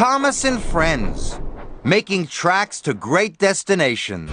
Thomas and Friends, making tracks to great destinations.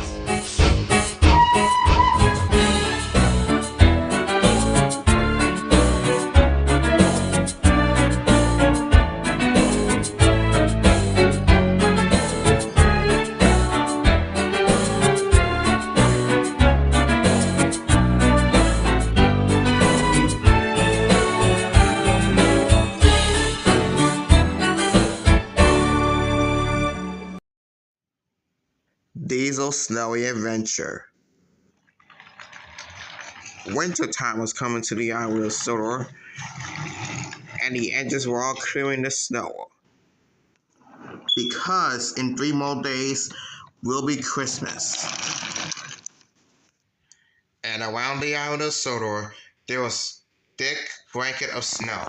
Diesel's Snowy Adventure. Wintertime was coming to the island of Sodor, and the engines were all clearing the snow. Because in 3 more days will be Christmas. And around the island of Sodor, there was a thick blanket of snow.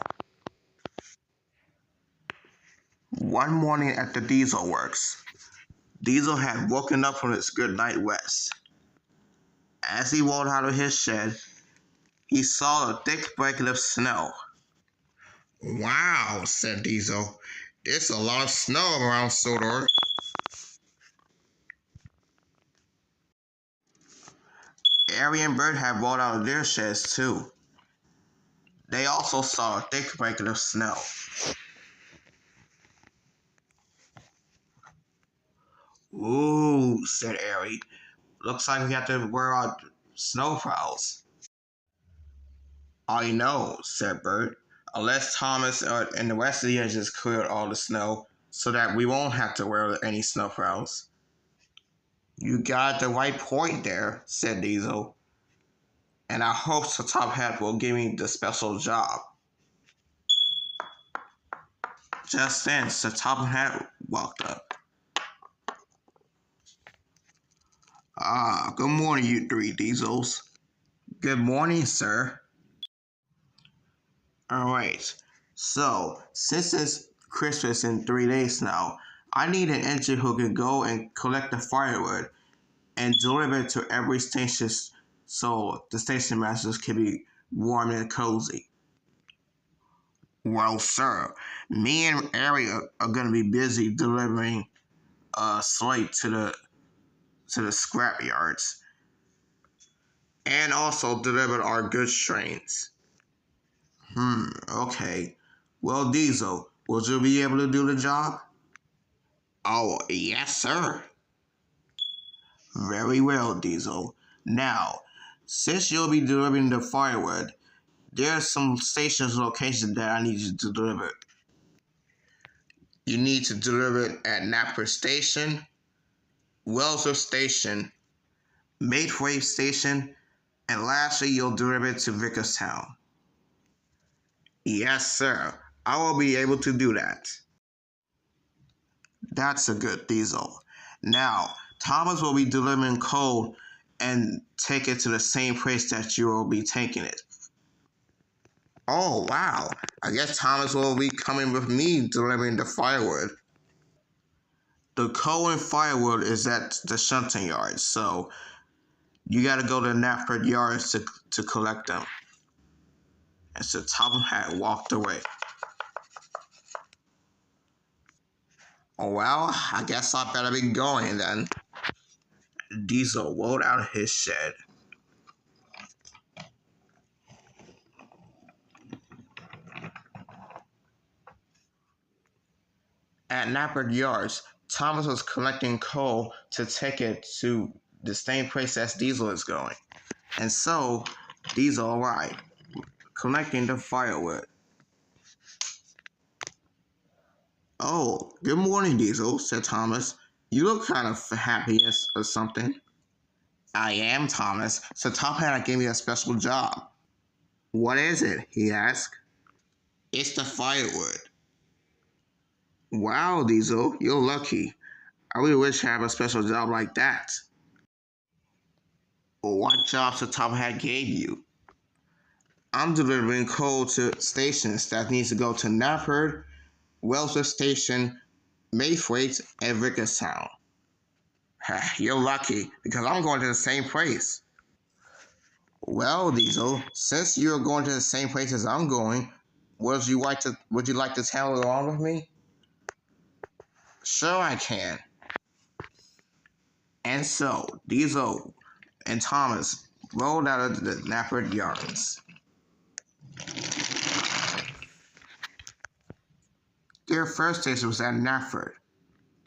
One morning at the Diesel Works, Diesel had woken up from his good night rest. As he walked out of his shed, he saw a thick blanket of snow. "Wow," said Diesel. "There's a lot of snow around Sodor." Arry and Bert had walked out of their sheds too. They also saw a thick blanket of snow. "Ooh," said Arry. "Looks like we have to wear our snowplows." "I know," said Bert. "Unless Thomas and the rest of the engines cleared all the snow so that we won't have to wear any snowplows." "You got the right point there," said Diesel. "And I hope the top hat will give me the special job." Just then, the top hat walked up. "Good morning, you 3 Diesels." "Good morning, sir." "Alright, so since it's Christmas in 3 days now, I need an engine who can go and collect the firewood and deliver it to every station so the station masters can be warm and cozy." "Well, sir, me and Arry are going to be busy delivering slate to the scrap yards and also deliver our goods trains." Okay. Well, Diesel, will you be able to do the job?" "Oh, yes, sir." "Very well, Diesel. Now, since you'll be delivering the firewood, there are some stations locations that I need you to deliver. You need to deliver it at Rattler Station, Wellsworth Station, Mayfway Station, and lastly, you'll deliver it to Vickerstown." "Yes, sir. I will be able to do that." "That's a good, Diesel. Now, Thomas will be delivering coal and take it to the same place that you will be taking it." "Oh, wow. I guess Thomas will be coming with me delivering the firewood." "The coal and firewood is at the shunting yard, so you got to go to Rattler yards to collect them." And so Tom had walked away. "Well, I guess I better be going then." Diesel rolled out of his shed. At Rattler yards, Thomas was collecting coal to take it to the same place as Diesel is going. And so, Diesel arrived, collecting the firewood. "Oh, good morning, Diesel," said Thomas. "You look kind of happy or something." "I am, Thomas. So Top Hat gave me a special job." "What is it?" he asked. "It's the firewood." "Wow, Diesel, you're lucky. I really wish I had a special job like that." "What jobs the Top Hat gave you?" "I'm delivering coal to stations that needs to go to Rattler, Wellsworth Station, Mayfway, and Vickerstown." "You're lucky, because I'm going to the same place." "Well, Diesel, since you're going to the same place as I'm going, would you like to travel along with me?" Sure I can. And so, Diesel and Thomas rolled out of the Rattler yards. Their first station was at Rattler.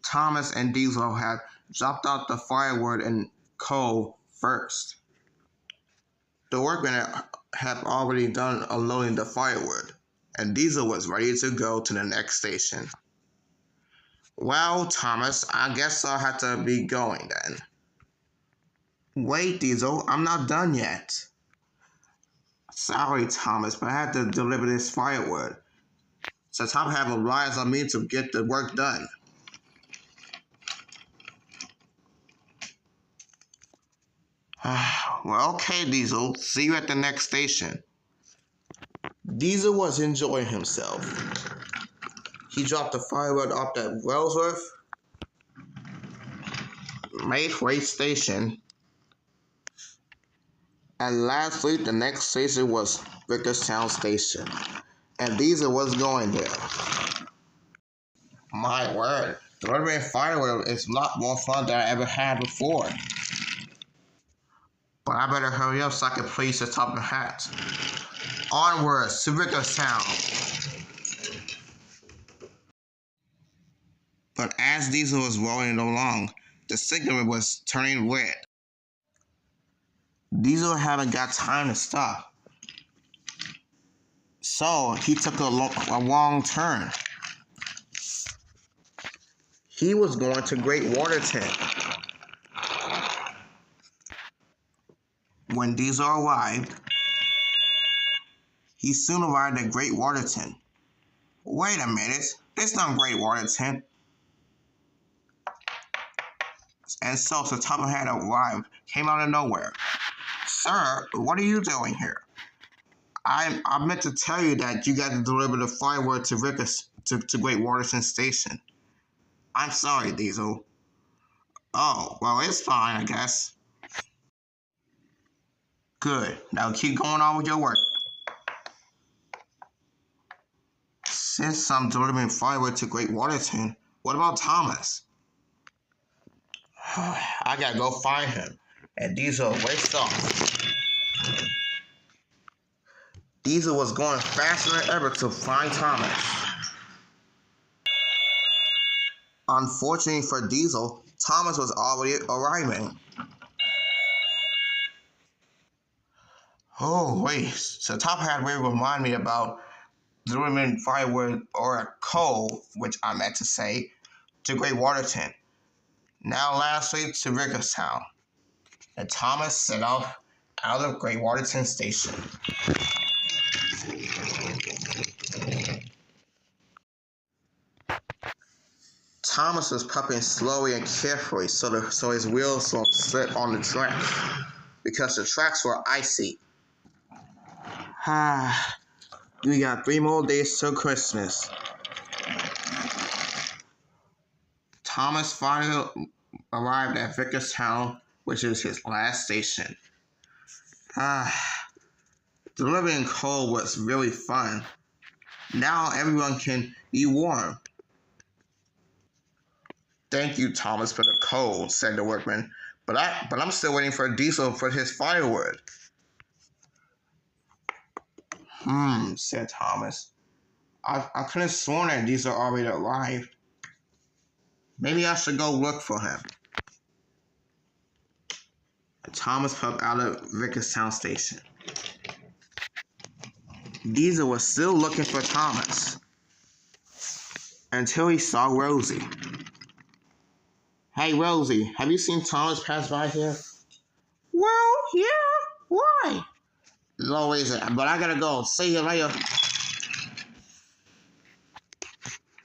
Thomas and Diesel had dropped out the firewood and coal first. The workmen had already done unloading the firewood, and Diesel was ready to go to the next station. Well, Thomas, I guess I'll have to be going then. Wait, Diesel, I'm not done yet. Sorry, Thomas, but I had to deliver this firewood. So Tom had relies on me to get the work done. Well, okay, Diesel. See you at the next station. Diesel was enjoying himself. He dropped the firewood off at Wellsworth, Mayfray Station, and lastly, the next station was Vickerstown Station, and Diesel was going there. My word, delivering firewood is a lot more fun than I ever had before. But I better hurry up so I can place the top of the hat. Onwards to Vickerstown. But as Diesel was rolling along, the signal was turning red. Diesel hadn't got time to stop. So he took a long turn. He was going to Great Waterton. When Diesel arrived, he soon arrived at Great Waterton. Wait a minute, it's not Great Waterton. And so Top had arrived, came out of nowhere. Sir, what are you doing here? I meant to tell you that you got to deliver the firewood to Great Waterton Station. I'm sorry, Diesel. Oh, well, it's fine, I guess. Good. Now keep going on with your work. Since I'm delivering firewood to Great Waterton, what about Thomas? I gotta go find him. And Diesel raced off. Diesel was going faster than ever to find Thomas. Unfortunately for Diesel, Thomas was already arriving. Oh, wait. So Top Hat really remind me about delivering firewood or coal, which I meant to say, to Great Waterton. Now lastly to Vickerstown. And Thomas set off out of Great Waterton Station. Thomas was pumping slowly and carefully so his wheels won't slip on the tracks, because the tracks were icy. We got 3 more days till Christmas. Thomas finally arrived at Vickerstown, which is his last station. Delivering coal was really fun. Now everyone can be warm. Thank you, Thomas, for the coal, said the workman. But I'm still waiting for Diesel for his firewood. Said Thomas. I could have sworn that Diesel already arrived. Maybe I should go look for him. Thomas pulled out of Vickerstown Station. Diesel was still looking for Thomas until he saw Rosie. Hey, Rosie, have you seen Thomas pass by here? Well, yeah. Why? No reason, but I gotta go. See you later.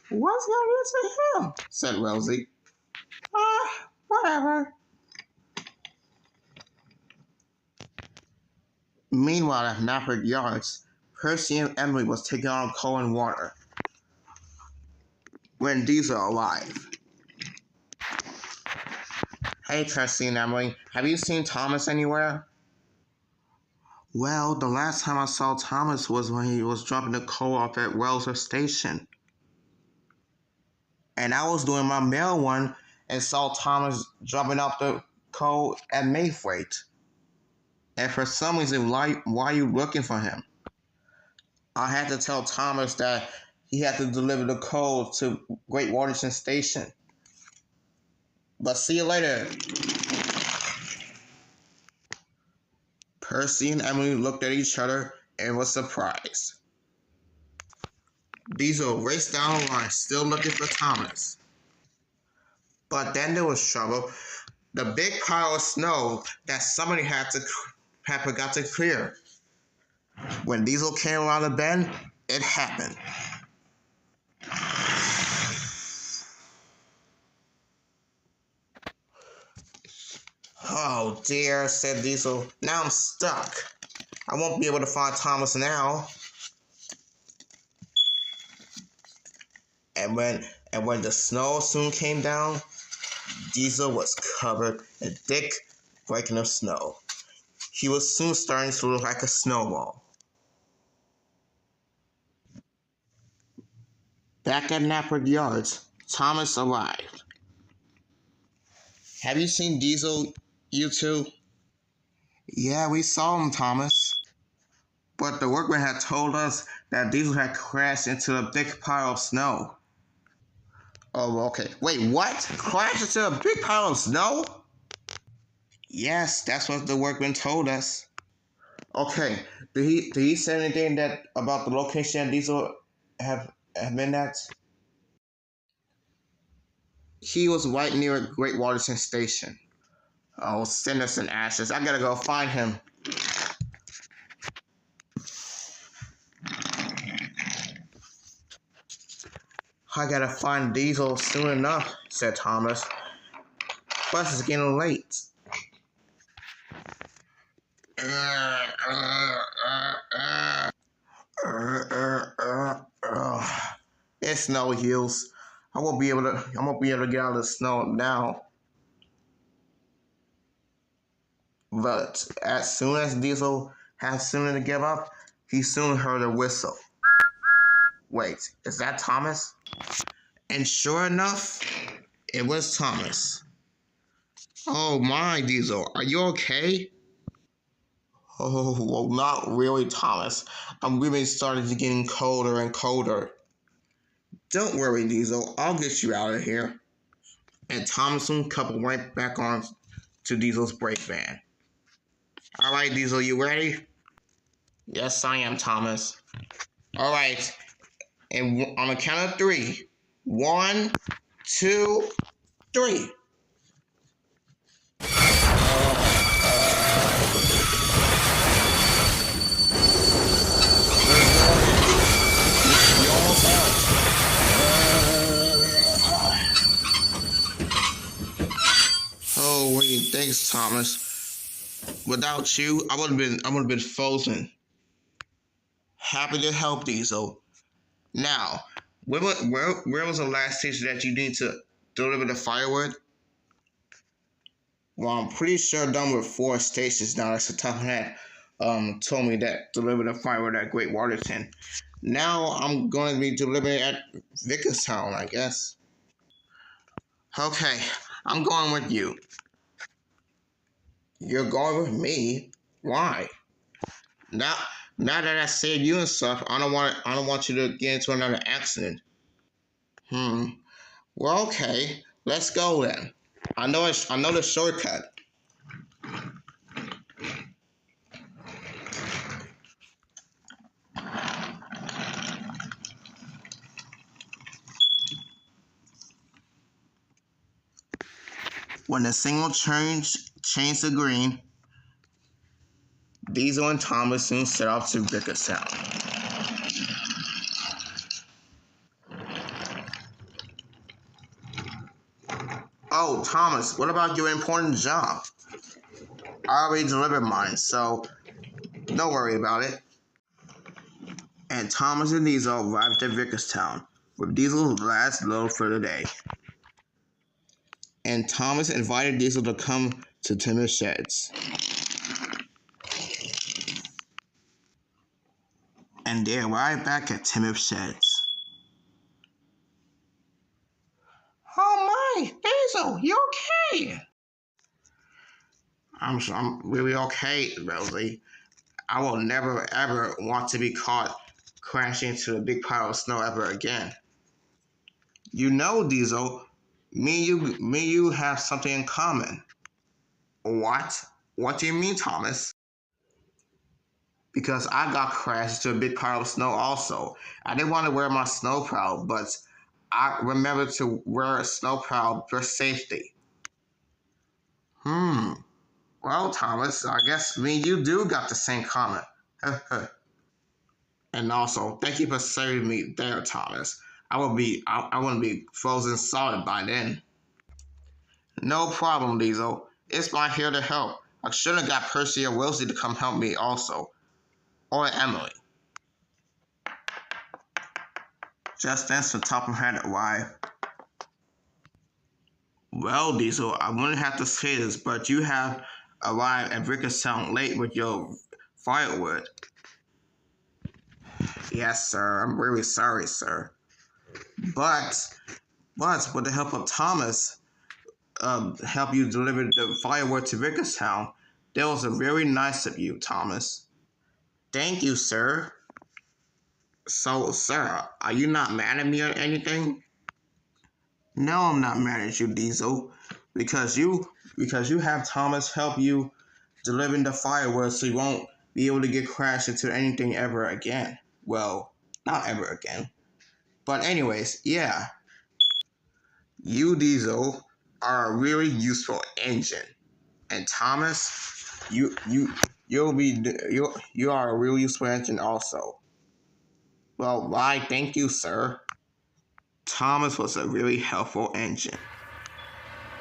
What's going on to him? Said Rosie. Whatever. Meanwhile, at Rattler Yards, Percy and Emily was taking on coal and water when Diesel arrived. Hey, Percy and Emily, have you seen Thomas anywhere? Well, the last time I saw Thomas was when he was dropping the coal off at Wellsworth Station. and I was doing my mail one and saw Thomas dropping off the code at Mayfreight. And for some reason, why are you looking for him? I had to tell Thomas that he had to deliver the code to Great Waterton Station. But see you later. Percy and Emily looked at each other and was surprised. Diesel raced down the line, still looking for Thomas. But then there was trouble. The big pile of snow that somebody had forgot to clear. When Diesel came around the bend, it happened. Oh dear, said Diesel. Now I'm stuck. I won't be able to find Thomas now. And when the snow soon came down, Diesel was covered in thick blanket of snow. He was soon starting to look like a snowball. Back at Knapford Yards, Thomas arrived. Have you seen Diesel, you two? Yeah, we saw him, Thomas. But the workman had told us that Diesel had crashed into a big pile of snow. Oh, okay. Wait, what? Crashed into a big pile of snow? Yes, that's what the workman told us. Okay, did he say anything about the location that Diesel have been at? He was right near Great Waterton Station. Oh, cinders and ashes. I gotta go find him. I gotta find Diesel soon enough, said Thomas. Bus is getting late. It's no use. I won't be able to get out of the snow now. But as soon as Diesel had soon to give up, he soon heard a whistle. Wait, is that Thomas? And sure enough, it was Thomas. Oh my, Diesel, are you okay? Oh, well, not really, Thomas. I'm really starting to getting colder and colder. Don't worry, Diesel. I'll get you out of here. And Thomas soon coupled right back on to Diesel's brake van. All right, Diesel, you ready? Yes, I am, Thomas. All right. And on the count of 3. 1, 2, 3. Oh, wait, thanks, Thomas. Without you, I would have been frozen. Happy to help, Diesel. Now, where was the last station that you need to deliver the firewood? Well, I'm pretty sure I'm done with 4 stations now. That's the top of my head. Told me that deliver the firewood at Great Waterton. Now I'm going to be delivering at Vickerstown, I guess. Okay, I'm going with you. You're going with me? Why? Now that I saved you and stuff, I don't want you to get into another accident. Well, okay. Let's go then. I know the shortcut. When the signal changed to green, Diesel and Thomas soon set off to Vickerstown. Oh, Thomas, what about your important job? I already delivered mine, so don't worry about it. And Thomas and Diesel arrived at Vickerstown with Diesel's last load for the day. And Thomas invited Diesel to come to Tim's sheds. And they arrived back at Tim's sheds. Diesel, you okay? I'm really okay, Rosie. I will never ever want to be caught crashing into a big pile of snow ever again. You know, Diesel, me and you have something in common. What? What do you mean, Thomas? Because I got crashed into a big pile of snow also. I didn't want to wear my snow plow, but I remembered to wear a snow plow for safety. Well, Thomas, I guess me and you do got the same comment. And also, thank you for saving me there, Thomas. I wouldn't be frozen solid by then. No problem, Diesel. It's my here to help. I should have got Percy or Rosie to come help me also. Or Emily. Just then, some top of had arrived. Well, Diesel, I wouldn't have to say this, but you have arrived at Rickerstown late with your firewood. Yes, sir. I'm really sorry, sir. But with the help of Thomas, help you deliver the firewood to Rickerstown, that was very nice of you, Thomas. Thank you, sir. So, sir, are you not mad at me or anything? No, I'm not mad at you, Diesel, because you have Thomas help you delivering the firewood, so you won't be able to get crashed into anything ever again. Well, not ever again. But anyways, yeah. You, Diesel, are a really useful engine. And Thomas, you are a really useful engine also. Well, why, thank you, sir. Thomas was a really helpful engine.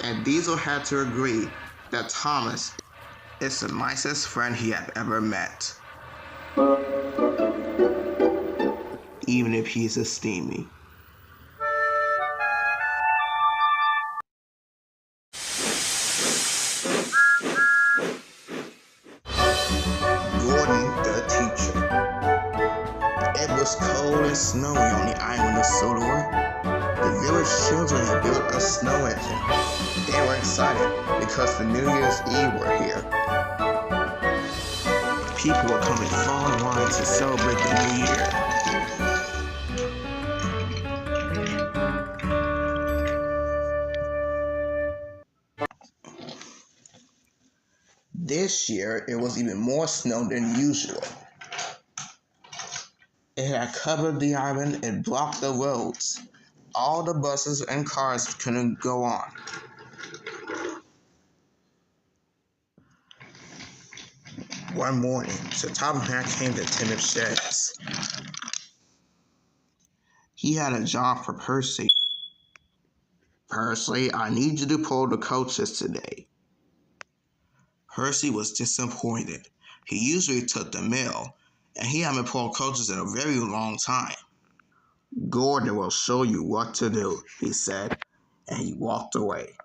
And Diesel had to agree that Thomas is the nicest friend he had ever met. Even if he's a steamy. Gordon the teacher. It was cold and snowy on the island of Sodor. The village children had built a snow engine. They were excited because the New Year's Eve were here. People were coming far and wide to celebrate the new year. This year, it was even more snow than usual. It had covered the island and blocked the roads. All the buses and cars couldn't go on. One morning, Sir Thomas came to Timid Sheds. He had a job for Percy. Percy, I need you to pull the coaches today. Percy was disappointed. He usually took the mill, and he hadn't pulled coaches in a very long time. Gordon will show you what to do, he said, and he walked away.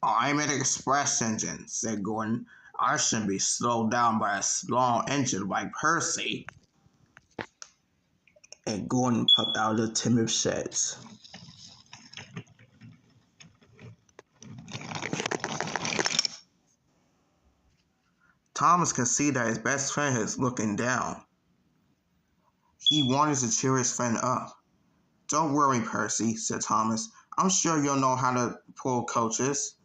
I'm an express engine, said Gordon. I shouldn't be slowed down by a small engine like Percy. And Gordon popped out of the timid sheds. Thomas could see that his best friend was looking down. He wanted to cheer his friend up. Don't worry, Percy, said Thomas. I'm sure you'll know how to pull coaches.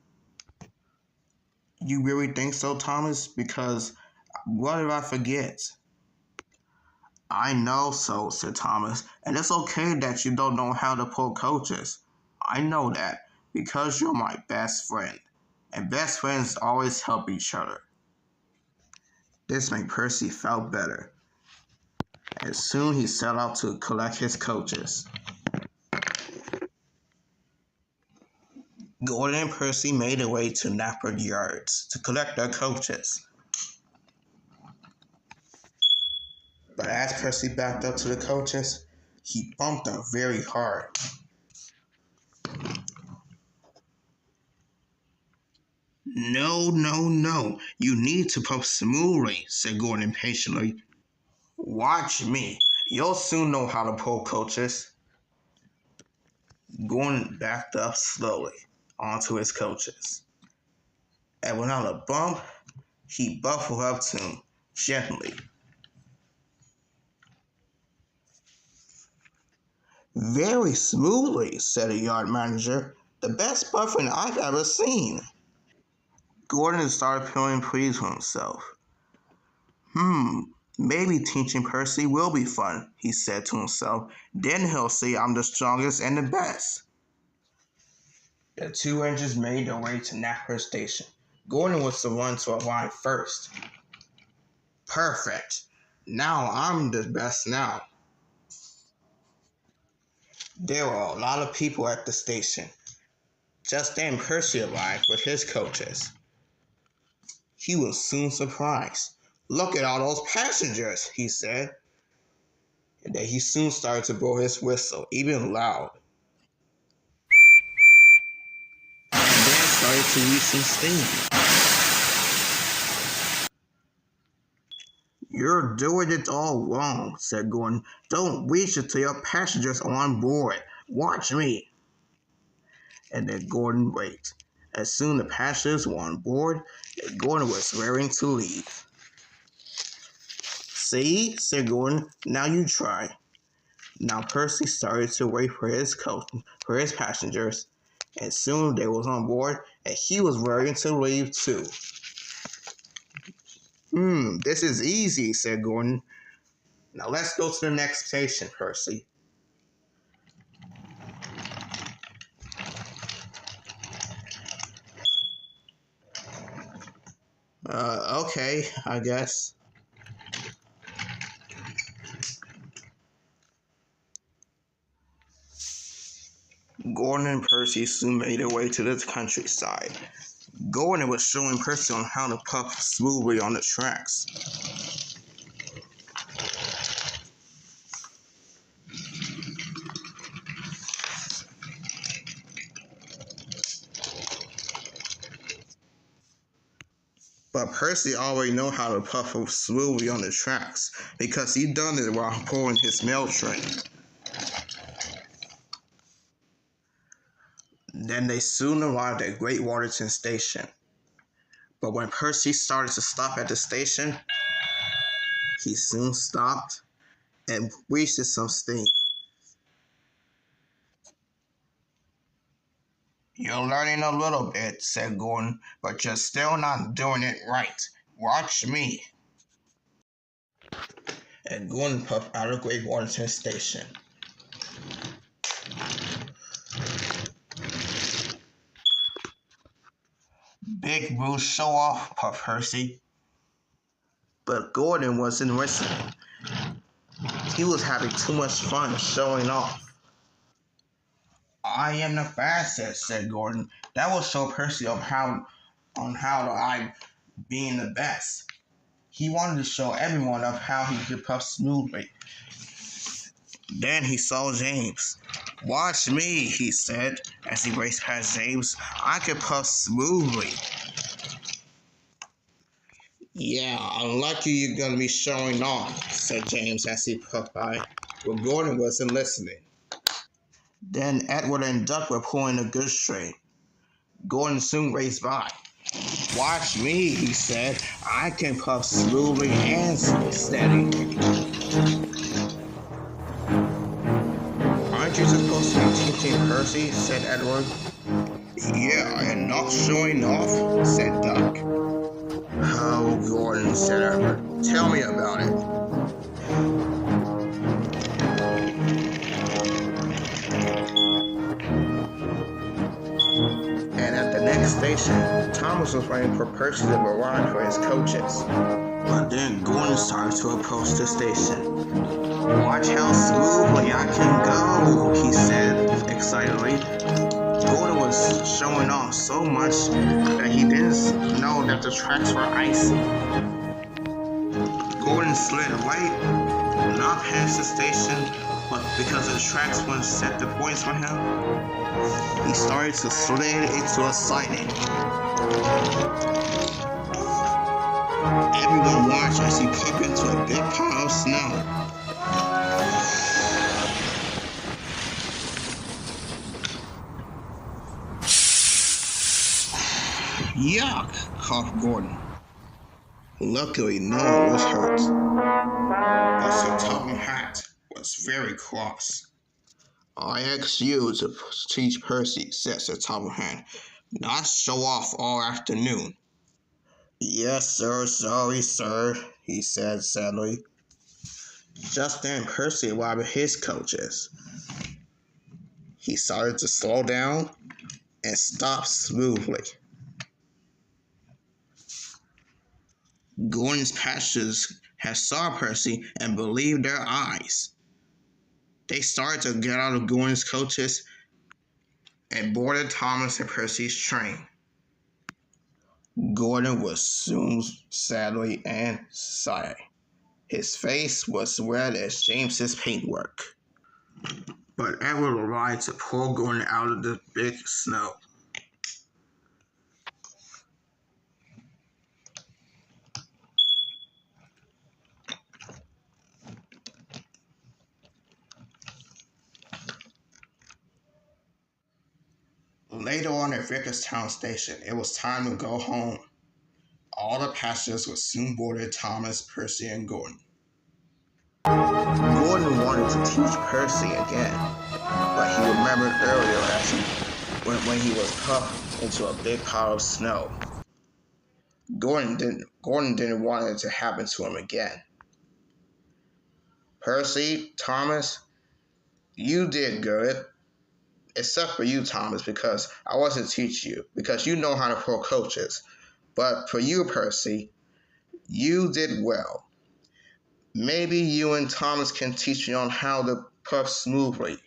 You really think so, Thomas? Because what if I forget? I know so, said Thomas, and it's okay that you don't know how to pull coaches. I know that because you're my best friend, and best friends always help each other. This made Percy feel better, and soon he set out to collect his coaches. Gordon and Percy made their way to Rattler Yards to collect their coaches. But as Percy backed up to the coaches, he bumped them very hard. No. You need to pump smoothly, said Gordon impatiently. Watch me. You'll soon know how to pull coaches. Gordon backed up slowly onto his coaches. And without a bump, he buffled up to him gently. "Very smoothly," said the yard manager. "The best buffering I've ever seen." Gordon started feeling pleased with himself. Maybe teaching Percy will be fun, he said to himself. Then he'll see I'm the strongest and the best. The two engines made their way to Rattler Station. Gordon was the one to arrive first. Perfect. Now I'm the best now. There were a lot of people at the station. Just then Percy arrived with his coaches. He was soon surprised. "Look at all those passengers," he said. And then he soon started to blow his whistle, even loud. And then started to reach some steam. "You're doing it all wrong," said Gordon. "Don't reach it till your passengers are on board. Watch me." And then Gordon waited. As soon as the passengers were on board, Gordon was raring to leave. "See," said Gordon, "now you try." Now Percy started to wait for his passengers, and soon they was on board, and he was raring to leave too. This is easy," said Gordon. "Now let's go to the next station, Percy." Okay, I guess. Gordon and Percy soon made their way to the countryside. Gordon was showing Percy on how to puff smoothly on the tracks. But Percy already knew how to puff smoothly on the tracks because he'd done it while pulling his mail train. Then they soon arrived at Great Waterton Station. But when Percy started to stop at the station, he soon stopped and breathed some steam. "You're learning a little bit," said Gordon, "but you're still not doing it right. Watch me." And Gordon puffed out of Great Waterton Station. "Big Bruce, show off," puffed Percy. But Gordon wasn't listening. He was having too much fun showing off. "I am the fastest," said Gordon. "That will show Percy on how I'm being the best." He wanted to show everyone of how he could puff smoothly. Then he saw James. "Watch me," he said as he raced past James. "I can puff smoothly." "Yeah, unlucky you're going to be showing off," said James as he puffed by. But Gordon wasn't listening. Then Edward and Duck were pulling a goods train. Gordon soon raced by. "Watch me," he said. "I can puff smoothly and steady." "Aren't you supposed to be teaching Percy?" said Edward. "Yeah, and not showing off," said Duck. "Oh, Gordon," said Edward. "Tell me about it." And at the next station, Thomas was waiting for Percy to arrive for his coaches. But then Gordon started to approach the station. "Watch how smoothly I can go," he said excitedly. Gordon was showing off so much that he didn't know that the tracks were icy. Gordon slid right, not past the station, but because the tracks wouldn't set the points for him, he started to slide into a siding. Everyone watched as he popped into a big pile of snow. Yuck, coughed Gordon. Luckily, no one was hurt. But Sir Topham Hatt was very cross. I asked you to teach Percy, said Sir Topham Hatt, not show off all afternoon. Yes, sir, sorry, sir, he said sadly. Just then Percy arrived at his coaches. He started to slow down and stop smoothly. Gordon's passengers had saw Percy and believed their eyes. They started to get out of Gordon's coaches and boarded Thomas and Percy's train. Gordon was soon sadly and sighed. His face was red as James's paintwork. But Edward arrived to pull Gordon out of the big snow. Later on at Vickerstown Station, it was time to go home. All the passengers were soon boarded Thomas, Percy, and Gordon. Gordon wanted to teach Percy again, but he remembered earlier when he was puffed into a big pile of snow. Gordon didn't want it to happen to him again. Percy, Thomas, you did good. Except for you, Thomas, because I wasn't teaching you, because you know how to pull coaches. But for you, Percy, you did well. Maybe you and Thomas can teach me on how to puff smoothly.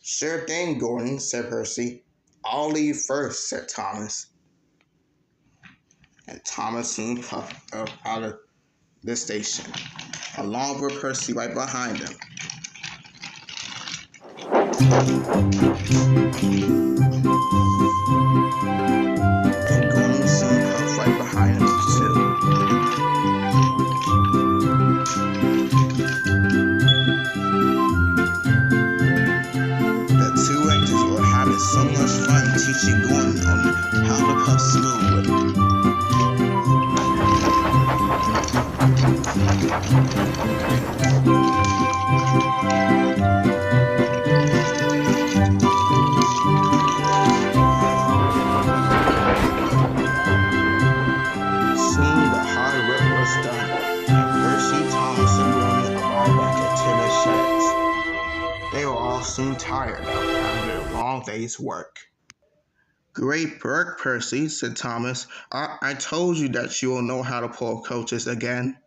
Sure thing, Gordon, said Percy. I'll leave first, said Thomas. And Thomas soon puffed up out of the station, along with Percy right behind him. And Gordon soon puffed right behind him too. The two actors were having so much fun teaching Gordon on how to puff smoothly. Soon tired after a long day's work. Great work, Percy, said Thomas. I told you that you will know how to pull coaches again.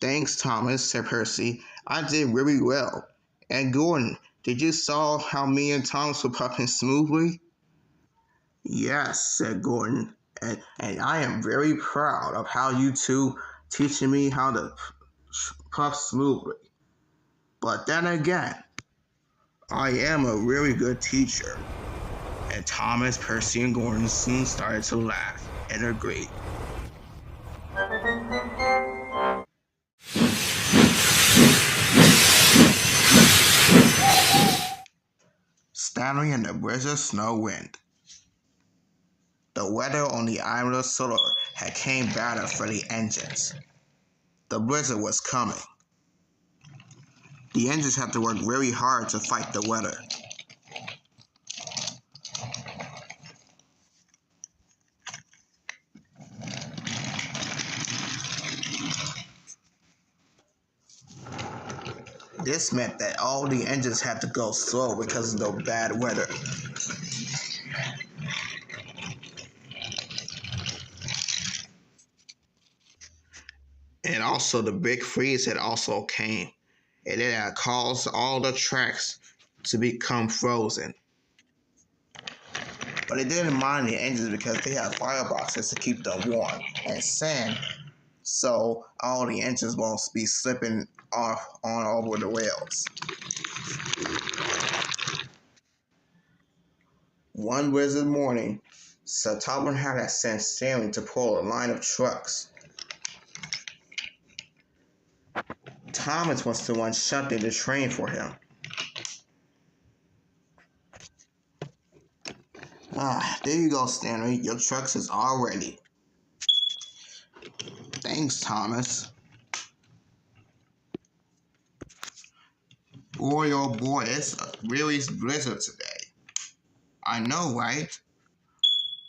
Thanks, Thomas, said Percy. I did really well. And Gordon, did you saw how me and Thomas were puffing smoothly? Yes, said Gordon, and I am very proud of how you two teaching me how to puff smoothly. But then again, I am a really good teacher. And Thomas, Percy, and Gordon soon started to laugh and agree. Stanley and the Blizzard Snow Wind. The weather on the island of Sodor had came better for the engines. The blizzard was coming. The engines had to work very hard to fight the weather. This meant that all the engines had to go slow because of the bad weather. And also the big freeze had also came. And it had caused all the tracks to become frozen. But they didn't mind the engines because they had fireboxes to keep them warm and sand, so all the engines won't be slipping off on over the rails. One blizzard morning, Sir Topham had sent Stanley to pull a line of trucks. Thomas was the one shunting the train for him. There you go, Stanley. Your trucks is all ready. Thanks, Thomas. Boy, oh boy, it's a really blizzard today. I know, right?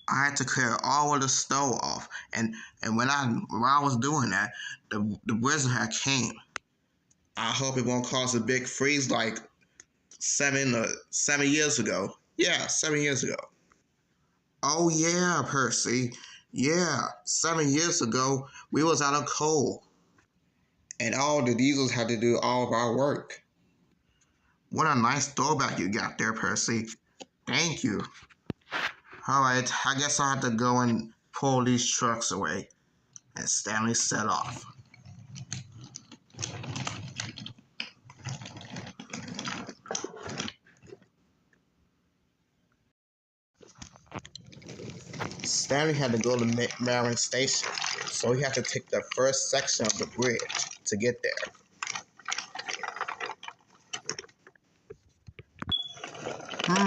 I had to clear all of the snow off, and when I was doing that, the blizzard had came. I hope it won't cause a big freeze like 7 years ago. Yeah, 7 years ago. Oh yeah, Percy. Yeah, 7 years ago we was out of coal, and all the diesels had to do all of our work. What a nice throwback you got there, Percy. Thank you. Alright, I guess I'll have to go and pull these trucks away. And Stanley set off. Stanley had to go to Marion Station, so he had to take the first section of the bridge to get there.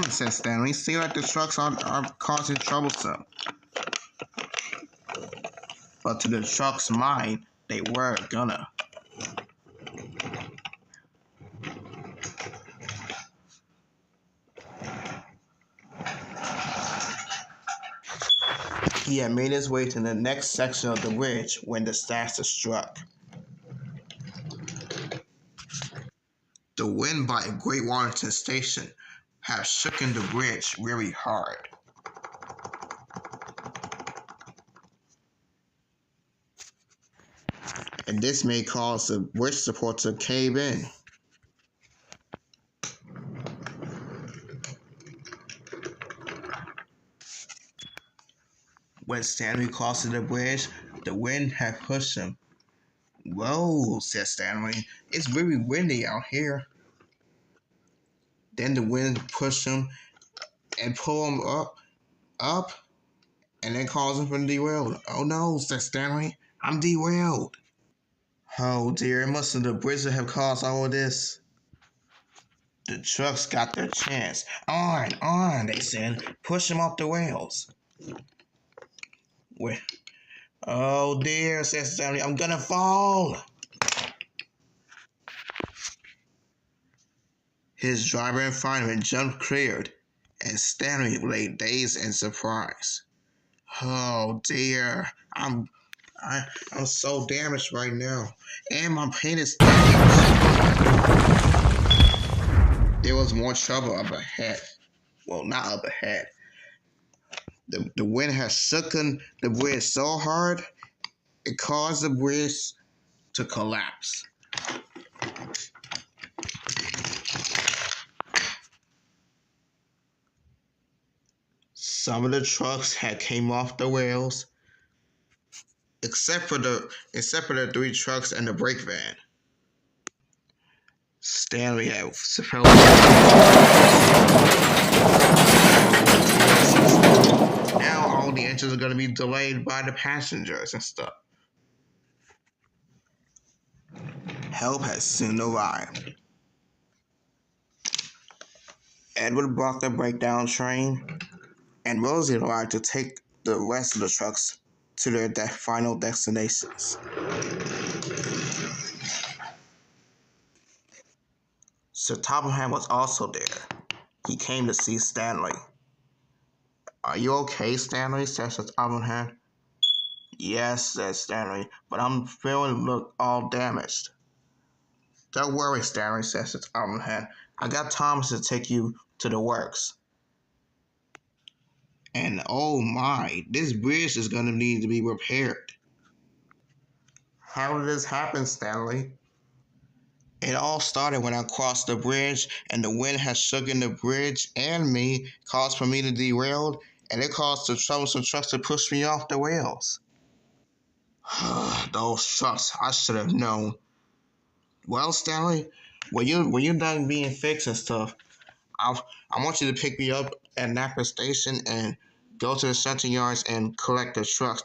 Said Stanley. Seems like the trucks are causing troublesome. But to the truck's mind, they were gonna. He had made his way to the next section of the bridge when disaster struck. The wind by Great Waterton Station had shooken the bridge very hard. And this may cause the bridge support to cave in. When Stanley crossed the bridge, the wind had pushed him. Whoa, said Stanley. It's very windy out here. Then the wind pushed him and pulled him up, and then caused him to derail. Oh no, said Stanley. I'm derailed. Oh dear, it must have the bridge that have caused all of this. The trucks got their chance. On, they said. Push him off the rails. Oh dear, said Stanley. I'm gonna fall. His driver and fireman jumped cleared, and Stanley lay dazed and surprised. Oh dear, I'm so damaged right now, and my paint is damaged. There was more trouble up ahead. Well, not up ahead. The wind had shooken the bridge so hard, it caused the bridge to collapse. Some of the trucks had came off the rails, except for the 3 trucks and the brake van. Stanley had fell. Now all the engines are going to be delayed by the passengers and stuff. Help has soon arrived. Edward brought the breakdown train, and Rosie arrived to take the rest of the trucks to their final destinations. Sir Topham was also there. He came to see Stanley. Are you okay, Stanley? Said Sir Topham. Yes, said Stanley, but I'm feeling all damaged. Don't worry, Stanley, said Sir Topham. I got Thomas to take you to the works. And oh my, this bridge is going to need to be repaired. How did this happen, Stanley? It all started when I crossed the bridge, and the wind had shooken the bridge and me, caused for me to derail, and it caused the troublesome trucks to push me off the rails. Those trucks, I should have known. Well, Stanley, when you're done being fixed and stuff, I want you to pick me up at Napa Station and go to the center yards and collect the trucks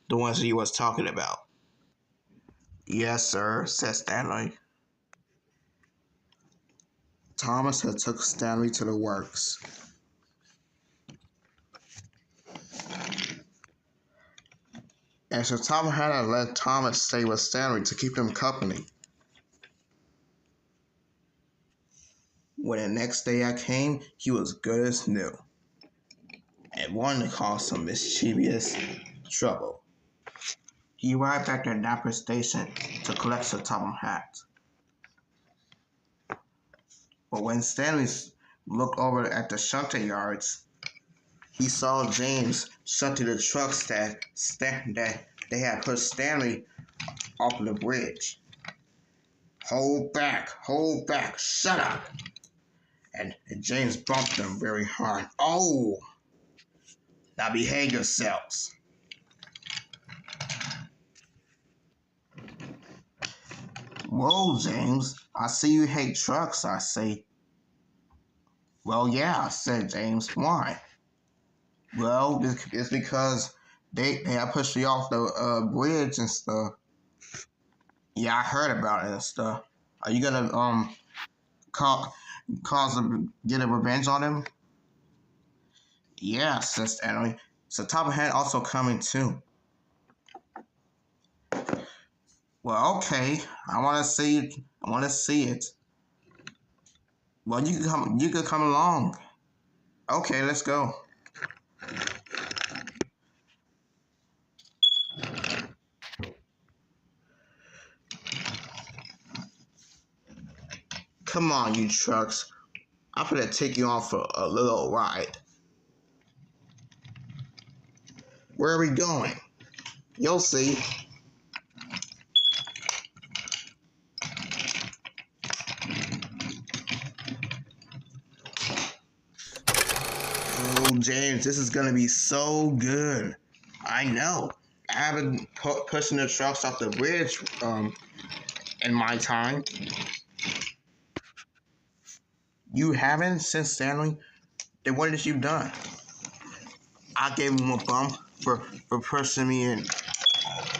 the ones that you was talking about. Yes, sir, said Stanley. Thomas had took Stanley to the works. And so Tom had to let Thomas stay with Stanley to keep him company. When the next day I came, he was good as new and wanted to cause some mischievous trouble. He arrived back at Rattler Station to collect the top hat. But when Stanley looked over at the shunting yards, he saw James shunting the trucks that they had put Stanley off the bridge. Hold back, shut up. And James bumped them very hard. Oh, now behave yourselves. Whoa, James, I see you hate trucks, I say. Well, yeah, said James. Why? Well, it's because they have pushed you off the bridge and stuff. Yeah, I heard about it and stuff. Are you gonna get a revenge on him? Yeah, said Stanley. So Top of Hat also coming too. Well, okay. I want to see it. Well, you can come along. Okay, let's go. Come on, you trucks. I'm gonna take you on for a little ride. Where are we going? You'll see. Oh, James, this is gonna be so good. I know. I haven't pushing the trucks off the bridge in my time. You haven't since Stanley? Then what have you done? I gave him a bump for pushing me in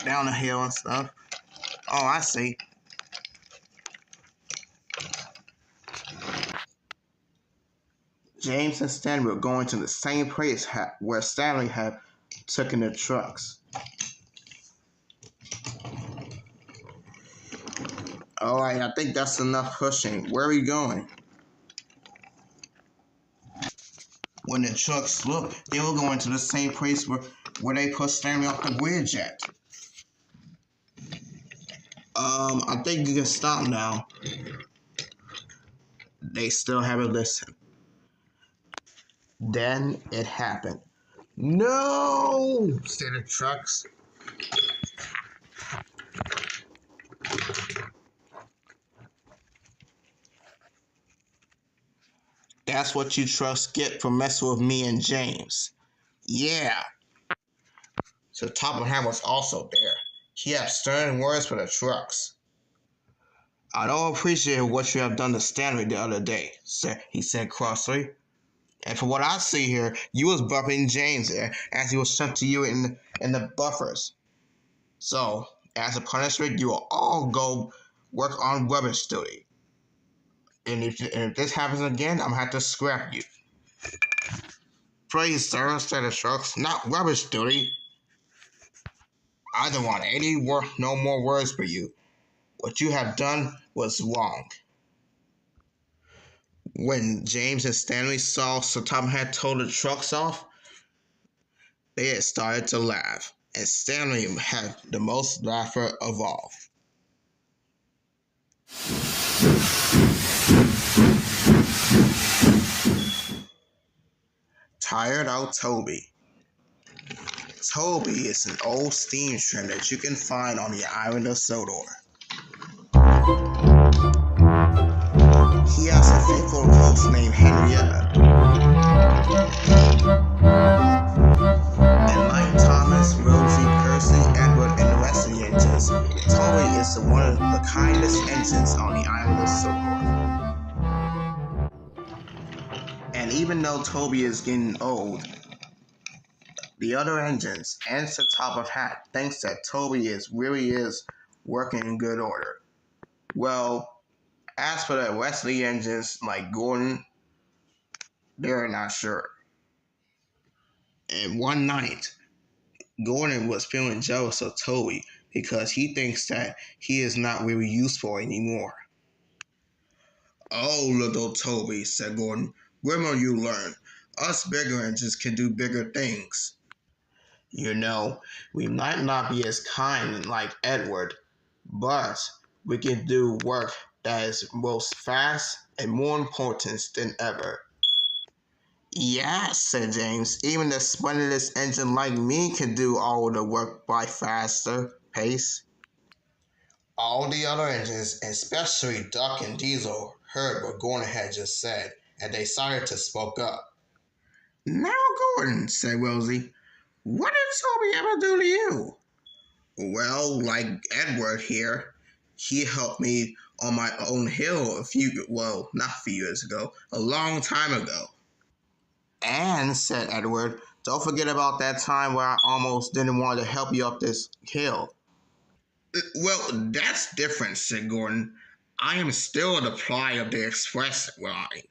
down the hill and stuff. Oh, I see. James and Stanley were going to the same place where Stanley had taken the trucks. Alright, I think that's enough pushing. Where are we going? When the trucks looked, they were going to the same place where they pushed Stanley off the bridge at. I think you can stop now. They still haven't listened. Then it happened. No! Said the trucks. That's what you trucks get for messing with me and James. Yeah. So Top of Ham was also there. He had stern words for the trucks. I don't appreciate what you have done to Stanley the other day, he said crossly. And from what I see here, you was bumping James there as he was sent to you in the buffers. So, as a punishment, you will all go work on rubbish duty. And if this happens again, I'm going to have to scrap you. Please, sir, said the trucks, not rubbish duty. I don't want no more words for you. What you have done was wrong. When James and Stanley saw Sir Tom had told the trucks off, they had started to laugh, and Stanley had the most laughter of all. Tired Out Toby. Toby is an old steam train that you can find on the island of Sodor. He has a faithful host named Henrietta. And like Thomas, Rosie, Percy, Edward, and the rest of the engines, Toby is one of the kindest engines on the island of Sodor. And even though Toby is getting old, the other engines and the top of hat thinks that Toby really is working in good order. Well, as for the rest of the engines, like Gordon, they're not sure. And one night, Gordon was feeling jealous of Toby because he thinks that he is not really useful anymore. "Oh, little Toby," said Gordon, "when will you learn? Us bigger engines can do bigger things. You know, we might not be as kind like Edward, but we can do work that is most fast and more important than ever." "Yes," said James, "even the splendidest engine like me can do all the work by faster pace." All the other engines, especially Duck and Diesel, heard what Gordon had just said, and they started to spoke up. "Now, Gordon," said Rosie, "what did Toby ever do to you?" "Well, like Edward here, he helped me on my own hill not a few years ago, a long time ago." "And," said Edward, "don't forget about that time where I almost didn't want to help you up this hill." "Well, that's different," said Gordon. "I am still the pride of the express line."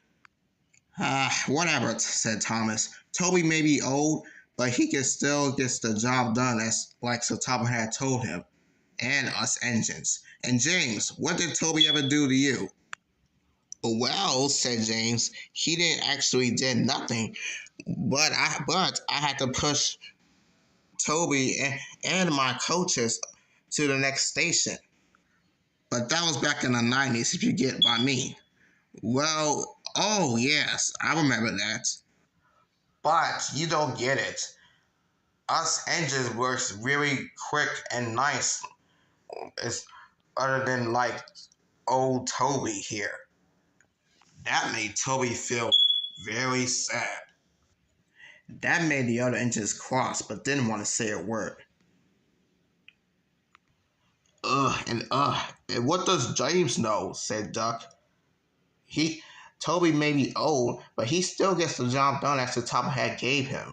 Whatever," said Thomas. "Toby may be old, but he can still get the job done as like Sir Topham had told him. And us engines. And James, what did Toby ever do to you?" "Well," said James, "he didn't actually did nothing, but I had to push Toby and my coaches to the next station. But that was back in the 90s, if you get by me." "Well, oh yes, I remember that." "But you don't get it. Us engines works really quick and nice. It's other than like old Toby here." That made Toby feel very sad. That made the other engines cross, but didn't want to say a word. And what does James know?" said Duck. Toby may be old, but he still gets the job done as the top hat gave him."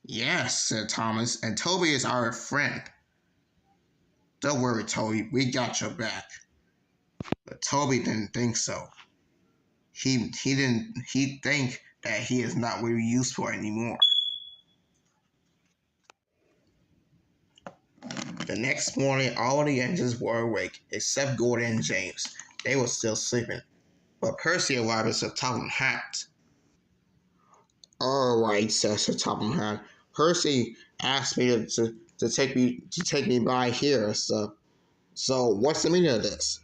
"Yes," said Thomas, "and Toby is our friend." "Don't worry, Toby, we got your back." But Toby didn't think so. He think that he is not really useful anymore. The next morning, all the engines were awake, except Gordon and James. They were still sleeping. But Percy arrived at Sir Topham Hatt. "All right," said Sir Topham Hatt. "Percy asked me to take me by here, so what's the meaning of this?"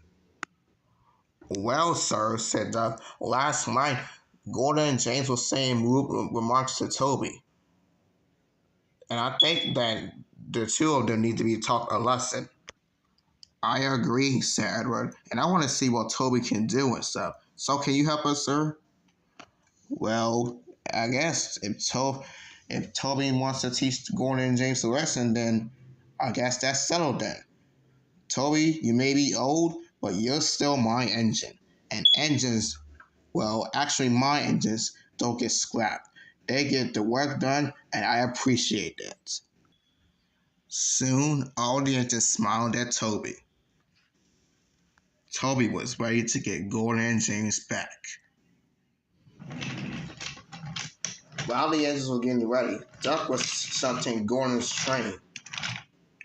"Well, sir," said Duck, "last night Gordon and James were saying rude remarks to Toby, and I think that the two of them need to be taught a lesson." "I agree," said Edward, "and I want to see what Toby can do and stuff. So can you help us, sir?" "Well, I guess if Toby wants to teach Gordon and James a lesson, then I guess that's settled then. Toby, you may be old, but you're still my engine. And engines, well, actually my engines don't get scrapped. They get the work done, and I appreciate that." Soon, all the engines smiled at Toby. Toby was ready to get Gordon and James back. While the engines were getting ready, Duck was shunting Gordon's train.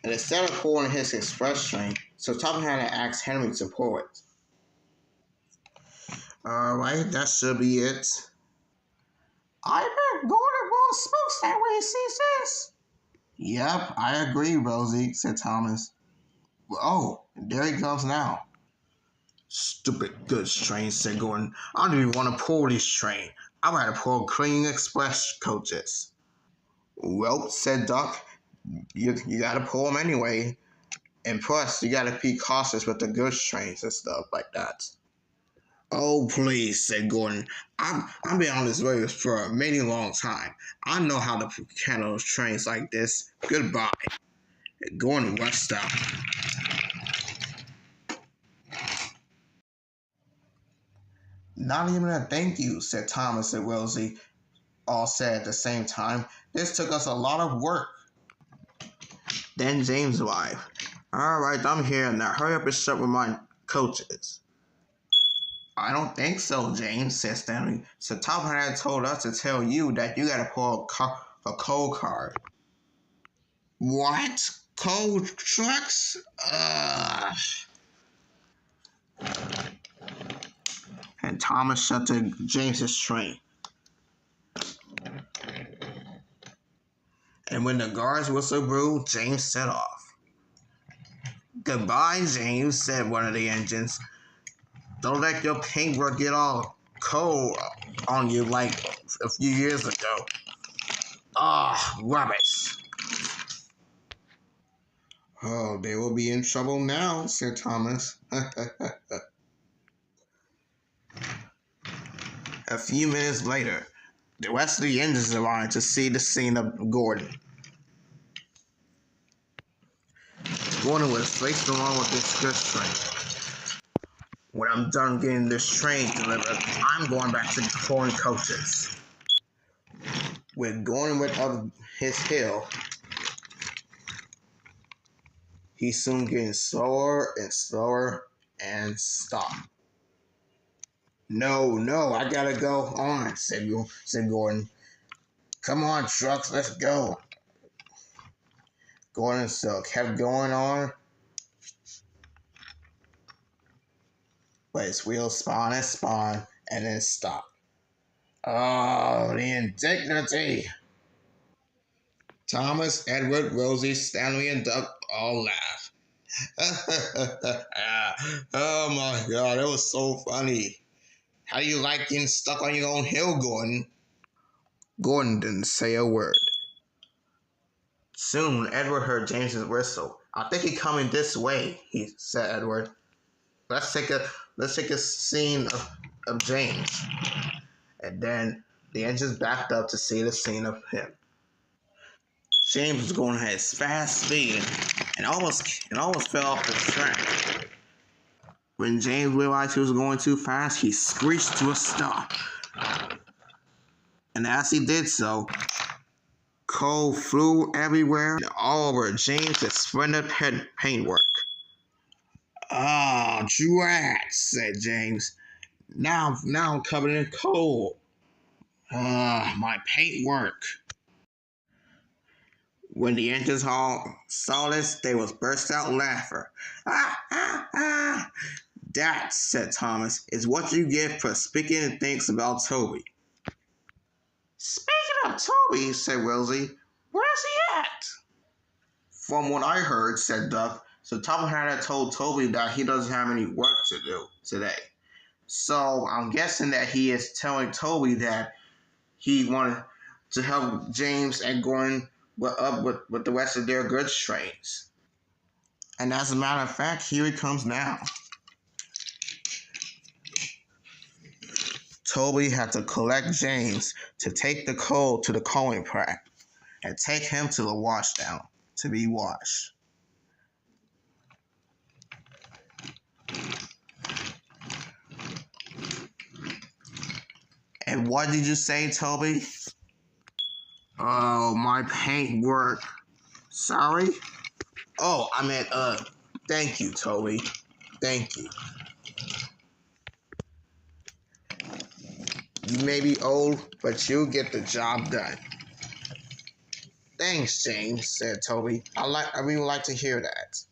And instead of pulling his express train, Sir Topham had to ask Henry to pull it. "All right, that should be it." "I bet Gordon will smoke that way he sees this." "Yep, I agree, Rosie," said Thomas. "Oh, there he comes now." "Stupid goods train," said Gordon. "I don't even want to pull this train. I'd rather pull clean express coaches." "Well," said Duck, you gotta pull them anyway. And plus, you gotta be cautious with the goods trains and stuff like that. "Oh, please," said Gordon. I've been on this road for a many long time. I know how to handle trains like this. Goodbye." Gordon rushed out. "Not even a thank you," said Thomas and Rosie, all said at the same time. "This took us a lot of work." Then James arrived. "All right, I'm here now. Hurry up and shut with my coaches." "I don't think so, James," said Stanley. "Sir Topham had told us to tell you that you gotta pull a coal card." What? Coal trucks? And Thomas shut to James's train. And when the guards whistle blew, James set off. "Goodbye, James," said one of the engines. "Don't let your paintwork get all cold on you like a few years ago." Rubbish. "Oh, they will be in trouble now," said Thomas. A few minutes later, the rest of the engines arrived to see the scene of Gordon. Gordon was racing along with this goods train. "When I'm done getting this train delivered, I'm going back to pouring coaches." When Gordon went up his hill, he soon getting slower and slower and stopped. No, I gotta go on," said Gordon. "Come on, trucks, let's go." Gordon still kept going on, but his wheels spun and then stopped. Oh, the indignity! Thomas, Edward, Rosie, Stanley, and Duck all laughed. Oh my God, that was so funny. "How do you like getting stuck on your own hill, Gordon?" Gordon didn't say a word. Soon, Edward heard James's whistle. "I think he's coming this way," said Edward. Let's take a scene of James." And then the engines backed up to see the scene of him. James was going at his fast speed and almost fell off the track. When James realized he was going too fast, he screeched to a stop. And as he did so, coal flew everywhere and all over James's splendid paintwork. Drat," said James. Now I'm covered in coal. My paintwork." When the engines all saw this, they was burst out laughing. "That," said Thomas, "is what you get for speaking things about Toby." "Speaking of Toby," said Rosie, "where's he at?" "From what I heard," said Duck, so Thomas had told Toby that he doesn't have any work to do today. So I'm guessing that he is telling Toby that he wanted to help James and Gordon up with the rest of their goods trains. And as a matter of fact, here he comes now. Toby had to collect James to take the coal to the coaling plant and take him to the washdown to be washed. "And what did you say, Toby?" "Oh, my paintwork." "Sorry?" "Oh, I meant, thank you, Toby. Thank you. You may be old, but you'll get the job done." "Thanks, James," said Toby. I really like to hear that."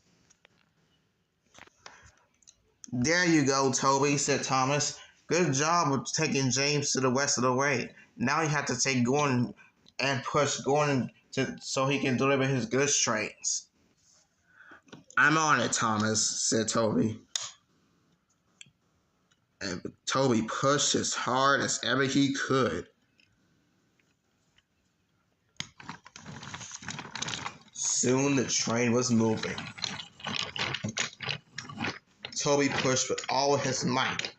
"There you go, Toby," said Thomas. "Good job of taking James to the rest of the way. Now you have to take Gordon and push Gordon so he can deliver his goods trains." "I'm on it, Thomas," said Toby. And Toby pushed as hard as ever he could. Soon the train was moving. Toby pushed with all his might.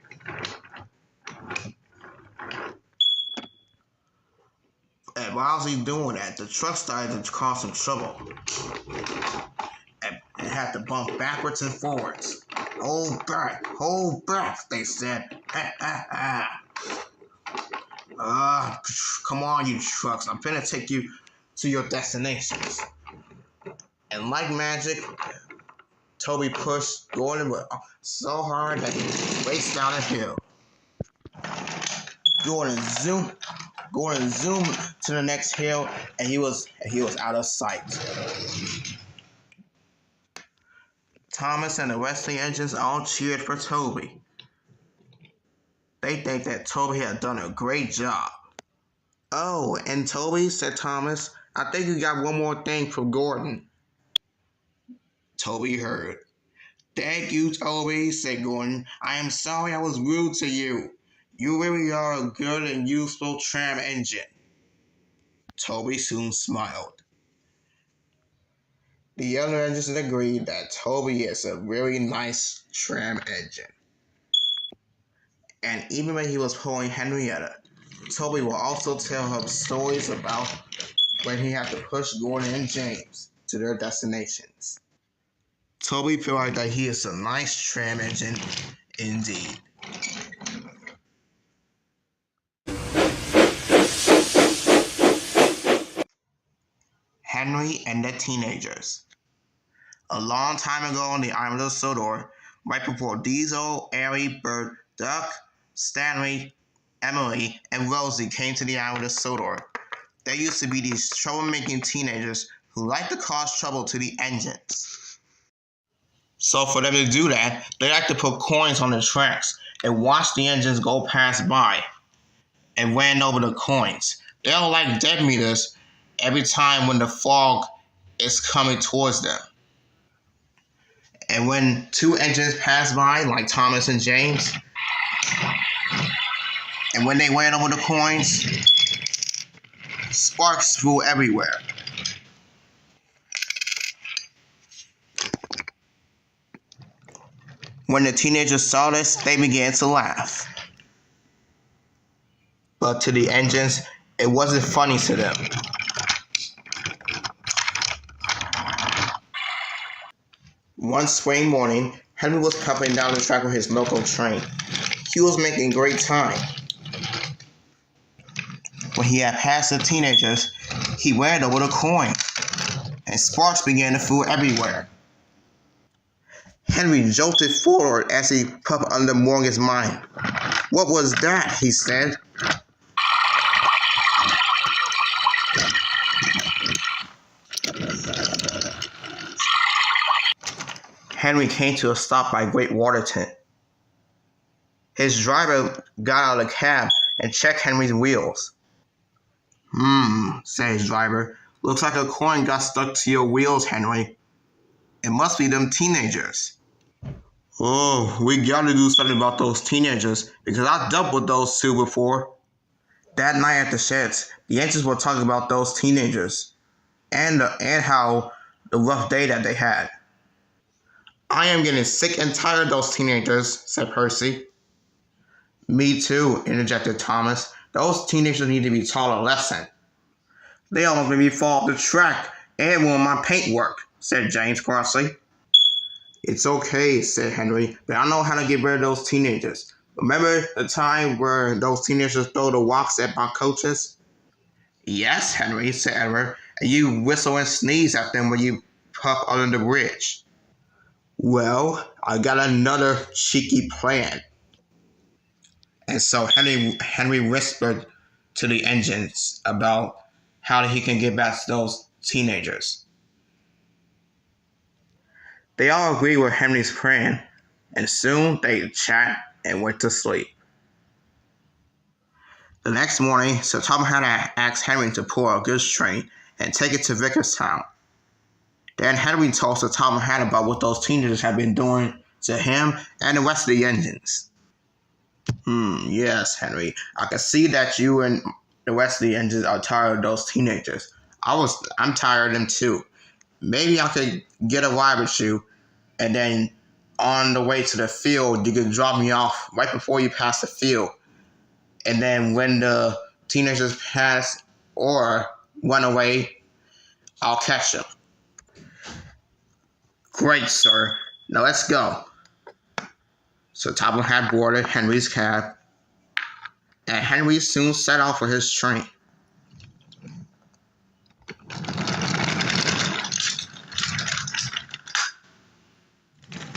And while he was doing that, the truck started to cause some trouble. And it had to bump backwards and forwards. Hold back, they said. Come on, you trucks. I'm finna take you to your destinations. And like magic, Toby pushed Gordon so hard that he raced down a hill. Gordon zoomed to the next hill, and he was out of sight. Thomas and the rest of the engines all cheered for Toby. They think that Toby had done a great job. Oh, and Toby, said Thomas, I think you got one more thing for Gordon. Toby heard. Thank you, Toby, said Gordon. I am sorry I was rude to you. You really are a good and useful tram engine. Toby soon smiled. The other engines agreed that Toby is a really nice tram engine. And even when he was pulling Henrietta, Toby will also tell her stories about when he had to push Gordon and James to their destinations. Toby feels like that he is a nice tram engine indeed. Henry and the Teenagers. A long time ago on the island of Sodor, right before Diesel, Arry, Bert, Duck, Stanley, Emily, and Rosie came to the island of Sodor, there used to be these troublemaking teenagers who liked to cause trouble to the engines. So for them to do that, they like to put coins on the tracks and watch the engines go past by and ran over the coins. They don't like dead meters every time when the fog is coming towards them. And when two engines pass by, like Thomas and James, and when they ran over the coins, sparks flew everywhere. When the teenagers saw this, they began to laugh. But to the engines, it wasn't funny to them. One spring morning, Henry was pumping down the track with his local train. He was making great time. When he had passed the teenagers, he ran over the coin, and sparks began to fly everywhere. Henry jolted forward as he puffed under Morgan's mind. What was that? He said. Henry came to a stop by Great Waterton. His driver got out of the cab and checked Henry's wheels. Said his driver. Looks like a coin got stuck to your wheels, Henry. It must be them teenagers. Oh, we gotta do something about those teenagers because I dealt with those two before. That night at the sheds, the engines were talking about those teenagers and how the rough day that they had. I am getting sick and tired of those teenagers, said Percy. Me too, interjected Thomas. Those teenagers need to be taught a lesson. They almost made me fall off the track and ruin my paintwork, said James crossly. It's okay, said Henry, but I know how to get rid of those teenagers. Remember the time where those teenagers throw the rocks at my coaches? Yes, Henry, said Edward, and you whistle and sneeze at them when you puff under the bridge. Well, I got another cheeky plan. And so Henry whispered to the engines about how he can get back to those teenagers. They all agreed with Henry's plan, and soon they chat and went to sleep. The next morning, Sir Thomas had asked Henry to pull a goods train and take it to Vickerstown. Then Henry told Sir Thomas about what those teenagers had been doing to him and the rest of the engines. Yes, Henry, I can see that you and the rest of the engines are tired of those teenagers. I'm tired of them too. Maybe I could get a ride with you, and then on the way to the field, you could drop me off right before you pass the field. And then when the teenagers pass or run away, I'll catch them. Great, sir. Now let's go. So Topham had boarded Henry's cab, and Henry soon set off for his train.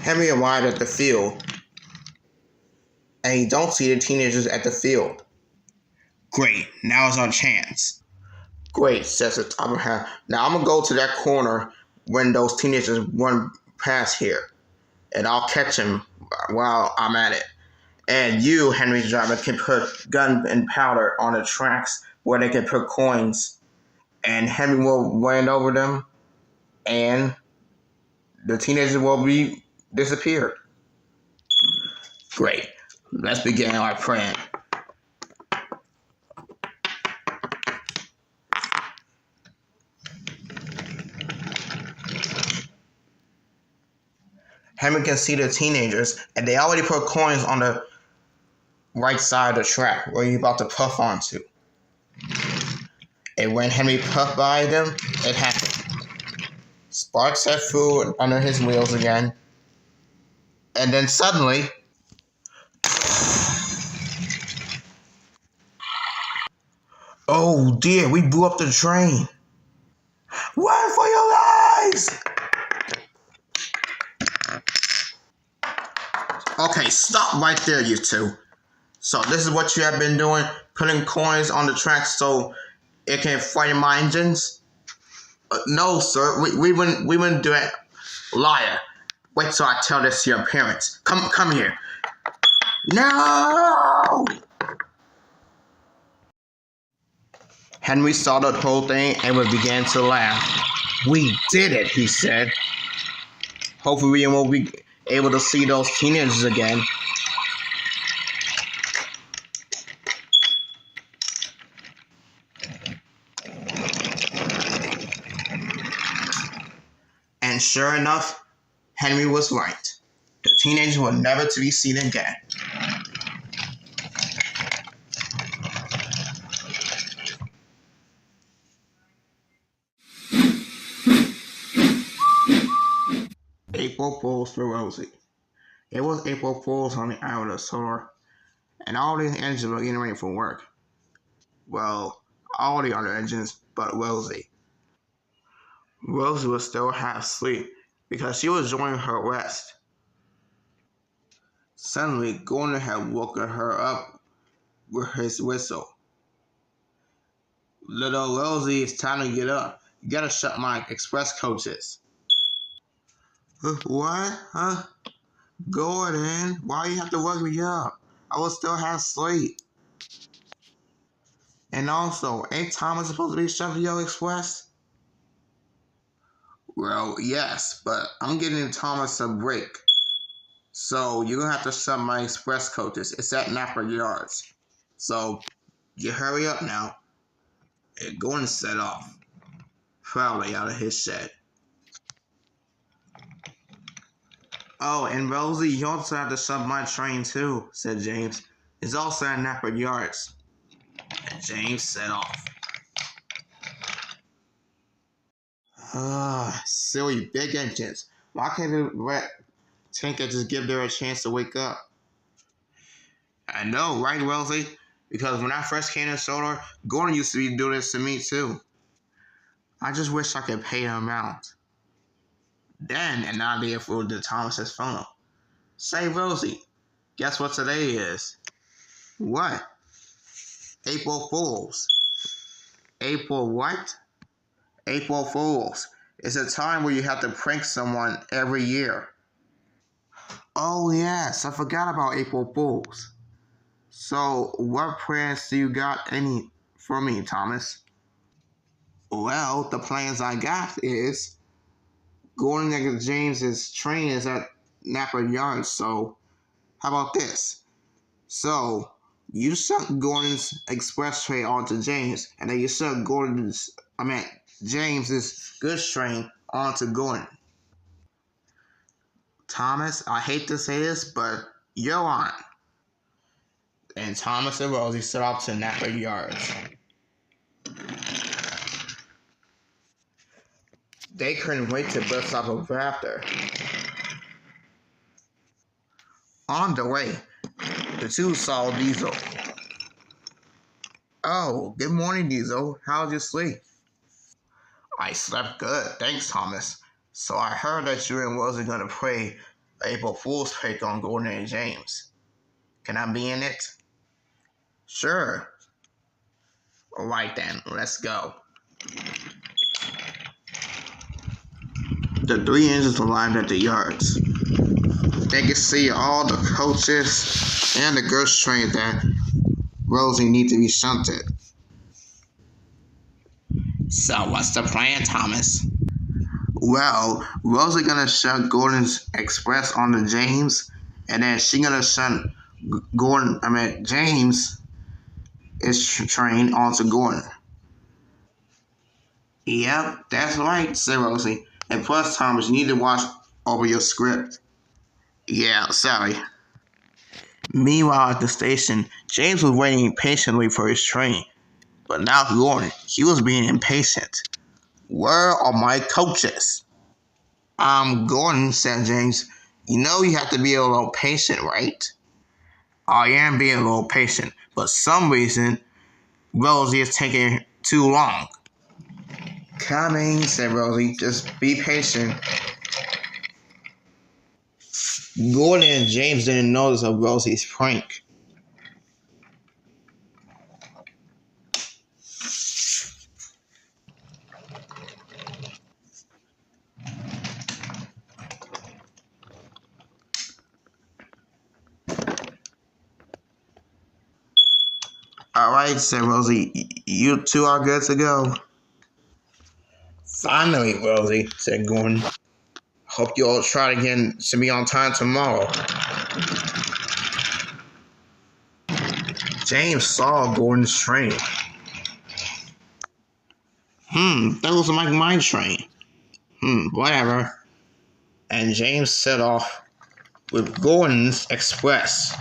Henry arrived at the field, and he don't see the teenagers at the field. Great, now is our chance. Great, says the Topham. Now I'm going to go to that corner when those teenagers run past here. and I'll catch him while I'm at it. And you, Henry's driver, can put gun and powder on the tracks where they can put coins. And Henry will land over them, and the teenager will be disappeared. Great. Let's begin our plan. Henry can see the teenagers, and they already put coins on the right side of the track where you're about to puff onto. And when Henry puffed by them, it happened. Sparks set food under his wheels again. And then suddenly, oh dear, we blew up the train. Run for your lives! Okay, stop right there, you two. So this is what you have been doing, putting coins on the tracks so it can frighten my engines? No, sir, we wouldn't do it. Liar. Wait till I tell this to your parents. Come here. No! Henry saw the whole thing and began to laugh. We did it, he said. Hopefully we won't be able to see those teenagers again. And sure enough, Henry was right. The teenagers were never to be seen again. April Fools for Rosie. It was April Fools on the island of Sodor, and all the engines were getting ready for work. Well, all the other engines but Rosie. Rosie was still half asleep because she was enjoying her rest. Suddenly, Gordon had woken her up with his whistle. Little Rosie, it's time to get up. You gotta shut my express coaches. What? Huh? Gordon, why you have to wake me up? I was still half asleep. And also, ain't Thomas supposed to be shoving your express? Well, yes, but I'm getting Thomas a break. So you're gonna have to shove my express coaches. It's at Napper Yards. So you hurry up now. And Gordon set off, proudly out of his shed. Oh, and Rosie, you also have to shove my train too, said James. It's also at Napper Yards. And James set off. Silly big engines. Why can't the tanker just give them a chance to wake up? I know, right, Rosie? Because when I first came to Sodor, Gordon used to be doing this to me too. I just wish I could pay him out. Then an idea flew to Thomas's phone. Say, Rosie, guess what today is? What? April Fools. April what? April Fools. It's a time where you have to prank someone every year. Oh yes, I forgot about April Fools. So, what plans do you got for me, Thomas? Well, the plans I got is Gordon and James's train is at Napper Yards, so how about this? So, you suck Gordon's express train onto James, and then you suck James's goods train onto Gordon. Thomas, I hate to say this, but you're on. And Thomas and Rosie set off to Napper Yards. They couldn't wait to burst off of laughter. On the way, the two saw Diesel. Oh, good morning, Diesel. How'd you sleep? I slept good, thanks, Thomas. So I heard that you and Rosie gonna play April Fool's prank on Gordon and James. Can I be in it? Sure. Alright then, let's go. The three engines arrived at the yards. They can see all the coaches and the goods train that Rosie need to be shunted. So what's the plan, Thomas? Well, Rosie gonna shunt Gordon's express onto James, and then she gonna shunt James is train onto Gordon. Yep, that's right, said Rosie. And plus, Thomas, you need to watch over your script. Yeah, sorry. Meanwhile, at the station, James was waiting patiently for his train. But now Gordon, he was being impatient. Where are my coaches? Gordon, said James, you know you have to be a little patient, right? I am being a little patient, but some reason Rosie is taking too long. Coming, said Rosie. Just be patient. Gordon and James didn't notice of Rosie's prank. All right, said Rosie. You two are good to go. Finally, Rosie, said Gordon. Hope you all try again to be on time tomorrow. James saw Gordon's train. That was like my train. Whatever. And James set off with Gordon's express.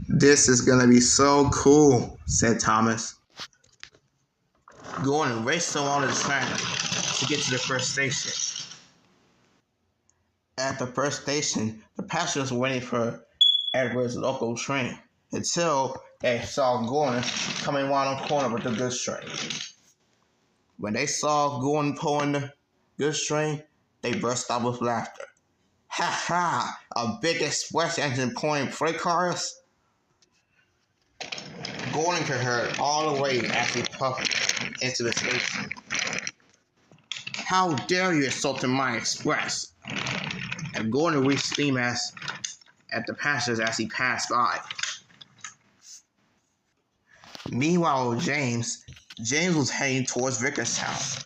This is gonna be so cool, said Thomas. Gordon raced along the track to get to the first station. At the first station, the passengers were waiting for Edward's local train until they saw Gordon coming around the corner with the goods train. When they saw Gordon pulling the goods train, they burst out with laughter. Ha ha! A big express engine pulling freight cars? Gordon could hear it all the way as he puffed into the station. How dare you insult my express? And Gordon reached steam at the passengers as he passed by. Meanwhile, James was heading towards Vickerstown.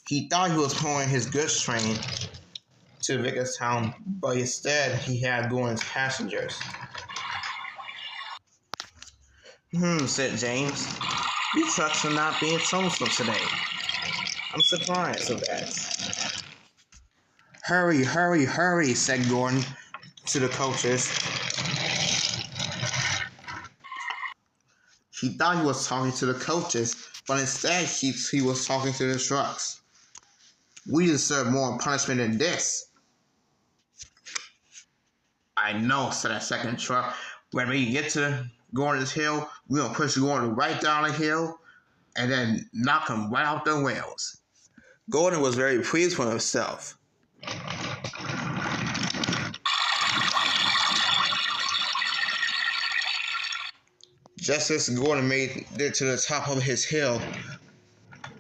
He thought he was pulling his goods train to Vickerstown, but instead he had Gordon's passengers. Said James. You trucks are not being troublesome today. I'm surprised of that. Hurry, hurry, hurry, said Gordon to the coaches. He thought he was talking to the coaches, but instead he was talking to the trucks. We deserve more punishment than this. I know, said a second truck. When we get to Gordon's hill, we're going to push Gordon right down the hill and then knock him right out the rails. Gordon was very pleased with himself. Just as Gordon made it to the top of his hill,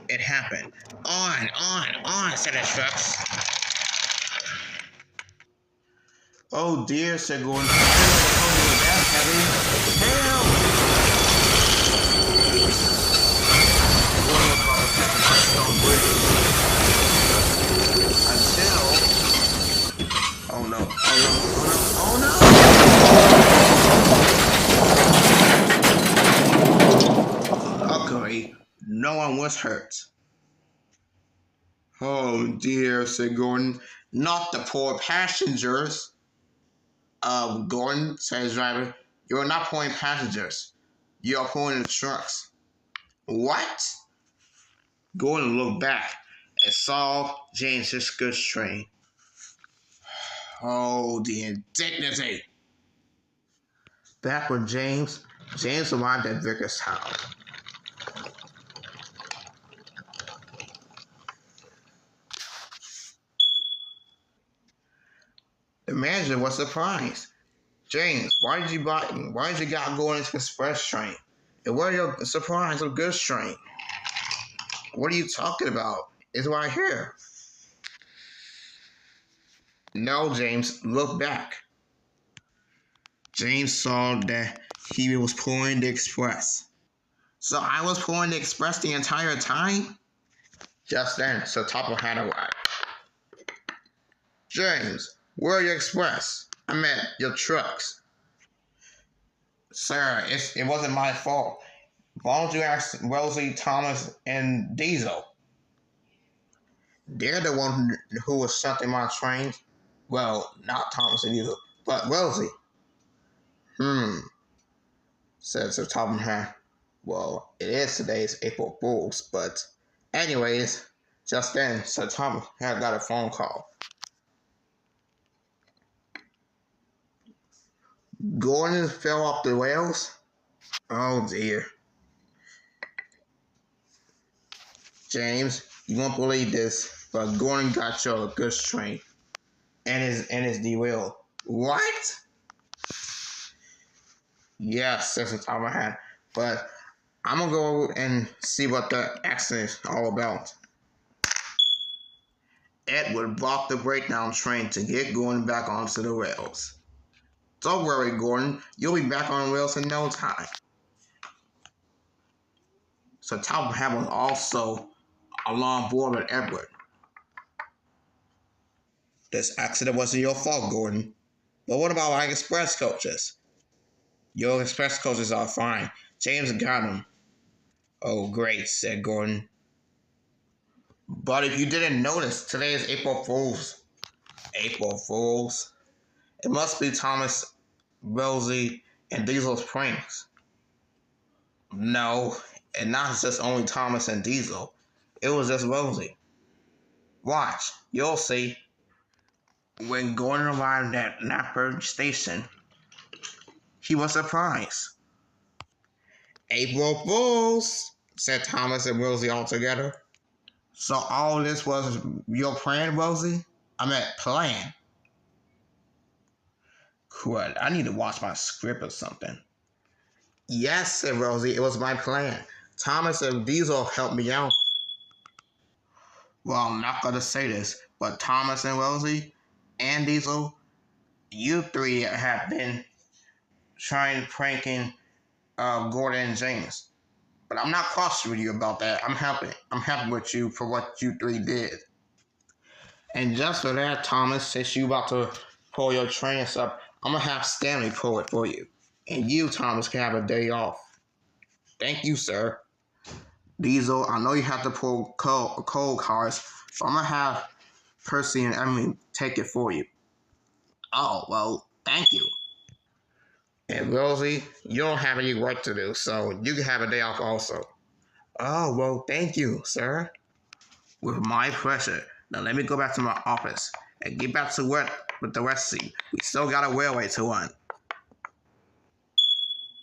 it happened. On, said the trucks. Oh dear, said Gordon. That's heavy. Help! Gordon was about to pass the stone bridge. Until... Oh no. Luckily, no one was hurt. Oh dear, said Gordon. Not the poor passengers. Gordon, said his driver, you're not pulling passengers. You're pulling the trucks. What? Gordon looked back and saw James's goods train. Oh, the indignity. Back with James arrived at Vicker's house. The manager was surprised. James, why did you got Gordon's express train? And where are your surprise of goods train? What are you talking about? It's right here. No, James, look back. James saw that he was pulling the express. So I was pulling the express the entire time? Just then, Sir Topper had arrived. James, where are your express? I meant your trucks. Sir, it wasn't my fault. Why don't you ask Rosie, Thomas, and Diesel? They're the one who was shunting my train. Well, not Thomas and Diesel, but Rosie. Said Sir Topper. Well, it is today's April Fools, but anyways, just then, Sir Thomas had got a phone call. Gordon fell off the rails? Oh dear. James, you won't believe this, but Gordon got your goods train and is derailed. What? Yes, that's the top of my head. But I'm gonna go and see what the accident is all about. Edward blocked the breakdown train to get Gordon back onto the rails. Don't worry, Gordon. You'll be back on rails in no time. So Top was also along board with Edward. This accident wasn't your fault, Gordon. But what about our express coaches? Your express coaches are fine. James got them. Oh, great, said Gordon. But if you didn't notice, today is April Fools. April Fools? It must be Thomas, Rosie, and Diesel's pranks. No, and not just only Thomas and Diesel. It was just Rosie. Watch, you'll see. When Gordon arrived at Rattler Station, he was surprised. April Fools, said Thomas and Rosie all together. So all this was your plan, Rosie? I meant plan. Crud, I need to watch my script or something. Yes, said Rosie, it was my plan. Thomas and Diesel helped me out. Well, I'm not going to say this, but Thomas and Rosie and Diesel, you three have been pranking Gordon and James. But I'm not cross with you about that. I'm happy with you for what you three did. And just for that, Thomas, since you about to pull your trains up, I'm going to have Stanley pull it for you. And you, Thomas, can have a day off. Thank you, sir. Diesel, I know you have to pull coal cars, so I'm going to have Percy and Emily take it for you. Oh, well, thank you. And Rosie, you don't have any work to do, so you can have a day off also. Oh, well, thank you, sir. With my pleasure. Now let me go back to my office and get back to work with the rest of you. We still got a railway to run.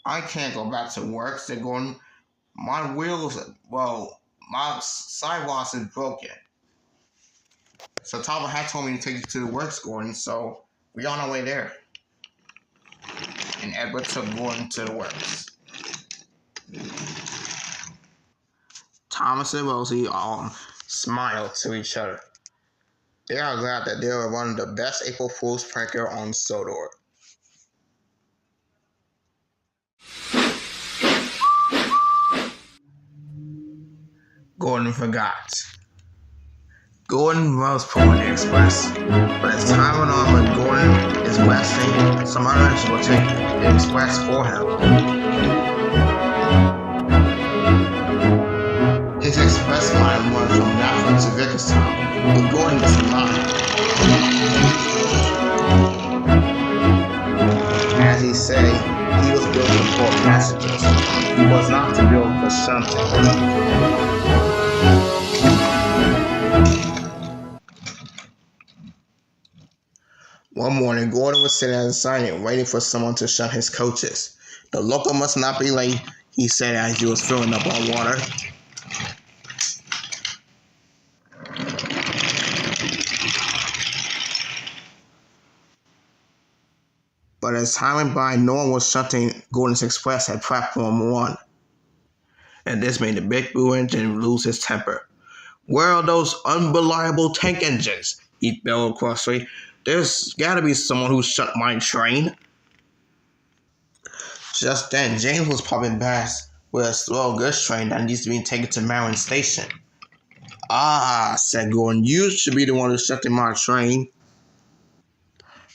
I can't go back to work, said Gordon. My sidewalks is broken. So Topper had told me to take you to the works, Gordon, so we're on our way there. And Edward took Gordon to the works. Thomas and Rosie all smiled to each other. They are glad that they were one of the best April Fool's pranker on Sodor. Gordon forgot. Gordon was pulling the express, but as time went on, when Gordon is resting, some others will take the express for him. His express line runs from Rattler to Vickerstown, but Gordon doesn't mind. As he said, he was built for passengers. He was not to build for shunting. One morning, Gordon was sitting at the siding waiting for someone to shunt his coaches. The local must not be late, he said as he was filling up on water. But as time went by, no one was shunting Gordon's Express at platform 1. And this made the big blue engine lose his temper. Where are those unreliable tank engines? He bellowed crossly. There's gotta be someone who shut my train. Just then, James was popping past with a slow goods train that needs to be taken to Marion Station. Ah, said Gordon, you should be the one who shut in my train.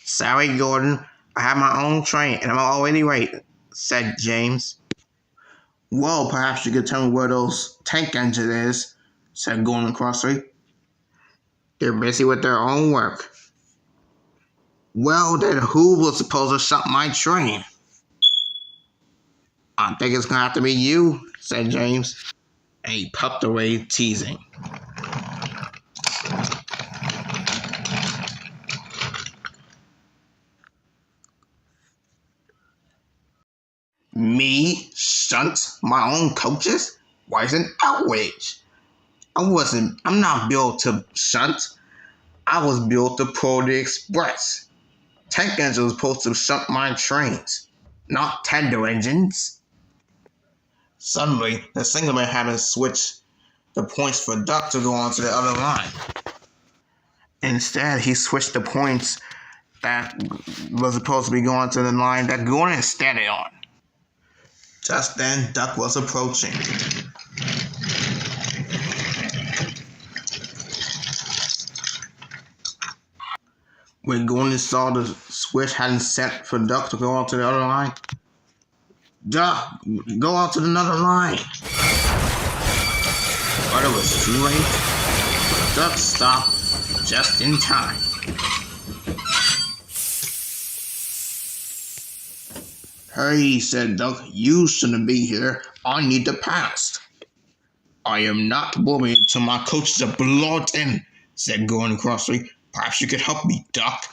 Sorry, Gordon, I have my own train and I'm already late, said James. Well, perhaps you could tell me where those tank engine is, said Gordon crossly. They're busy with their own work. Well, then who was supposed to shut my train? I think it's gonna have to be you, said James. And he puffed away, teasing. Me shunt my own coaches? Why is an outrage? I'm not built to shunt. I was built to pull the express. Tank engines was supposed to shunt my trains, not tender engines. Suddenly, the signalman had to switch the points for Duck to go onto the other line. Instead, he switched the points that was supposed to be going to the line that Gordon started on. Just then, Duck was approaching. When Gordon saw the switch hadn't set for Duck to go onto the other line, Duck, go onto another line. But it was too late. Duck stopped just in time. Hey, said Duck, you shouldn't be here. I need to pass. I am not worried till my coaches are brought in, said Gordon crossly. Perhaps you could help me, Duck.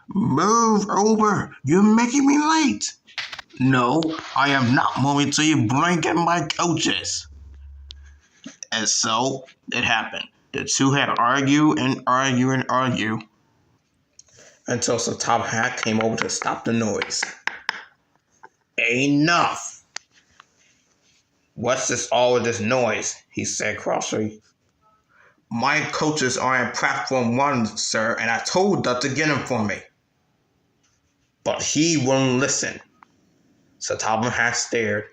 Move over. You're making me late. No, I am not moving till you bring in my coaches. And so it happened. The two had argue until the top hat came over to stop the noise. Enough! What's all of this noise? He said crossly. My coaches are in platform 1, sir, and I told Duck to get them for me. But he wouldn't listen. So Topham Hatt stared,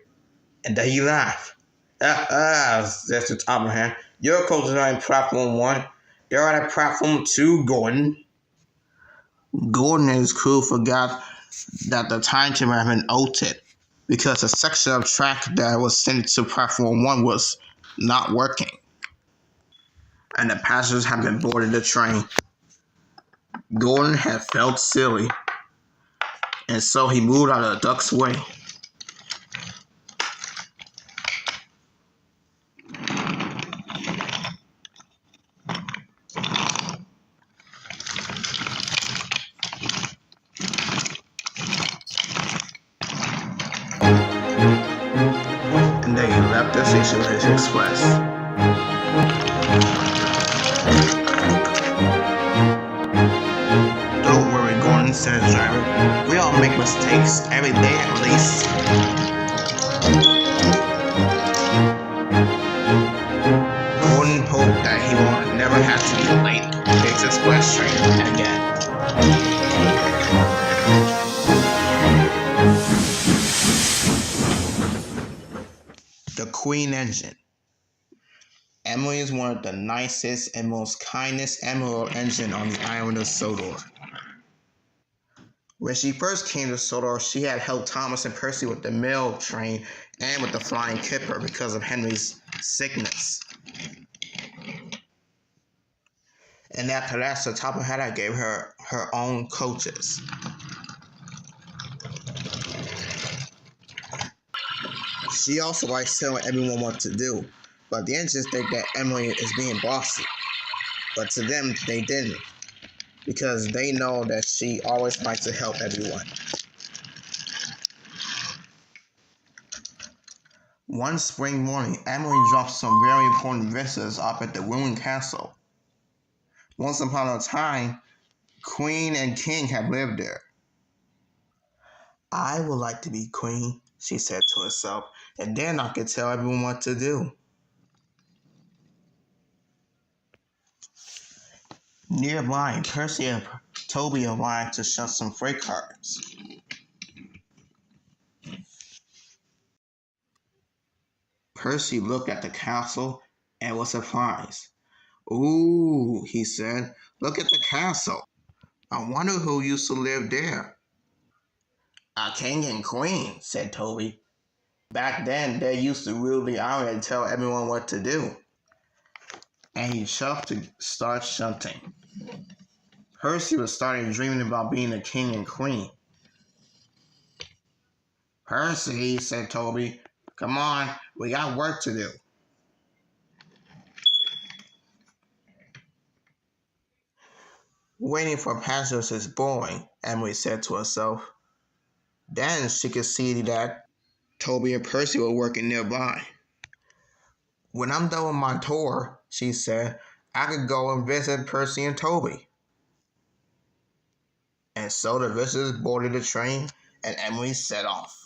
and then he laughed. Said the Topham Hatt. Your coaches are in platform 1. They're at platform 2, Gordon. Gordon and his crew forgot that the timetable had been altered because the section of track that was sent to platform 1 was not working. And the passengers had been boarded the train. Gordon had felt silly, and so he moved out of Duck's way. And then he left the station with his express. Don't worry, Gordon, said the driver. We all make mistakes every day at least. Gordon hoped that he would never have to be late to his express train again. The Queen Engine. Emily is one of the nicest and most kindest emerald engine on the island of Sodor. When she first came to Sodor, she had helped Thomas and Percy with the mail train and with the flying kipper because of Henry's sickness. And after that, Sir Topham Hatt gave her her own coaches. She also likes telling everyone what to do, but the engines think that Emily is being bossy. But to them, they didn't, because they know that she always likes to help everyone. One spring morning, Emily dropped some very important visitors up at the ruined castle. Once upon a time, Queen and King had lived there. I would like to be queen, she said to herself, and then I could tell everyone what to do. Nearby, Percy and Toby arrived to shut some freight cars. Percy looked at the castle and was surprised. "Ooh," he said, "look at the castle. I wonder who used to live there." "A king and queen," said Toby. "Back then, they used to rule the island and tell everyone what to do." And he shoved to start shunting. Percy was starting dreaming about being a king and queen. "Percy," said Toby, "come on, we got work to do." Waiting for passengers is boring, Emily said to herself. Then she could see that Toby and Percy were working nearby. "When I'm done with my tour," she said, "I could go and visit Percy and Toby." And so the visitors boarded the train and Emily set off.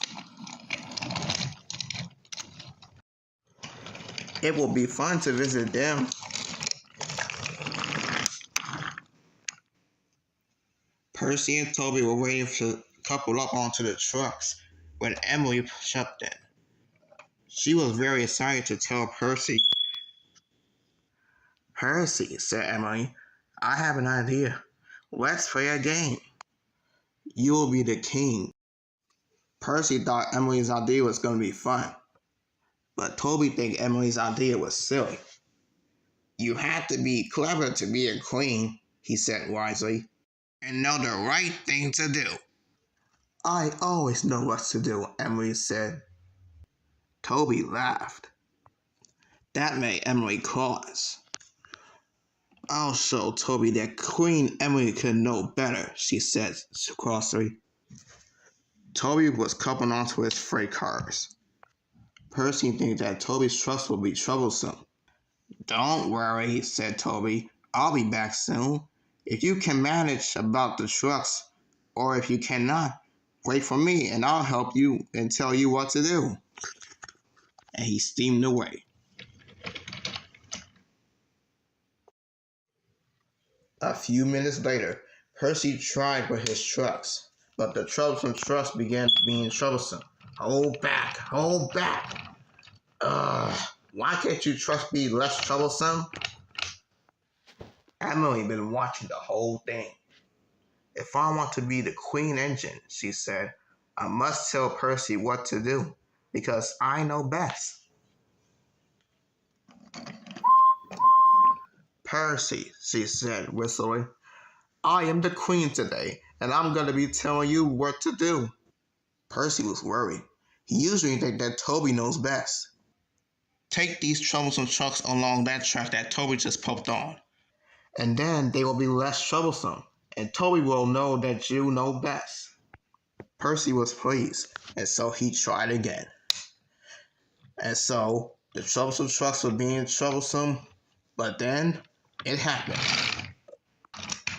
It will be fun to visit them. Percy and Toby were waiting to couple up onto the trucks when Emily jumped in. She was very excited to tell Percy. "Percy," said Emily, "I have an idea. Let's play a game. You will be the king." Percy thought Emily's idea was going to be fun, but Toby think Emily's idea was silly. "You have to be clever to be a queen," he said wisely, "and know the right thing to do." "I always know what to do," Emily said. Toby laughed. That made Emily cross. "I'll show Toby that Queen Emily could know better," she said crossly. Toby was coupled onto his freight cars. Percy thinks that Toby's trucks will be troublesome. "Don't worry," said Toby. "I'll be back soon. If you can manage about the trucks, or if you cannot, wait for me and I'll help you and tell you what to do." And he steamed away. A few minutes later, Percy tried with his trucks, but the troublesome trucks began being troublesome. Hold back, hold back. Why can't you trucks be less troublesome?" Emily been watching the whole thing. "If I want to be the queen engine," she said, "I must tell Percy what to do, because I know best." "Percy," she said, whistling, "I am the queen today, and I'm going to be telling you what to do." Percy was worried. He usually thinks that Toby knows best. "Take these troublesome trucks along that track that Toby just poked on, and then they will be less troublesome, and Toby will know that you know best." Percy was pleased, and so he tried again. And so the troublesome trucks were being troublesome, but then it happened.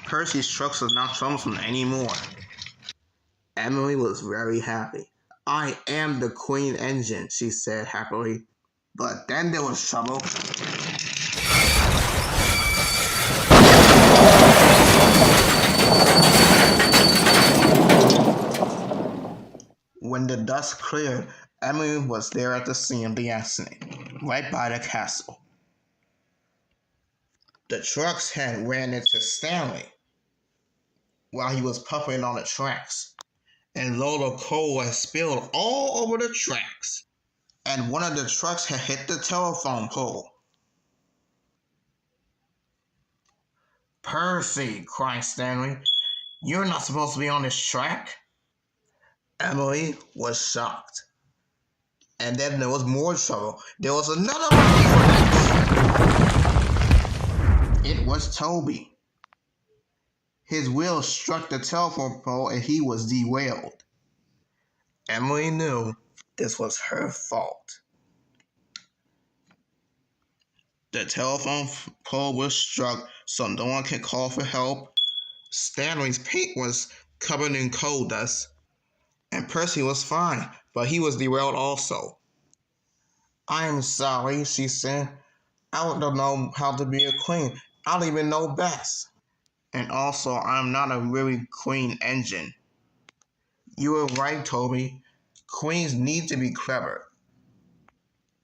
Percy's trucks was not troublesome anymore. Emily was very happy. "I am the queen engine," she said happily. But then there was trouble. When the dust cleared, Emily was there at the scene of the accident, right by the castle. The trucks had ran into Stanley while he was puffing on the tracks, and a load of coal had spilled all over the tracks, and one of the trucks had hit the telephone pole. "Percy," cried Stanley, "you're not supposed to be on this track." Emily was shocked. And then there was more trouble. There was another accident. It was Toby. His wheel struck the telephone pole and he was derailed. Emily knew this was her fault. The telephone pole was struck so no one could call for help. Stanley's paint was covered in coal dust. And Percy was fine, but he was derailed also. "I am sorry," she said. "I don't know how to be a queen. I don't even know best." And also, I'm not a really clean engine. You were right, Toby. Queens need to be clever.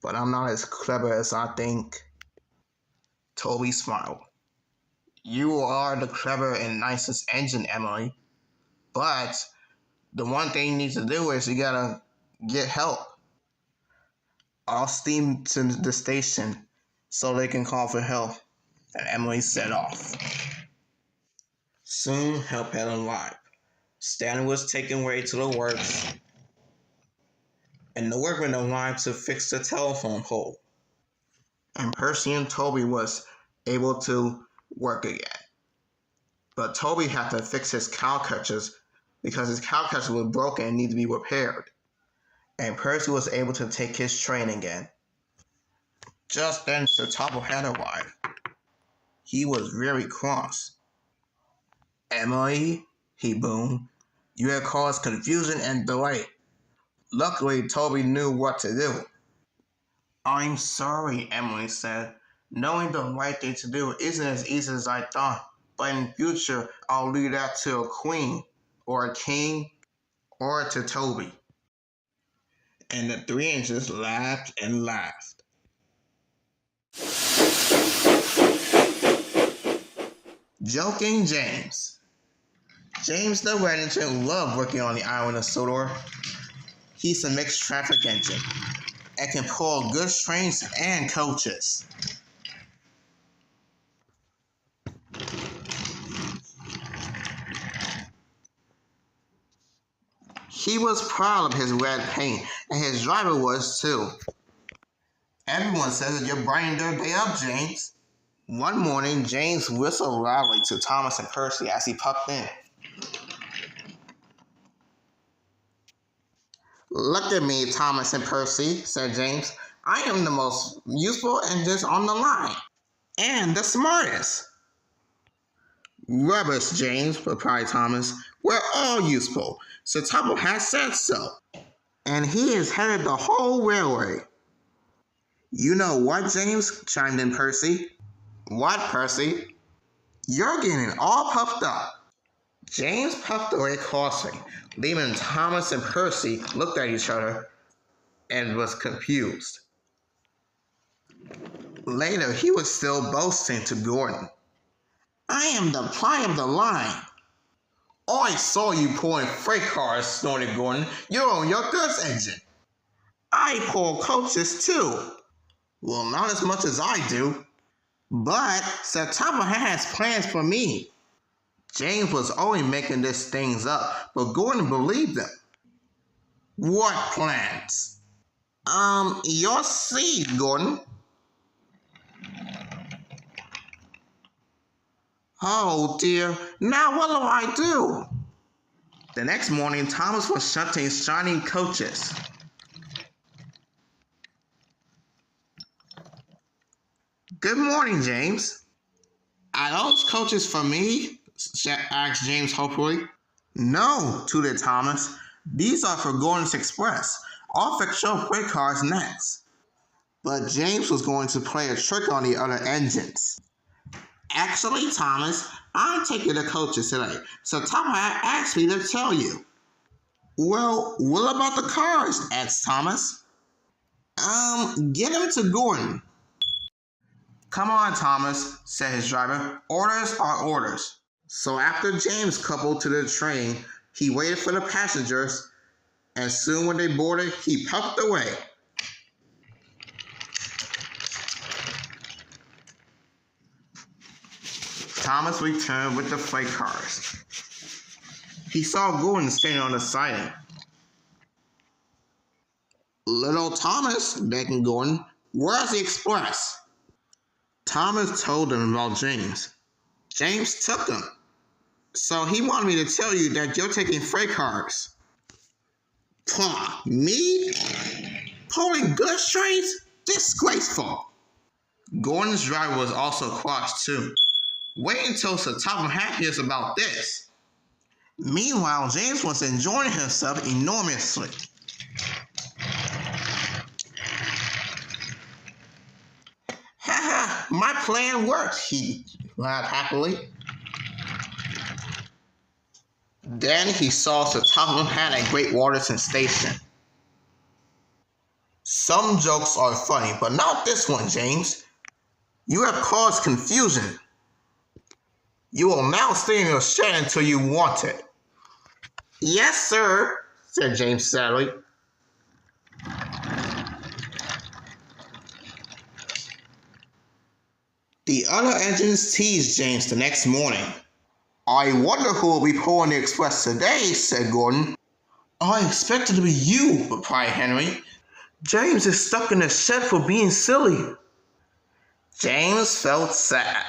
But I'm not as clever as I think. Toby smiled. You are the clever and nicest engine, Emily. But the one thing you need to do is you gotta get help. I'll steam to the station so they can call for help. And Emily set off. Soon, help had arrived. Stanley was taken away to the works, and the workmen arrived to fix the telephone pole. And Percy and Toby was able to work again. But Toby had to fix his cow catchers because his cow catcher was broken and needed to be repaired. And Percy was able to take his train again. Just then, Sir Topple had arrived. He was very cross. Emily, he boomed, you have caused confusion and delay. Luckily, Toby knew what to do. I'm sorry, Emily said. Knowing the right thing to do isn't as easy as I thought, but in future, I'll leave that to a queen, or a king, or to Toby. And the three angels laughed and laughed. Joking James. James the Reddington loved working on the island of Sodor. He's a mixed traffic engine and can pull goods trains and coaches. He was proud of his red paint, and his driver was too. Everyone says that you're brightening their day up, James. One morning, James whistled loudly to Thomas and Percy as he puffed in. Look at me, Thomas and Percy, said James. I am the most useful engine on the line, and the smartest. Rubbish, James, replied Thomas. We're all useful. Sir Topple has said so, and he has headed the whole railway. You know what, James? Chimed in Percy. What, Percy? You're getting all puffed up. James puffed away crossly, leaving Thomas and Percy looked at each other and was confused. Later, he was still boasting to Gordon. I am the pride of the line. I saw you pulling freight cars, snorted Gordon. You're on your goods engine. I pull coaches too. Well, not as much as I do. But Sir Topple has plans for me. James was always making these things up, but Gordon believed them. What plans? You'll see, Gordon. Oh dear, now what do I do? The next morning, Thomas was shunting shiny coaches. Good morning, James. Are those coaches for me? Asked James hopefully. No, tooted Thomas. These are for Gordon's Express. I'll fix your freight cars next. But James was going to play a trick on the other engines. Actually, Thomas, I'm taking the coaches today, so Topple asked me to tell you. Well, what about the cars? Asked Thomas. Get them to Gordon. Come on, Thomas, said his driver. Orders are orders. So after James coupled to the train, he waited for the passengers, and soon when they boarded, he puffed away. Thomas returned with the freight cars. He saw Gordon standing on the siding. Little Thomas, begged Gordon, where's the express? Thomas told him about James. James took them. So he wanted me to tell you that you're taking freight cars. Pah, me? Pulling goods trains? Disgraceful. Gordon's driver was also cross too. Wait until Sir Topple hears about this. Meanwhile, James was enjoying himself enormously. Haha, my plan worked, he laughed happily. Then he saw the top of the hat at Great Waterton Station. Some jokes are funny, but not this one, James. You have caused confusion. You will now stay in your shed until you want it. Yes, sir, said James sadly. The other engines teased James the next morning. I wonder who will be pulling the express today, said Gordon. I expect it to be you, replied Henry. James is stuck in the shed for being silly. James felt sad.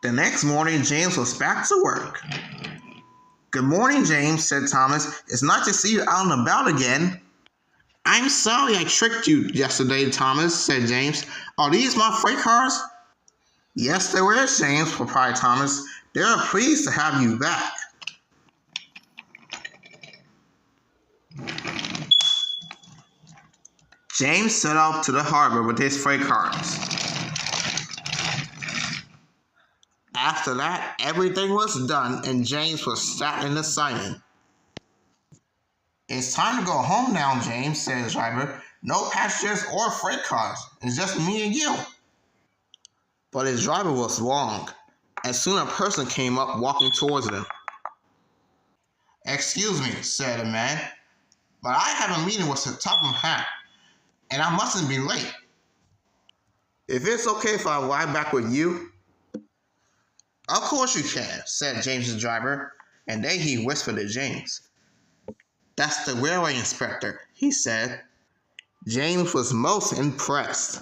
The next morning, James was back to work. Good morning, James, said Thomas. It's nice to see you out and about again. I'm sorry I tricked you yesterday, Thomas, said James. Are these my freight cars? Yes, they were, James, replied Thomas. They are pleased to have you back. James set out to the harbor with his freight cars. After that, everything was done and James was sat in the siding. It's time to go home now, James, said his driver. No passengers or freight cars. It's just me and you. But his driver was wrong. As soon as a person came up walking towards them. Excuse me, said the man, but I have a meeting with the top of the hat, and I mustn't be late. If it's okay if I ride back with you? Of course you can, said James's driver, and then he whispered to James. That's the railway inspector, he said. James was most impressed.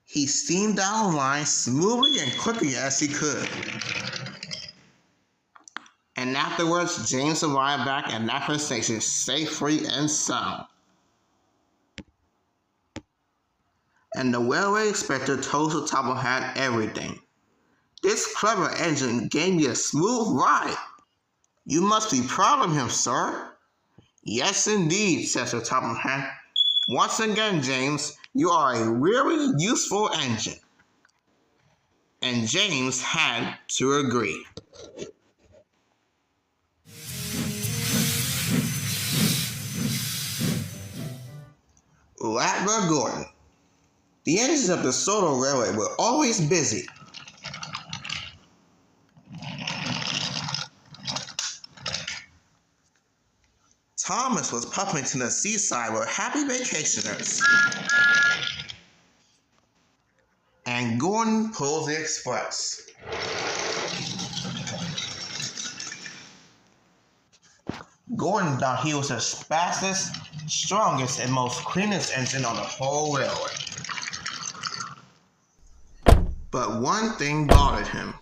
He steamed down the line smoothly and quickly as he could. And afterwards, James arrived back at Rattler Station safely and sound. And the railway inspector told the top of hat everything. This clever engine gave me a smooth ride. You must be proud of him, sir. Yes, indeed, says the top of hat. Once again, James, you are a really useful engine. And James had to agree. Rattler Gordon. The engines of the Sodor Railway were always busy. Thomas was puffing to the seaside with happy vacationers. And Gordon pulled the express. Gordon thought he was the fastest, strongest, and most cleanest engine on the whole railway. But one thing bothered him.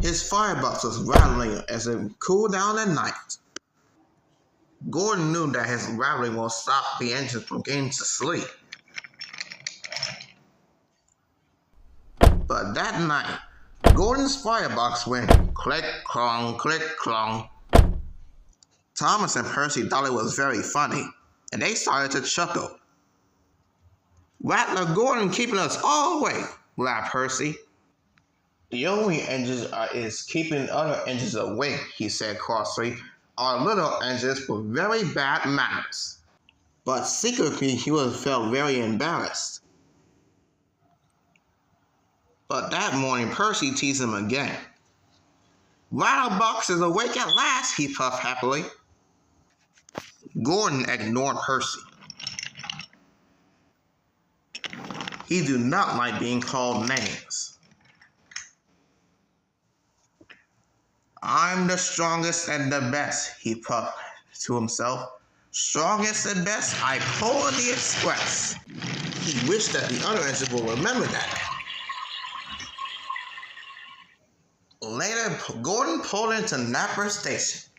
His firebox was rattling as it cooled down at night. Gordon knew that his rattling will stop the engines from getting to sleep. But that night, Gordon's firebox went click-clong, click-clong. Thomas and Percy thought it was very funny, and they started to chuckle. Rattler Gordon keeping us all awake, laughed Percy. The only engine is keeping other engines awake, he said crossly. Our little engines were very bad manners. But secretly he felt very embarrassed. But that morning Percy teased him again. Rattlebox is awake at last, he puffed happily. Gordon ignored Percy. He did not like being called names. I'm the strongest and the best, he puffed to himself. Strongest and best, I pull in the express. He wished that the other engine would remember that. Later, Gordon pulled into Rattler Station.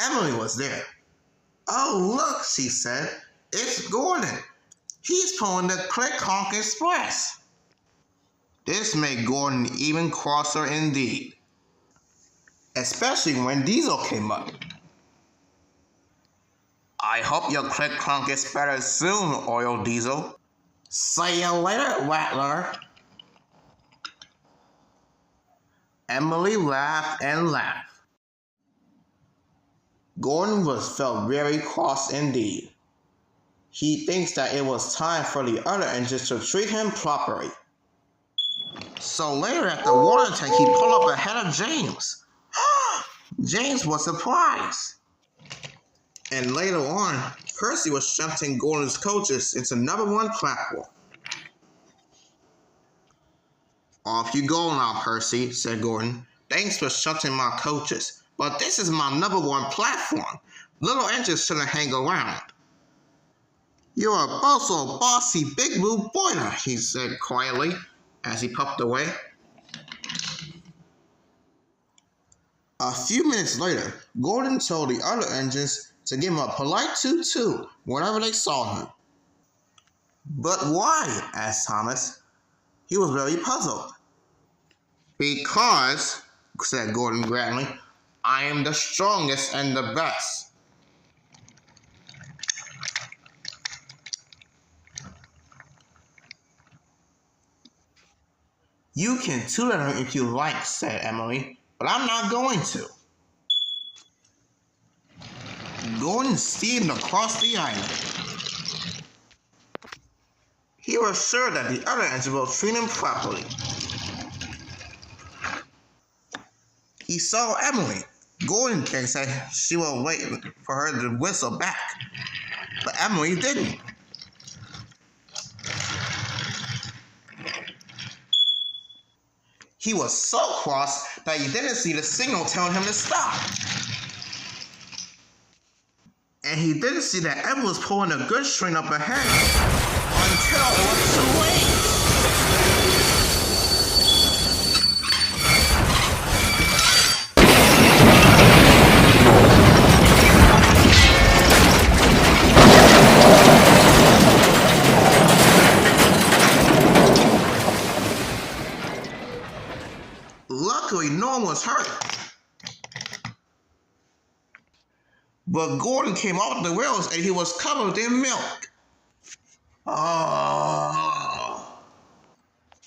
Emily was there. Oh, look, she said. It's Gordon. He's pulling the Click-Honk Express. This made Gordon even crosser indeed. Especially when Diesel came up. I hope your Click-Honk gets better soon, Oil Diesel. See you later, Rattler. Emily laughed and laughed. Gordon felt very cross indeed. He thinks that it was time for the other engines to treat him properly. So later at the water tank, he pulled up ahead of James. James was surprised. And later on, Percy was shunting Gordon's coaches into number 1 platform. Off you go now, Percy, said Gordon. Thanks for shunting my coaches, but this is my number 1 platform. Little engines shouldn't hang around. You're a bossy big blue boiler, he said quietly as he puffed away. A few minutes later, Gordon told the other engines to give him a polite toot-toot whenever they saw him. But why? Asked Thomas. He was very puzzled. Because, said Gordon grandly, I am the strongest and the best. You can toot at him if you like, said Emily, but I'm not going to. Gordon steamed across the island. He was sure that the other engine will treat him properly. He saw Emily. Gordon thinks that she will wait for her to whistle back, but Emily didn't. He was so cross that he didn't see the signal telling him to stop. And he didn't see that Emily was pulling a good string up ahead until it was too late. Luckily, no one was hurt. But Gordon came off the rails and he was covered in milk.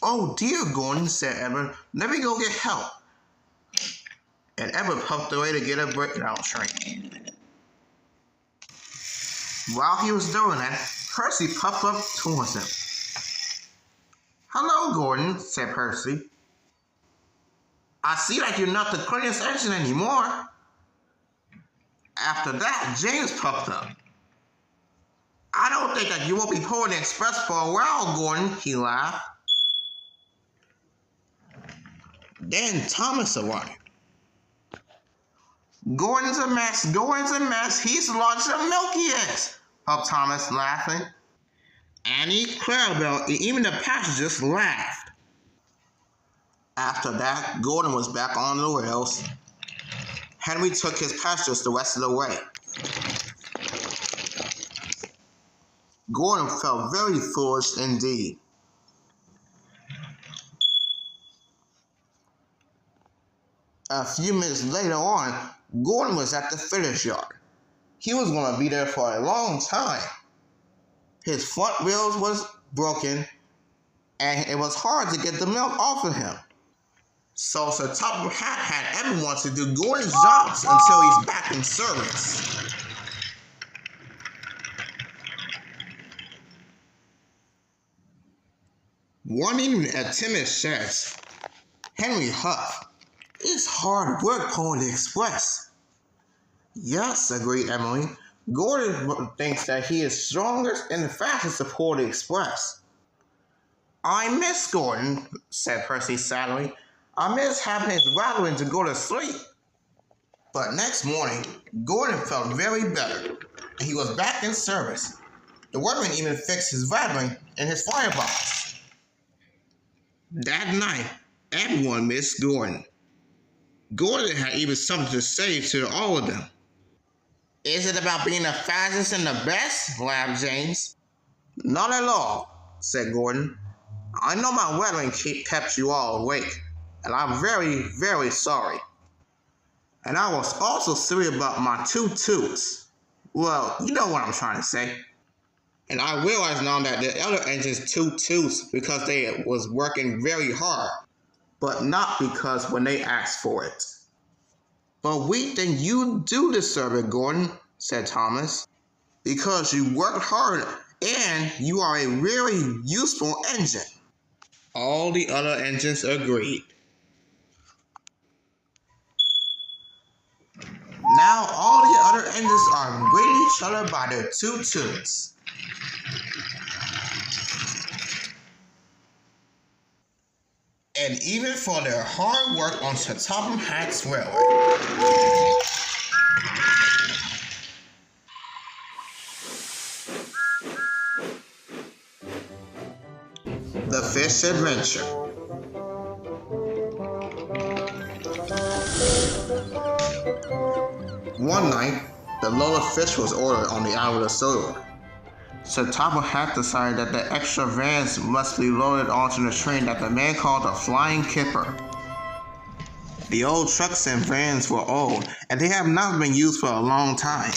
Oh dear, Gordon, said Evan. Let me go get help. And Evan puffed away to get a breakout shrink. While he was doing that, Percy puffed up towards him. Hello, Gordon, said Percy. I see that you're not the cleanest engine anymore. After that, James puffed up. I don't think that you will be pulling the express for a while, Gordon, he laughed. Then Thomas arrived. Gordon's a mess, he's launched a milk he is, puffed Thomas, laughing. Annie, Clarabelle, and even the passengers laughed. After that, Gordon was back on the rails. Henry took his passengers the rest of the way. Gordon felt very foolish indeed. A few minutes later on, Gordon was at the finish yard. He was going to be there for a long time. His front wheels was broken, and it was hard to get the milk off of him. So Sir Top Hat had everyone to do Gordon's jobs until he's back in service. One evening at Timmy's sheds, Henry huffed. It's hard work pulling the express. Yes, agreed Emily. Gordon thinks that he is strongest and fastest to pull the express. I miss Gordon, said Percy sadly. I miss having his rattling to go to sleep. But next morning, Gordon felt very better, and he was back in service. The workman even fixed his rattling and his firebox. That night, everyone missed Gordon. Gordon had even something to say to all of them. Is it about being the fastest and the best? Laughed James. Not at all, said Gordon. I know my rattling kept you all awake, and I'm very, very sorry. And I was also serious about my 2 toots. Well, you know what I'm trying to say. And I realized now that the other engine's 2 toots because they was working very hard. but not because when they asked for it. But we think you do deserve it, Gordon, said Thomas, because you worked hard and you are a really useful engine. All the other engines agreed. Now all the other engines are greeting each other by their two tunes. And even for their hard work on Chatham Heights Railway. The Fish Adventure. One night, the load of fish was ordered on the island of Sodor. So Chatham had decided that the extra vans must be loaded onto the train that the man called the Flying Kipper. The old trucks and vans were old, and they have not been used for a long time.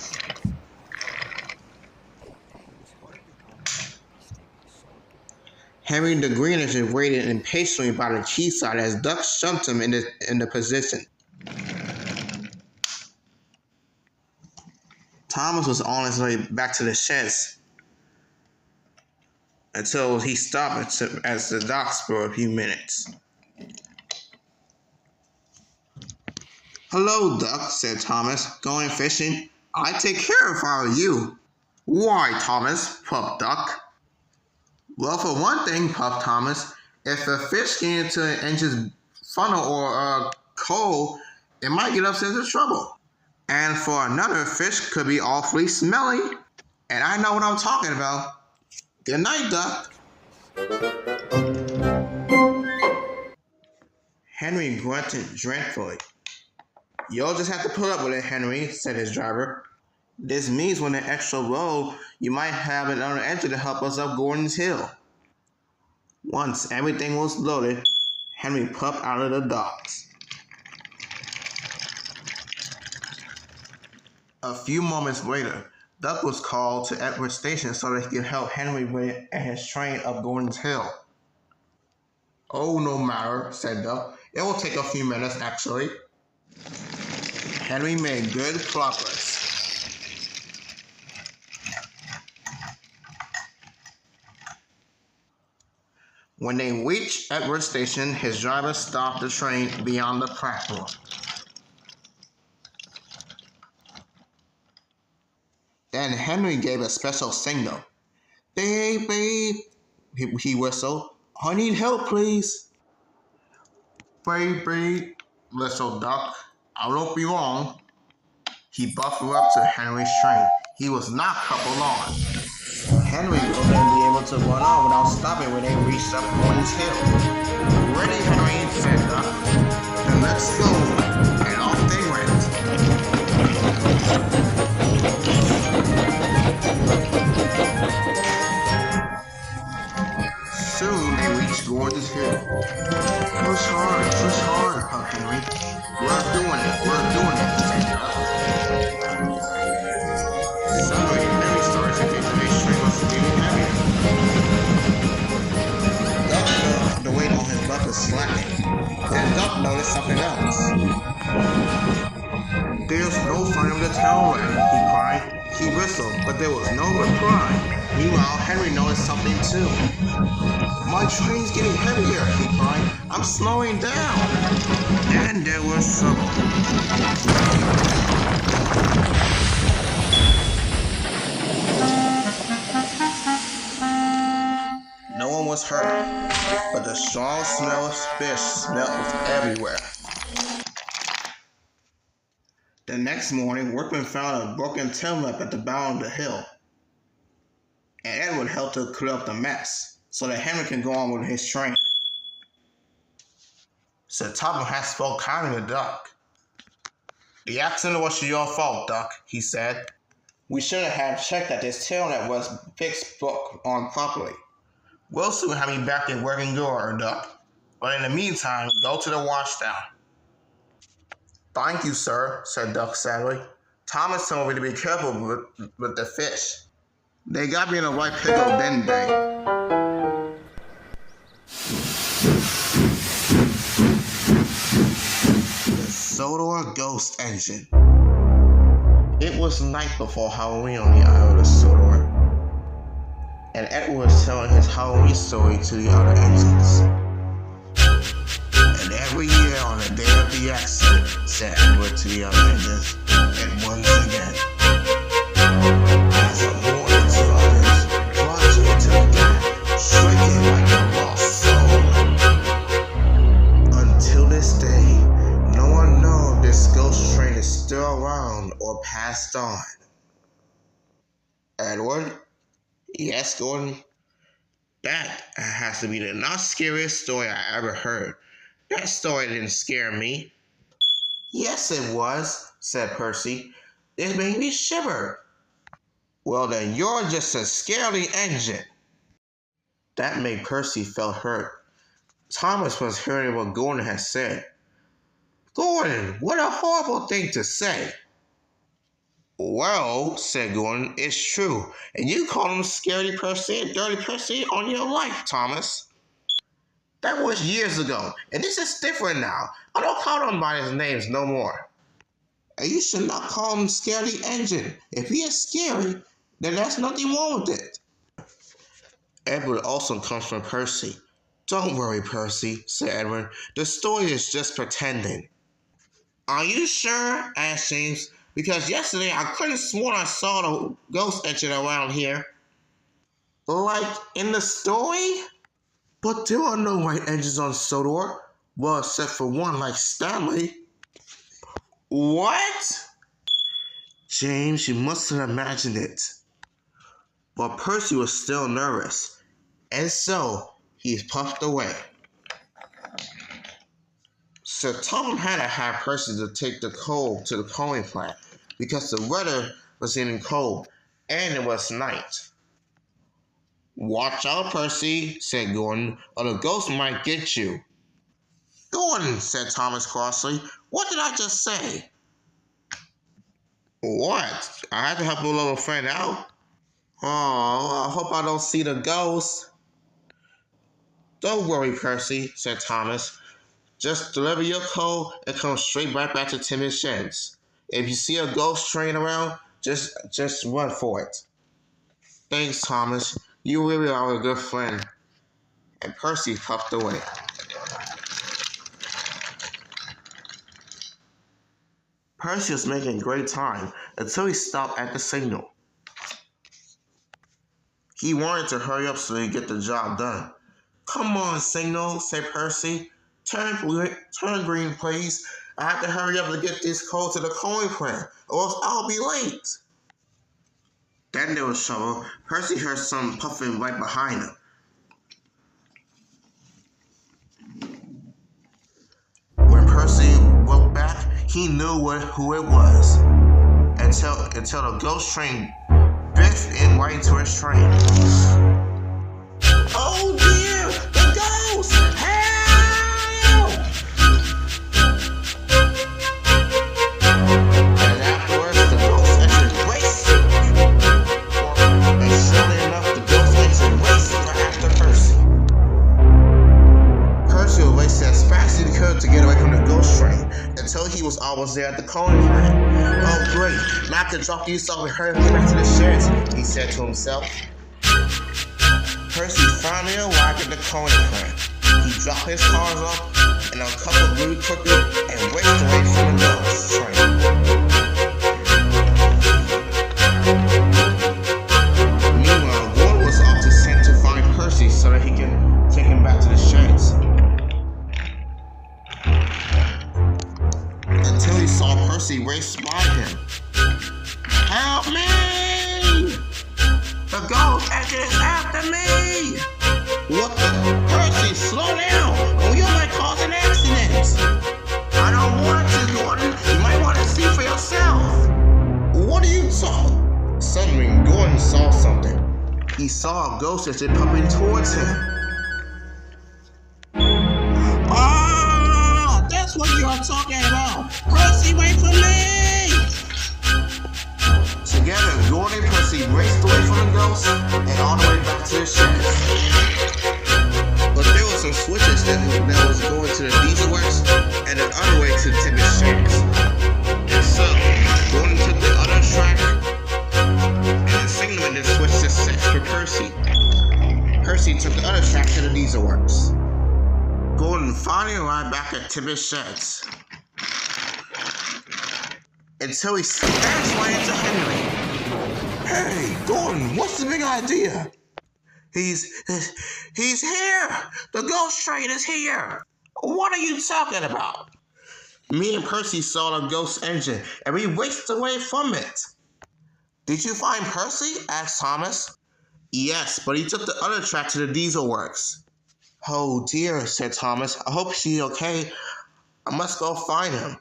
Henry the Green Engine waited impatiently by the quayside as Duck shoved him into position. Thomas was on his way back to the sheds until he stopped at the docks for a few minutes. "Hello, Duck," said Thomas. "Going fishing? I'd take care if I were you." "Why, Thomas?" puffed Duck. "Well, for one thing," puffed Thomas, "if a fish get into an engine's funnel or coal, it might get us into trouble. And for another, fish could be awfully smelly. And I know what I'm talking about. Good night, Duck." Henry grunted dreadfully. "You'll just have to put up with it, Henry," said his driver. "This means when the extra load, you might have another engine to help us up Gordon's Hill." Once everything was loaded, Henry puffed out of the docks. A few moments later, Duck was called to Edward Station so that he could help Henry with his train up Gordon's Hill. "Oh, no matter," said Duck. "It will take a few minutes, actually." Henry made good progress. When they reached Edward Station, his driver stopped the train beyond the platform. Then Henry gave a special signal. "Babe, babe," he whistled. "I need help, please." "Babe, babe," whistled Duck. "I won't be long." He buffeted up to Henry's train. He was not coupled on. Henry will then be able to run on without stopping when they reached up Gordon's Hill. "Ready, Henry," said Duck. "Then let's go." And off they went. Soon they reached Gordon's Hill. Push hard, puffed Henry. We're doing it, said Duck. Suddenly, Henry started to think his train was getting heavier. Duck felt the weight on his butt was slacking. Then Duck noticed something else. "There's no sign of the tail end," he cried. He whistled, but there was no reply. Meanwhile, Henry noticed something too. "My train's getting heavier," he cried. "I'm slowing down." And there was trouble. No one was hurt, but the strong smell of fish smelled everywhere. The next morning, workmen found a broken tail lamp at the bottom of the hill, and Edward helped to clear up the mess so that Henry can go on with his train. So Topham had spoke kindly to Duck. "The accident was your fault, Duck," he said. "We should have checked that this tail lamp was fixed on properly. We'll soon have you back in working order, Duck. But in the meantime, go to the washdown." "Thank you, sir," said Duck sadly. "Thomas told me to be careful with the fish. They got me in a right pickle, didn't they?" Sodor ghost engine. It was night before Halloween on the island of Sodor, and Edward was telling his Halloween story to the other engines. And every year on the day of the accident, said Edward to the other engines, and once again, as the mourners of others plunged into the gap, shrieking like a lost soul. Until this day, no one knows if this ghost train is still around or passed on. Edward? Yes, Gordon? That has to be the not scariest story I ever heard. That story didn't scare me. Yes, it was, said Percy. It made me shiver. Well, then you're just a scaredy engine. That made Percy feel hurt. Thomas was hearing what Gordon had said. Gordon, what a horrible thing to say. Well, said Gordon, it's true. And you call him scaredy Percy and dirty Percy on your life, Thomas. That was years ago, and this is different now. I don't call him by his names no more. And you should not call him scaredy engine. If he is scary, then there's nothing wrong with it. Edward also comes from Percy. Don't worry, Percy, said Edward. The story is just pretending. Are you sure? Asked James. Because yesterday I could have sworn I saw the ghost engine around here. Like in the story? But there are no white engines on Sodor. Well, except for one like Stanley. What? James, you mustn't imagine it. But Percy was still nervous. And so, he puffed away. So Tom had to have Percy to take the coal to the coaling plant because the weather was getting cold and it was night. Watch out, Percy, said Gordon, or the ghost might get you. Gordon, said Thomas crossly, what did I just say? What? I had to help a little friend out? Oh, I hope I don't see the ghost. Don't worry, Percy, said Thomas. Just deliver your coal and come straight right back to Timmy's sheds. If you see a ghost train around, just run for it. Thanks, Thomas. You really are a good friend. And Percy puffed away. Percy was making great time until he stopped at the signal. He wanted to hurry up so he could get the job done. Come on, signal, said Percy. Turn green, please. I have to hurry up to get this coal to the coaling plant, or else I'll be late. Then there was trouble. Percy heard some puffing right behind him. When Percy looked back, he knew who it was. Until the ghost train biffed in right into his train. Oh dear! The ghost! Help! And afterwards, the ghost engine raced. And surely enough, the ghost engine raced right after Percy. Percy was racing as fast as he could to get away from the ghost train until he was almost there at the coaling plant. Oh great, now I can drop these off and hurry back to the sheds, he said to himself. Percy finally arrived at the coaling plant. He dropped his cars off and uncoupled really quickly and raced away from the ghost train. Meanwhile, Gordon was off to send to find Percy so that he can take him back to the sheds. Until he saw Percy race by him. Help me! The ghost engine is after me! What the? Percy, slow down! Or you might cause an accident! I don't want to, Gordon. You might want to see for yourself. What are you talking? Suddenly, Gordon saw something. He saw a ghost engine pumping towards him. Ah! That's what you are talking about! Percy, wait for me! Together, Gordon and Percy raced away from the ghost and all the way back to the sheds. But there were some switches that was going to the diesel works and the other way to Timmy's sheds. finally arrived back at Tibbet's sheds. Until he smashed right into Henry. Hey, Gordon, what's the big idea? He's here! The ghost train is here! What are you talking about? Me and Percy saw the ghost engine, and we raced away from it. Did you find Percy? Asked Thomas. Yes, but he took the other track to the diesel works. Oh dear, said Thomas. I hope she's okay. I must go find him.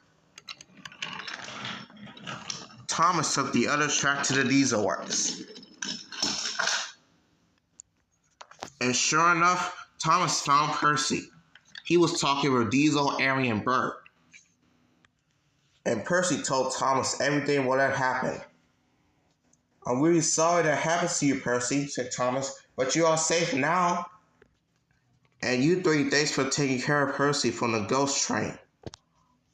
Thomas took the other track to the diesel works. And sure enough, Thomas found Percy. He was talking with Diesel, Arry, and Bert. And Percy told Thomas everything what had happened. I'm really sorry that happened to you, Percy, said Thomas, but you are safe now. And you three, thanks for taking care of Percy from the ghost train.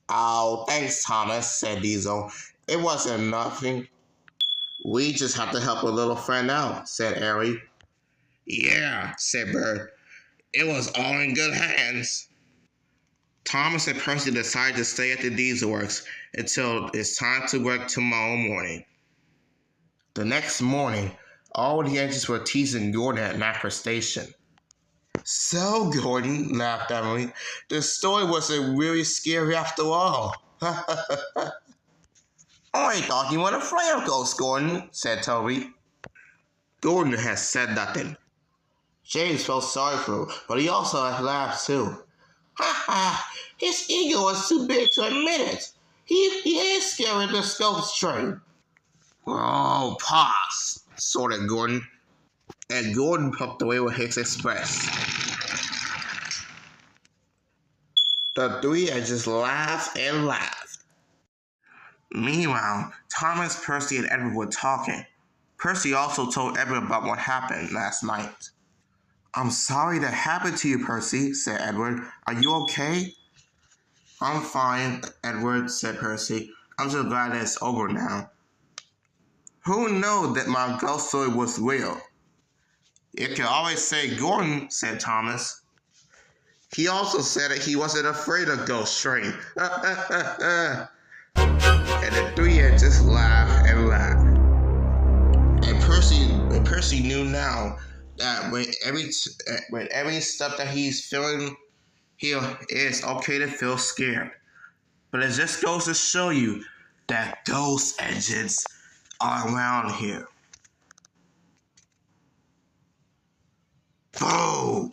Oh, thanks, Thomas, said Diesel. It wasn't nothing. We just have to help a little friend out, said Arry. Yeah, said Bert. It was all in good hands. Thomas and Percy decided to stay at the diesel works until it's time to work tomorrow morning. The next morning, all the engines were teasing Gordon at Rattler Station. So, Gordon, laughed Emily, the story wasn't really scary after all. I thought you weren't afraid of ghosts, Gordon, said Toby. Gordon had said nothing. James felt sorry for him, but he also laughed too. Ha ha! His ego was too big to admit it. He is scared of the ghost train. Oh, pause, sorted Gordon. And Gordon puffed away with his express. The three had just laughed and laughed. Meanwhile, Thomas, Percy, and Edward were talking. Percy also told Edward about what happened last night. I'm sorry that happened to you, Percy, said Edward. Are you okay? I'm fine, Edward, said Percy. I'm so glad that it's over now. Who knew that my ghost story was real? You can always say Gordon, said Thomas. He also said that he wasn't afraid of ghost train. And the three had just laughed and laughed. And Percy knew now that with every step that he's feeling, it's okay to feel scared. But it just goes to show you that ghost engines are around here. Oh!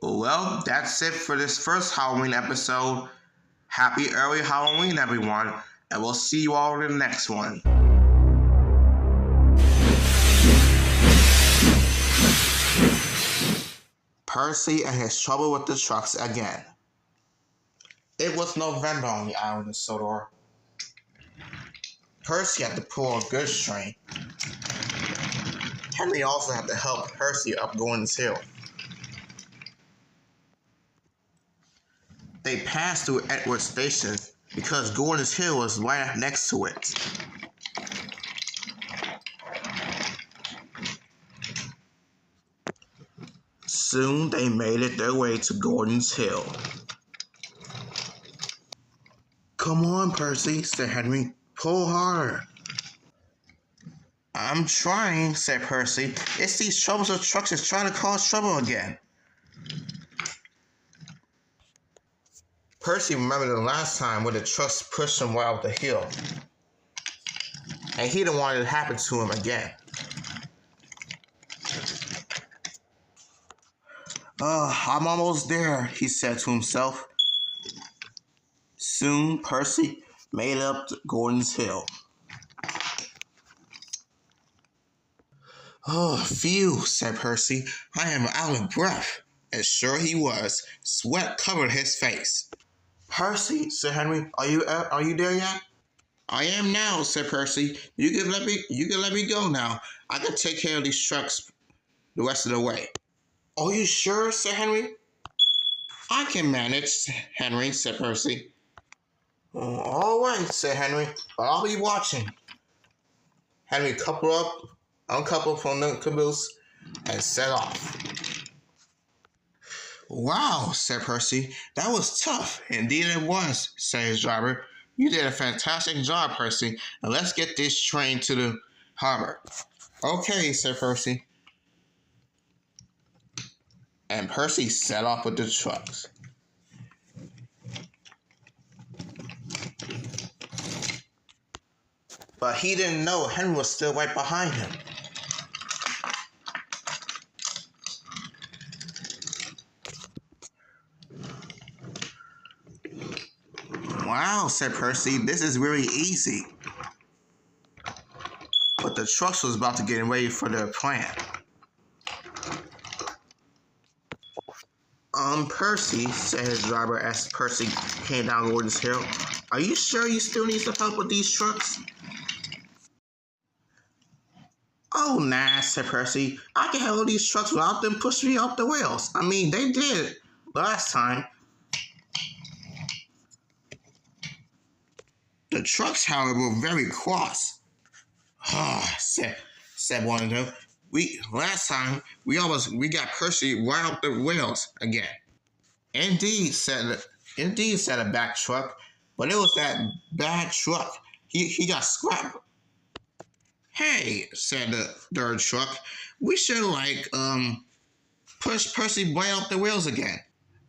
Well, that's it for this first Halloween episode. Happy early Halloween, everyone, and we'll see you all in the next one. Percy and his trouble with the trucks again. It was November on the island of Sodor. Percy had to pull a goods train. Henry also had to help Percy up Gordon's Hill. They passed through Edward Station because Gordon's Hill was right next to it. Soon they made it their way to Gordon's Hill. Come on, Percy, said Henry. Pull harder. I'm trying, said Percy. It's these troublesome trucks that's trying to cause trouble again. Percy remembered the last time when the trucks pushed him right up the hill. And he didn't want it to happen to him again. I'm almost there, he said to himself. Soon, Percy made it up to Gordon's Hill. Oh, phew, said Percy. I am out of breath. And sure he was. Sweat covered his face. Percy, said Henry, are you there yet? I am now, said Percy. You can let me go now. I can take care of these trucks the rest of the way. Are you sure, said Henry? I can manage, Henry, said Percy. All right, said Henry, but I'll be watching. Henry uncoupled from the caboose, and set off. Wow, said Percy. That was tough. Indeed it was, said his driver. You did a fantastic job, Percy. Now let's get this train to the harbor. Okay, said Percy. And Percy set off with the trucks. But he didn't know Henry was still right behind him. Wow, said Percy, this is really easy. But the trucks was about to get ready for their plan. Percy, said his driver as Percy came down Gordon's hill, are you sure you still need some help with these trucks? Oh, nah, said Percy. I can handle these trucks without them pushing me off the rails. I mean, they did last time. The trucks, however, were very cross. said one of them. Last time we got Percy right off the rails again. Indeed, said a back truck, but it was that bad truck. He got scrapped. Hey, said the third truck, we should push Percy right off the rails again.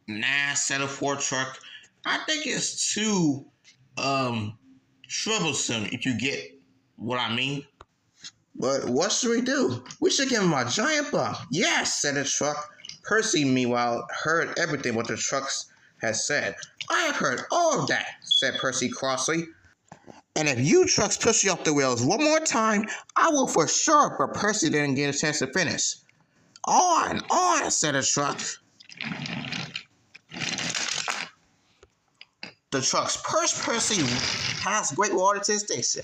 Nah, said a fourth truck. I think it's too troublesome, if you get what I mean. But what should we do? We should give him a giant bump. Yes, said the truck. Percy, meanwhile, heard everything what the trucks had said. I have heard all of that, said Percy crossly. And if you trucks push you off the rails one more time, I will for sure, but Percy didn't get a chance to finish. On, said the truck. The trucks pushed Percy past Great Waterton Station.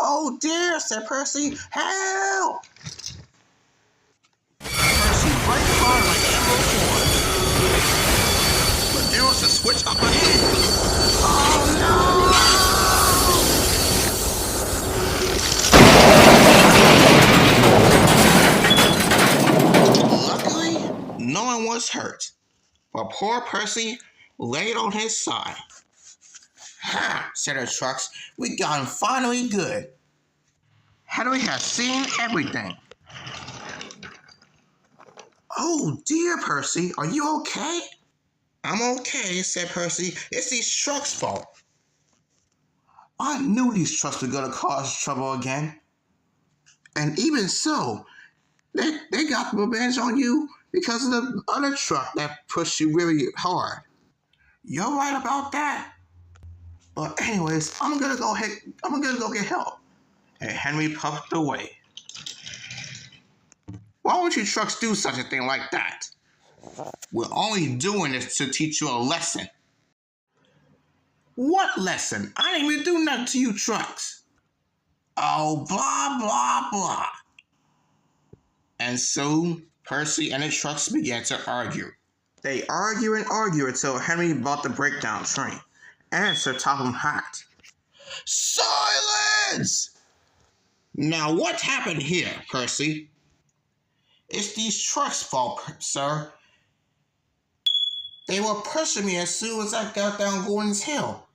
Oh dear, said Percy. Help! Percy braked hard like Emerald 4. But there was a switch up ahead. Oh no! Luckily, no one was hurt. But poor Percy laid on his side. Ha, said the trucks. We got him finally good. Henry has seen everything. Oh dear, Percy, are you okay? I'm okay, said Percy. It's these trucks' fault. I knew these trucks were gonna cause trouble again. And even so, they got the revenge on you because of the other truck that pushed you really hard. You're right about that. But anyways, I'm gonna go get help. And Henry puffed away. Why would you trucks do such a thing like that? We're only doing this to teach you a lesson. What lesson? I didn't even do nothing to you trucks. Oh, blah, blah, blah. And soon, Percy and the trucks began to argue. They argue until Henry bought the breakdown train. And Sir Topham Hatt. Silence! Now what happened here, Percy? It's these trucks' fault, sir. They were pushing me as soon as I got down Gordon's Hill.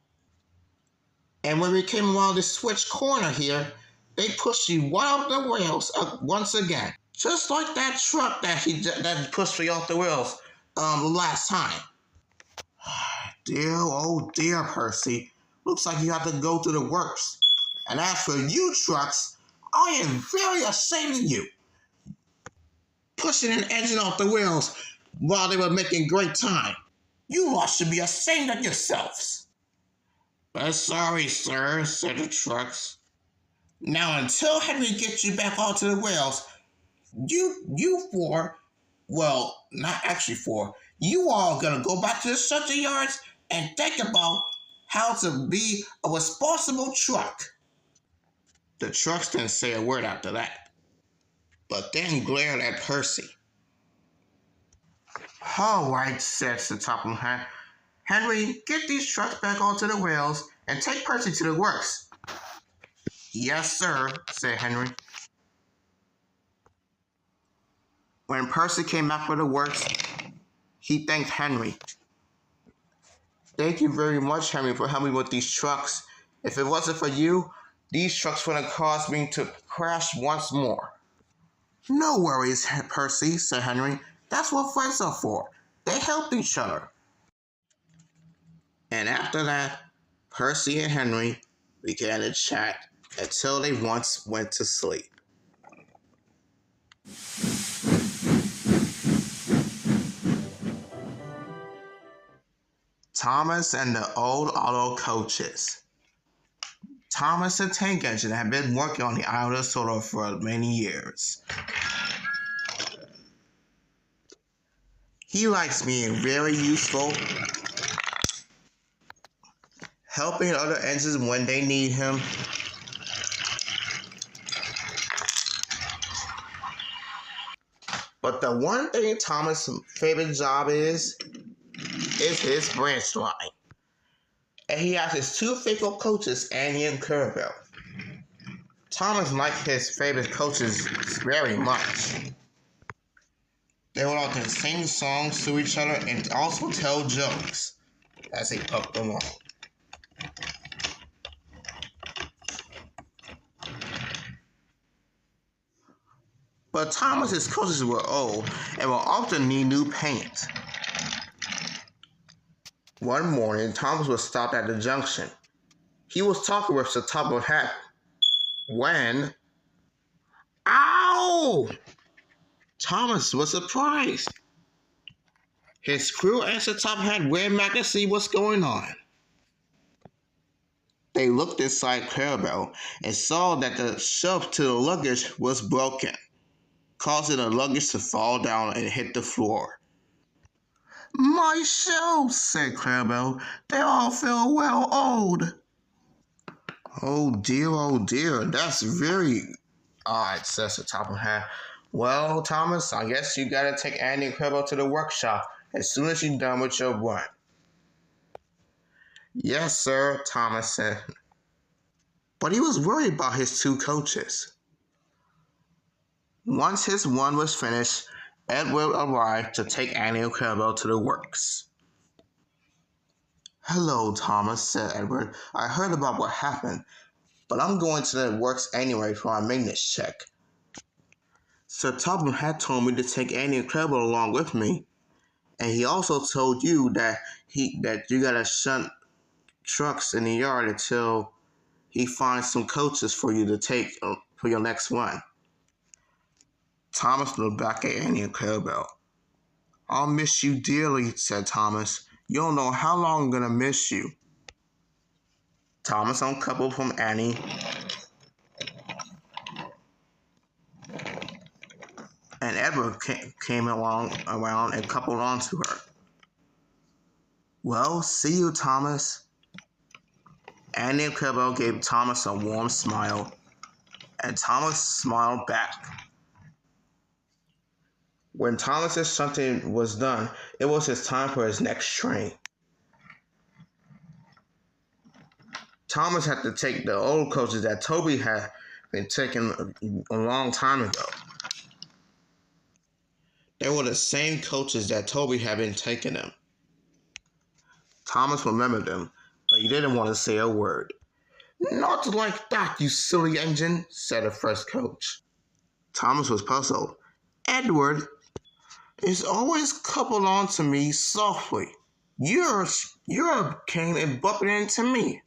And when we came around the switch corner here, they pushed me right off the rails once again. Just like that truck that pushed me off the rails last time. Dear, oh dear, Percy. Looks like you have to go through the works. And as for you trucks, I am very ashamed of you. Pushing an engine off the wheels while they were making great time. You all should be ashamed of yourselves. Sorry, sir, said the trucks. Now until Henry gets you back onto the rails, you four, well, not actually four, you all gonna go back to the shuttle yards and think about how to be a responsible truck. The trucks didn't say a word after that, but then glared at Percy. All right, said Sir Topham Hatt. Henry, get these trucks back onto the rails and take Percy to the works. Yes, sir, said Henry. When Percy came back for the works, He thanked Henry. Thank you very much, Henry, for helping me with these trucks. If it wasn't for you, these trucks would have caused me to crash once more. No worries, Percy, said Henry. That's what friends are for. They help each other. And after that, Percy and Henry began to chat until they once went to sleep. Thomas and the old auto coaches. Thomas, the tank engine, had been working on the island of Sodor for many years. He likes being very useful, helping other engines when they need him. But the one thing Thomas' favorite job is his branch line. And he has his two faithful coaches, Annie and Clarabelle. Thomas liked his favorite coaches very much. They would often sing songs to each other and also tell jokes as they puffed along. But Thomas's coaches were old and would often need new paint. One morning, Thomas was stopped at the junction. He was talking with the top of hat when... Ow! Thomas was surprised. His crew and the top hat ran back to see what's going on. They looked inside Clarabelle and saw that the shelf to the luggage was broken, causing the luggage to fall down and hit the floor. My shelves, said Clarabelle. They all feel well old. Oh dear, that's very odd, says the top of the hat. Well, Thomas, I guess you gotta take Andy and Clarabelle to the workshop as soon as you're done with your run. Yes, sir, Thomas said. But he was worried about his two coaches. Once his run was finished, Edward arrived to take Annie and Clarabelle to the works. Hello, Thomas, said Edward. I heard about what happened, but I'm going to the works anyway for our maintenance check. Sir Topham had told me to take Annie and Clarabelle along with me, and he also told you that you gotta shunt trucks in the yard until he finds some coaches for you to take for your next run. Thomas looked back at Annie and Clarabelle. I'll miss you dearly, said Thomas. You don't know how long I'm going to miss you. Thomas uncoupled from Annie and Edward came around and coupled onto her. Well, see you, Thomas. Annie and Clarabelle gave Thomas a warm smile, and Thomas smiled back. When Thomas's shunting was done, it was his time for his next train. Thomas had to take the old coaches that Toby had been taking a long time ago. They were the same coaches that Toby had been taking them. Thomas remembered them, but he didn't want to say a word. Not like that, you silly engine, said the first coach. Thomas was puzzled. Edward is always coupled on to me softly. You're came and bumping into me.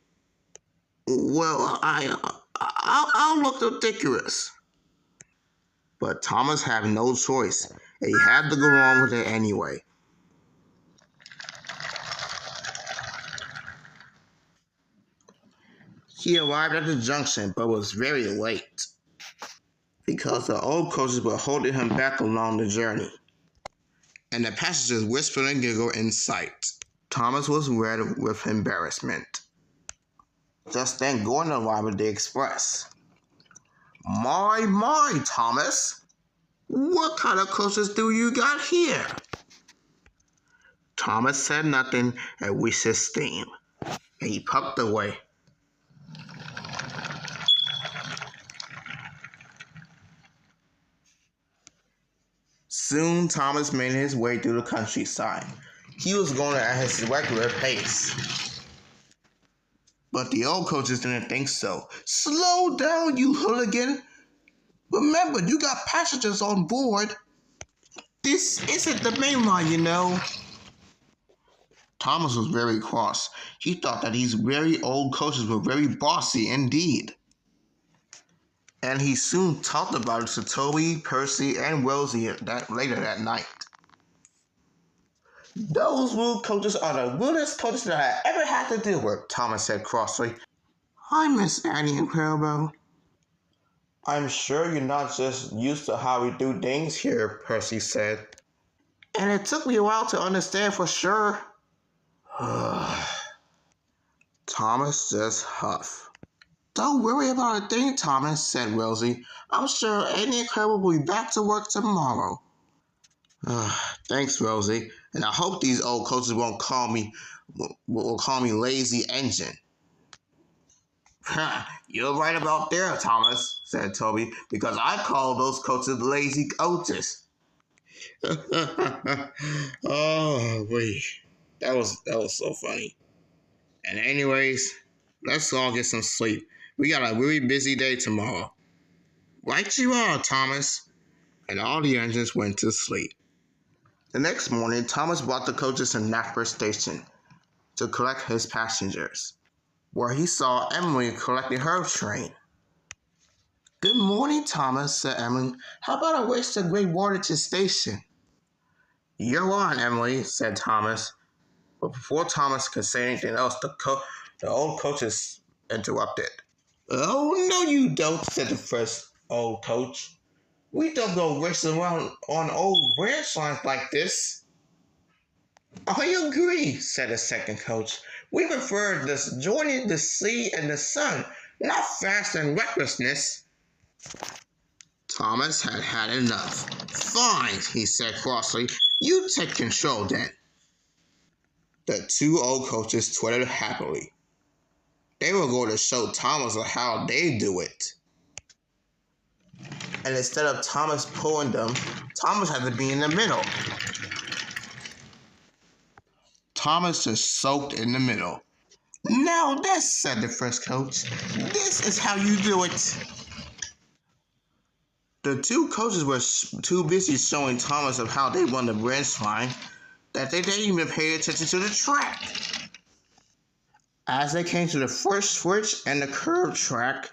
Well, I'll look ridiculous. But Thomas had no choice, and he had to go on with it anyway. He arrived at the junction, but was very late, because the old coaches were holding him back along the journey, and the passengers whispered and giggled in sight. Thomas was red with embarrassment. Just then Gordon arrived at the express. My, Thomas! What kind of coaches do you got here? Thomas said nothing and wished his steam, and he puffed away. Soon, Thomas made his way through the countryside. He was going at his regular pace. But the old coaches didn't think so. Slow down, you hooligan. Remember, you got passengers on board. This isn't the main line, you know. Thomas was very cross. He thought that these very old coaches were very bossy indeed. And he soon talked about it to Toby, Percy, and Rosie later that night. Those rude coaches are the rudest coaches that I ever had to deal with, Thomas said crossly. I miss Annie and Crowbo. I'm sure you're not just used to how we do things here, Percy said. And it took me a while to understand for sure. Thomas just huffed. Don't worry about a thing, Thomas, said Rosie. I'm sure Annie and Crowbo will be back to work tomorrow. Thanks, Rosie. And I hope these old coaches won't call me lazy engine. You're right about there, Thomas, said Toby, because I call those coaches lazy coaches. Oh, wait. That was so funny. And anyways, let's all get some sleep. We got a really busy day tomorrow. Right you are, Thomas. And all the engines went to sleep. The next morning, Thomas brought the coaches to Rattler Station to collect his passengers, where he saw Emily collecting her train. Good morning, Thomas, said Emily. How about I race to Great Waterton Station? You're on, Emily, said Thomas. But before Thomas could say anything else, the old coaches interrupted. Oh, no you don't, said the first old coach. We don't go racing around on old branch lines like this. I agree, said the second coach. We prefer this joining the sea and the sun, not fast and recklessness. Thomas had had enough. Fine, he said crossly. You take control then. The two old coaches twittered happily. They were going to show Thomas how they do it. And instead of Thomas pulling them, Thomas had to be in the middle. Thomas just soaked in the middle. Now this, said the first coach. This is how you do it. The two coaches were too busy showing Thomas of how they run the branch line that they didn't even pay attention to the track. As they came to the first switch and the curve track,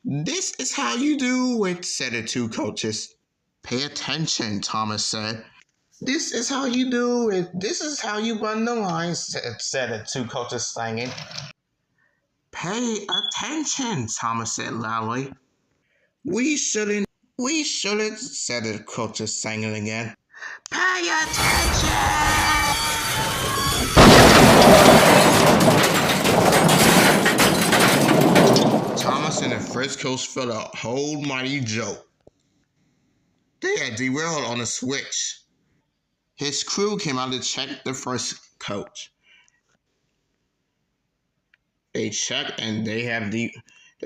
this is how you do it, said the two coaches. Pay attention, Thomas said. This is how you do it. This is how you run the lines, said the two coaches singing. Pay attention, Thomas said loudly. We shouldn't, said the coaches singing again. Pay attention! Thomas and the first coach felt a whole mighty joke. They had derailed on a switch. His crew came out to check the first coach. They checked and they have to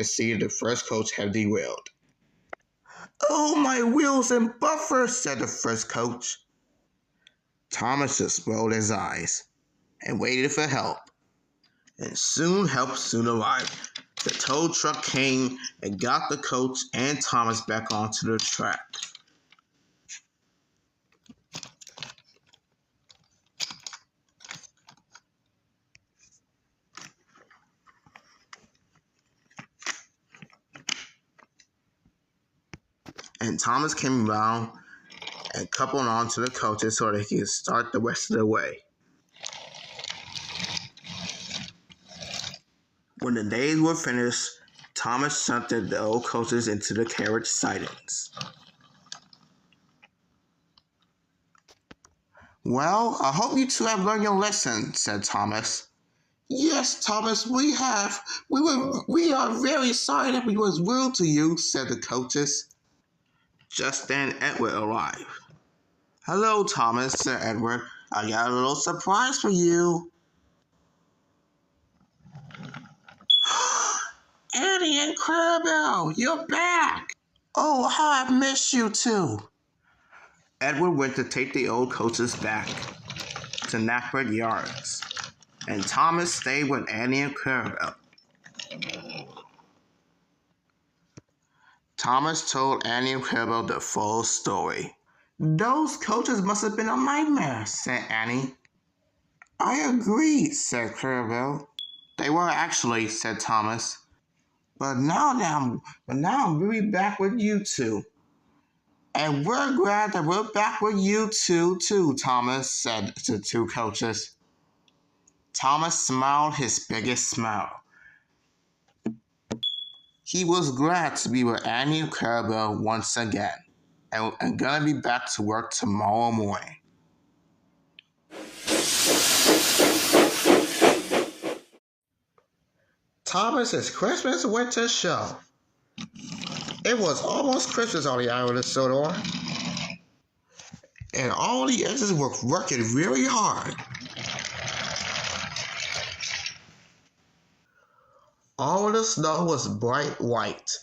see if the first coach had derailed. Oh, my wheels and buffers, said the first coach. Thomas just rolled his eyes and waited for help. And help soon arrived. The tow truck came and got the coach and Thomas back onto the track. And Thomas came around and coupled on to the coaches so that he could start the rest of the way. When the days were finished, Thomas shunted the old coaches into the carriage sidings. Well, I hope you two have learned your lesson, said Thomas. Yes, Thomas, we have. We are very sorry that we was rude to you, said the coaches. Just then, Edward arrived. Hello, Thomas, said Edward. I got a little surprise for you. Annie and Crowbo, you're back. Oh, how I've missed you too. Edward went to take the old coaches back to Knapford Yards, and Thomas stayed with Annie and Clarabelle. Thomas told Annie and Clarabelle the full story. "Those coaches must have been a nightmare," said Annie. "I agree," said Clarabelle. "They were actually," said Thomas. But now I'm really back with you two. And we're glad that we're back with you too, Thomas said to the two coaches. Thomas smiled his biggest smile. He was glad to be with Annie and Clarabelle once again, and gonna be back to work tomorrow morning. Thomas's Christmas Winter Show. It was almost Christmas on the island of Sodor, and all the engines were working really hard. All the snow was bright white,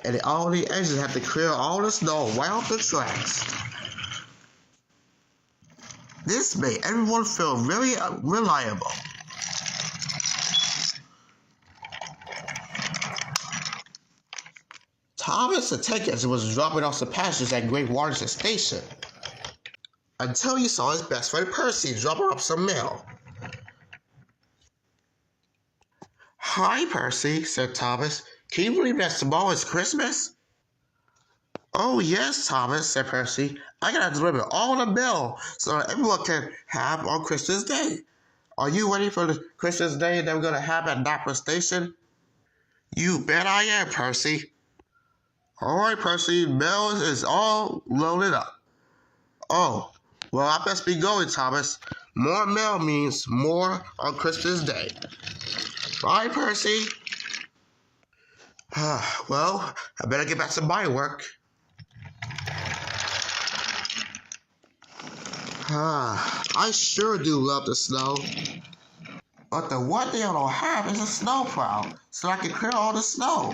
and all the engines had to clear all the snow right off the tracks. This made everyone feel really reliable. Thomas the tank engine was dropping off the passengers at Great Waterton Station until he saw his best friend Percy dropping off some mail. "Hi, Percy," said Thomas. "Can you believe that tomorrow is Christmas?" "Oh, yes, Thomas," said Percy. "I gotta deliver all the mail so that everyone can have on Christmas Day. Are you ready for the Christmas Day that we're gonna have at Knapford Station?" "You bet I am, Percy." "All right, Percy, mail is all loaded up." "Oh, well, I best be going, Thomas. More mail means more on Christmas Day." "Bye, Percy." Well, I better get back to my work. I sure do love the snow. But the one thing I don't have is a snowplow, so I can clear all the snow.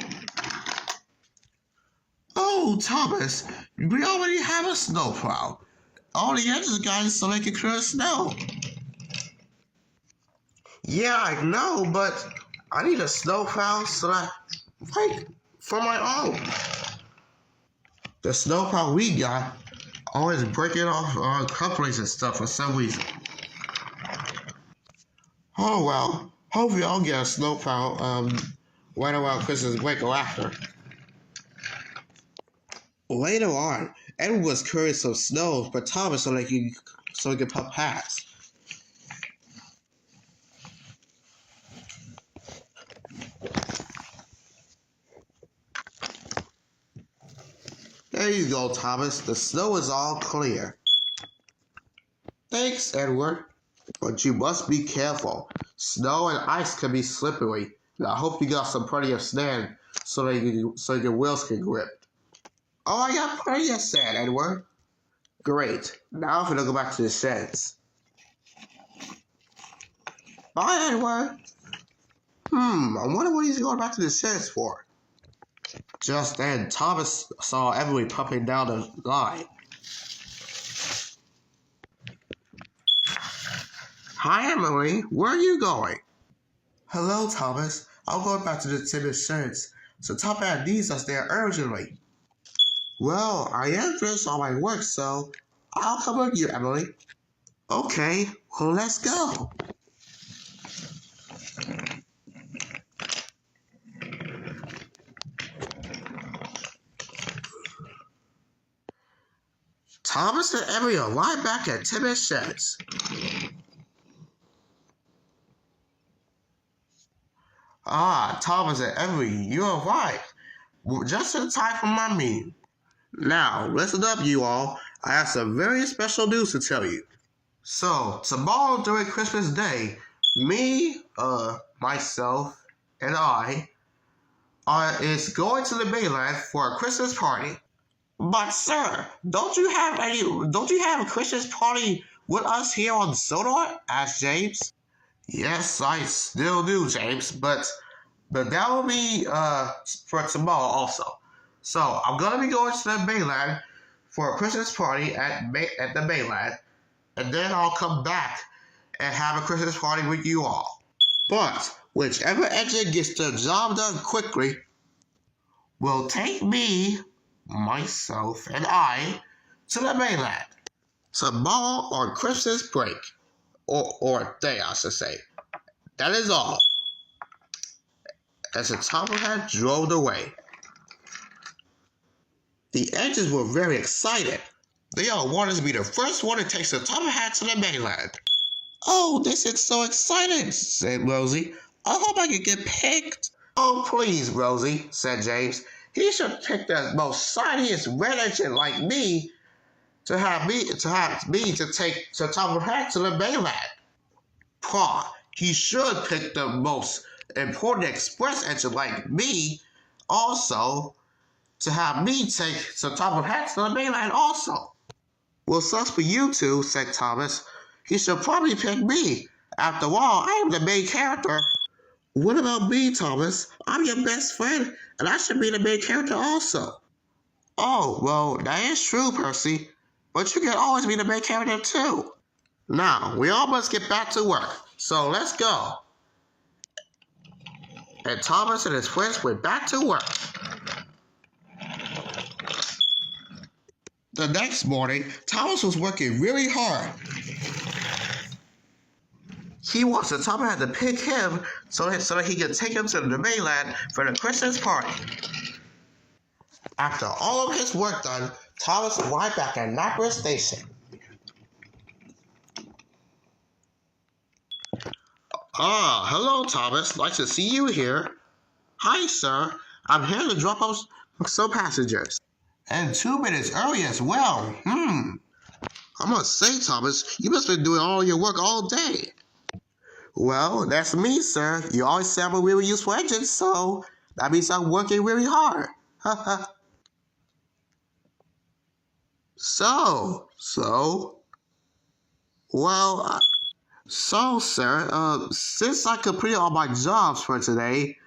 "Oh, Thomas, we already have a snowplow. All the engines got it so they can clear snow." "Yeah, I know, but I need a snowplow so that, for my own. The snowplow we got always breaking off couplings and stuff for some reason." "Oh well, hopefully I'll get a snowplow right around Christmas break or after." Later on, Edward was carrying some snow for Thomas so he could pump past. "There you go, Thomas. The snow is all clear." "Thanks, Edward. But you must be careful. Snow and ice can be slippery, and I hope you got some plenty of sand so your wheels can grip." "Oh, I got plenty of sand, Edward." "Great. Now I'm gonna go back to the sheds." "Bye, Edward." I wonder what he's going back to the sheds for. Just then, Thomas saw Emily pumping down the line. "Hi, Emily. Where are you going?" "Hello, Thomas. I'm going back to the timber sheds, so Top Hat needs us there urgently." "Well, I am finished all my work, so I'll come with you, Emily." "Okay, well, let's go." Thomas and Emily arrived back at Timmy's sheds. Thomas and Emily, you arrived just in time for my meeting. Now, listen up, you all. I have some very special news to tell you. So, tomorrow during Christmas Day, me, myself, and I is going to the mainland for a Christmas party. "But sir, don't you have a Christmas party with us here on Sodor?" asked James. "Yes, I still do, James, but that will be for tomorrow also. So I'm gonna be going to the mainland for a Christmas party at the mainland, and then I'll come back and have a Christmas party with you all. But whichever engine gets the job done quickly will take me, myself, and I to the mainland tomorrow on Christmas break, or day, I should say. That is all. As the top hat drove away, the engines were very excited. They all wanted to be the first one to take the top hat to the mainland. Oh, this is so exciting, said Rosie. I hope I can get picked. Oh, please, Rosie, said James. He should pick the most shiniest red engine like me to have me to take the top hat to the mainland. Pa, he should pick the most important express engine like me also to have me take the top hat to the mainland also. Well, sucks for you two, said Thomas. He should probably pick me. After all, I am the main character. What about me, Thomas? I'm your best friend, and I should be the main character also. Oh, well, that is true, Percy. But you can always be the main character too. Now, we all must get back to work, so let's go. And Thomas and his friends went back to work. The next morning, Thomas was working really hard. He wants the top hat to pick him so that he can take him to the mainland for the Christmas party. After all of his work done, Thomas arrived back at Rattler Station. Ah, hello, Thomas. Nice to see you here. Hi, sir. I'm here to drop off some passengers. And 2 minutes early as well. I must say, Thomas, you must have been doing all your work all day. Well, that's me, sir. You always say I'm a really useful engine, so that means I'm working really hard. So, sir, since I completed all my jobs for today,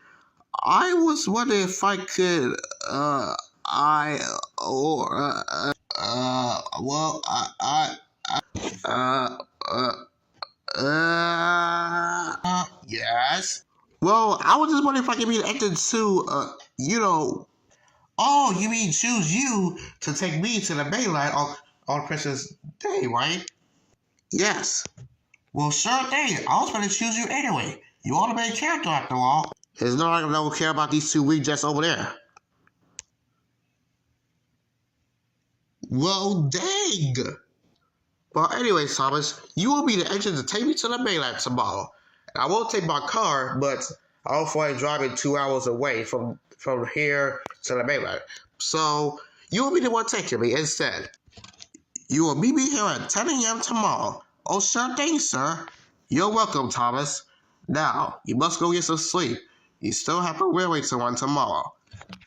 I was wondering if I could, yes? Well, I was just wondering if I could be an engine too, Oh, you mean choose you to take me to the mainland on Christmas Day, right? Yes. Well, sure thing. I was going to choose you anyway. You are the main character after all. There's no one that will care about these two rejects over there. Well, dang. But anyways, Thomas, you will be the engine to take me to the mainland tomorrow. And I won't take my car, but I'll find driving 2 hours away from here to the mainland. So, you will be the one taking me instead. You will meet me here at 10 a.m. tomorrow. Oh, sure thing, sir. You're welcome, Thomas. Now, you must go get some sleep. You still have a railway to run tomorrow.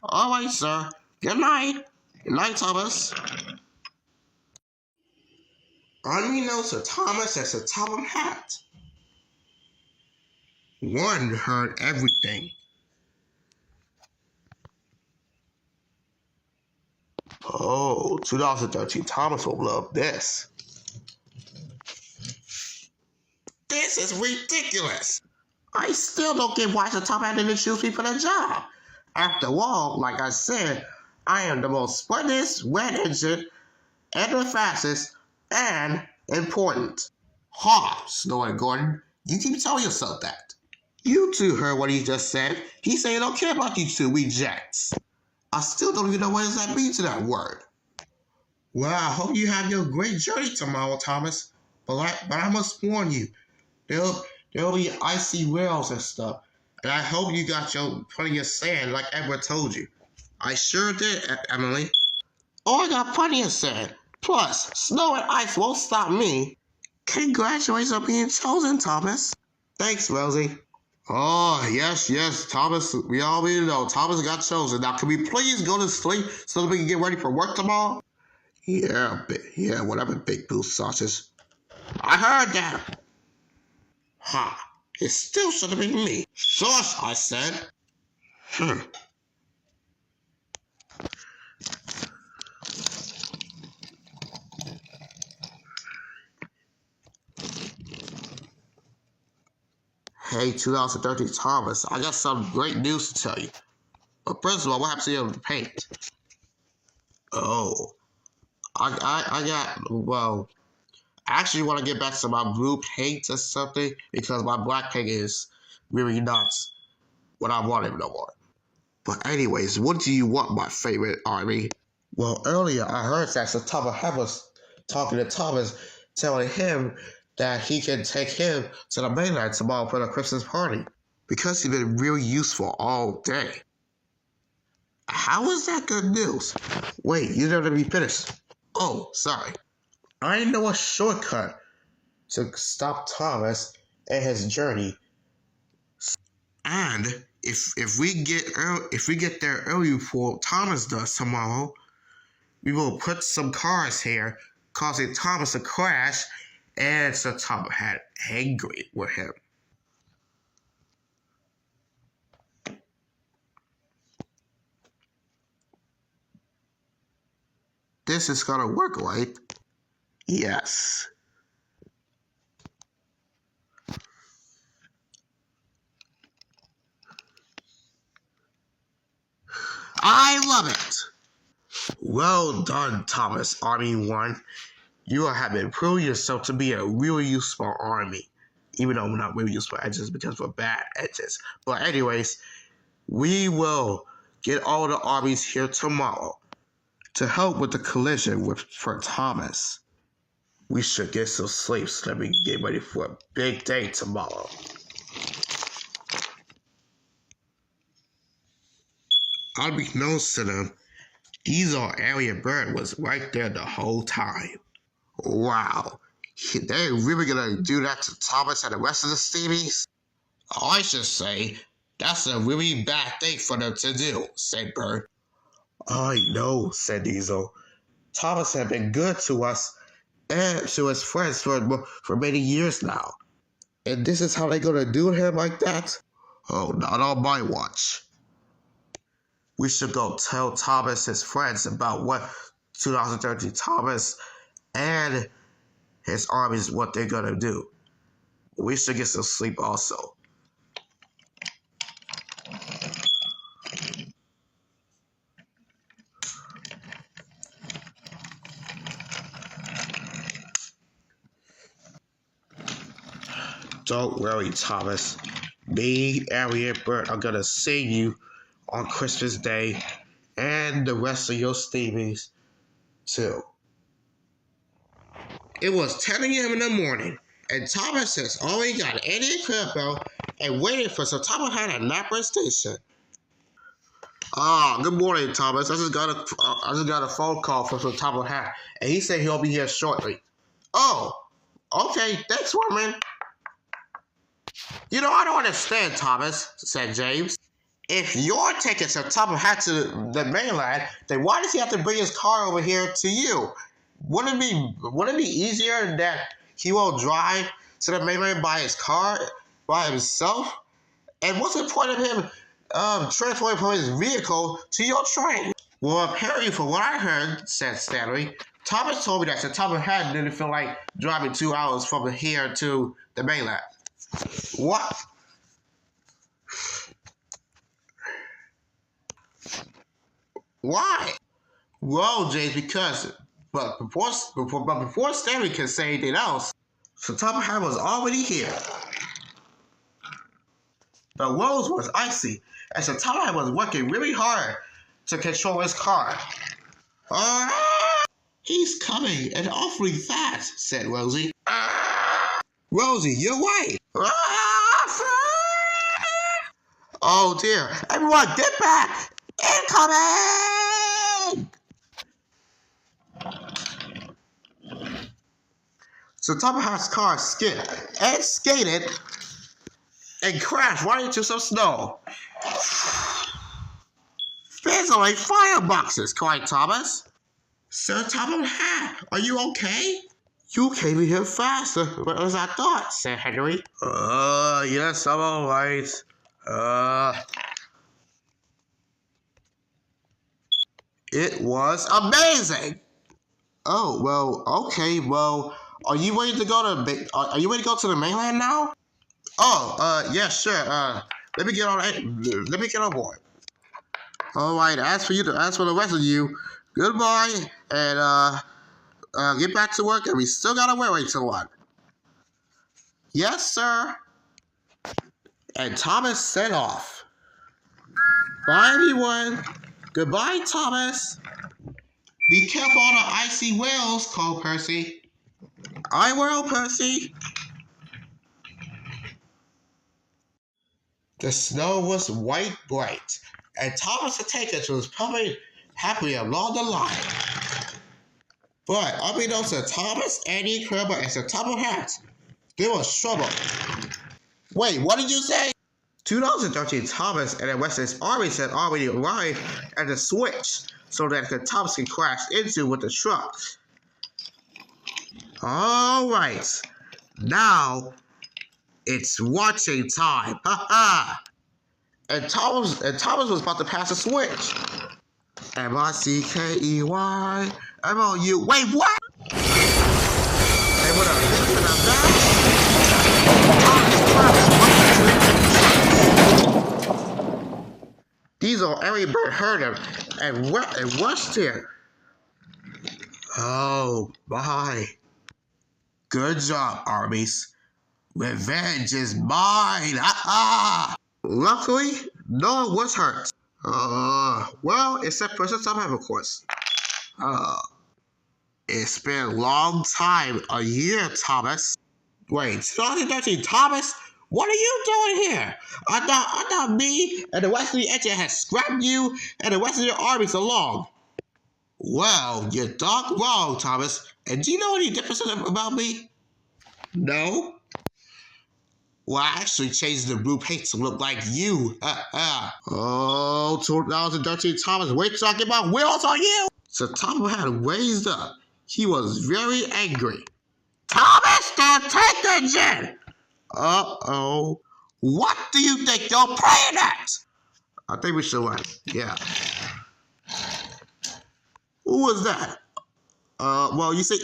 All right, sir. Good night. Good night, Thomas. Unbeknownst to Thomas as a top hat, one heard everything. Oh, 2013 Thomas will love this. This is ridiculous. I still don't get why the top hat didn't choose me for the job. After all, like I said, I am the most splendidest red engine and the fastest and important. Ha, Sodor Gordon, you keep telling yourself that. You two heard what he just said. He said he don't care about you two rejects. I still don't even know what does that mean to that word. Well, I hope you have your great journey tomorrow, Thomas. But I must warn you, there'll be icy rails and stuff. And I hope you got your plenty of sand like Edward told you. I sure did, Emily. Oh, I got plenty of sand. Plus, snow and ice won't stop me. Congratulations on being chosen, Thomas. Thanks, Rosie. Oh, yes, Thomas. We already know Thomas got chosen. Now, can we please go to sleep so that we can get ready for work tomorrow? Yeah, whatever, big blue sausage. I heard that. Ha, it still should have been me. Sauce, I said. Hey, 2013 Thomas, I got some great news to tell you. But first of all, what happened to your paint? Oh, I got, well, I actually want to get back to my blue paint or something because my black paint is really not what I wanted no more. But anyways, what do you want, my favorite Army? Well, earlier I heard that Sodor was talking to Thomas, telling him that he can take him to the mainland tomorrow for the Christmas party because he's been really useful all day. How is that good news? Wait, you didn't let me finish. Oh, sorry. I know a shortcut to stop Thomas and his journey. And if we get there early before Thomas does tomorrow, we will put some cars here, causing Thomas to crash, and so Thomas had angry with him. This is gonna work, right? Yes. I love it. Well done, Thomas, Army 1. You have been proving yourself to be a really useful army. Even though we're not really useful edges because we're bad edges. But anyways, we will get all the armies here tomorrow to help with the collision for Thomas. We should get some sleep so that we can get ready for a big day tomorrow. Unbeknownst to them, Arry and Bert was right there the whole time. Wow, they're really gonna do that to Thomas and the rest of the Steamies? I should say, that's a really bad thing for them to do, said Bert. I know, said Diesel. Thomas has been good to us and to his friends for many years now. And this is how they're gonna do him like that? Oh, not on my watch. We should go tell Thomas his friends about what 2013 Thomas and his armies, what they're gonna do. We should get some sleep also. Don't worry, Thomas. Me, Arry, and Bert are gonna see you on Christmas Day and the rest of your Steamies too. It was 10 a.m. in the morning, and Thomas has already got Eddie Crabell and waited for Sodor at Rattler Station. Good morning, Thomas. I just got a phone call from Sodor, and he said he'll be here shortly. Oh, okay. Thanks, Warman. You know, I don't understand, Thomas, said James. If you're taking Sodor to the mainland, then why does he have to bring his car over here to you? Wouldn't it be easier that he will drive to the mainland by his car, by himself? And what's the point of him transferring from his vehicle to your train? Well, apparently, from what I heard, said Stanley, Thomas told me that Sodor didn't feel like driving 2 hours from here to the mainland. What? Why? Well, James, but before Stanley can say anything else, Sodor was already here. The roads was icy, and Sodor was working really hard to control his car. He's coming, and awfully fast, said Rosie. Rosie, you're right. Oh dear, everyone get back! Incoming! Sodor's car skidded and skated and crashed right into some snow. There's only fireboxes, cried Thomas. Sir Sodor, are you okay? You came in here faster as I thought, said Henry. Yes, I'm alright. It was amazing. Oh, well, okay, well, are you ready to go to the mainland now? Yeah, sure. Let me get on. Let me get on board. All right. As for the rest of you, goodbye, and get back to work. And we still gotta wait till one. Yes, sir. And Thomas set off. Bye, everyone. Goodbye, Thomas. Be careful on the icy whales, called Percy. I will, Percy. The snow was white bright, and Thomas the Tank Engine was pumping happily along the line. But unbeknownst to Thomas, Andy, Kerber, and the top of hats, there was trouble. Wait, what did you say? 2013 Thomas and the rest of his army had already arrived at the switch so that Thomas can crash into with the truck. All right, now it's watching time. Ha ha! And Thomas was about to pass the switch. M-I-C-K-E-Y M-O-U. Wait, what? And with a hit and a bash, Diesel, Arry, Bert heard him and rushed here. Oh my. Good job, armies. Revenge is mine. Ha-ha! Luckily, no one was hurt. Well, except for some time, of course. It's been a long time, a year, Thomas. Wait, 2013, Thomas? What are you doing here? I thought me and the rest of the engine had scrapped you and the rest of your armies along. Well, you're dark wrong, Thomas. And do you know any difference about me? No. Well, I actually changed the blue paint to look like you. Oh, 2013 Thomas, wait till I get my wheels on you. So Thomas had raised up. He was very angry. Thomas, the tank engine! Uh-oh. What do you think you're playing at? I think we should run. Yeah. Who was that? Well, you say,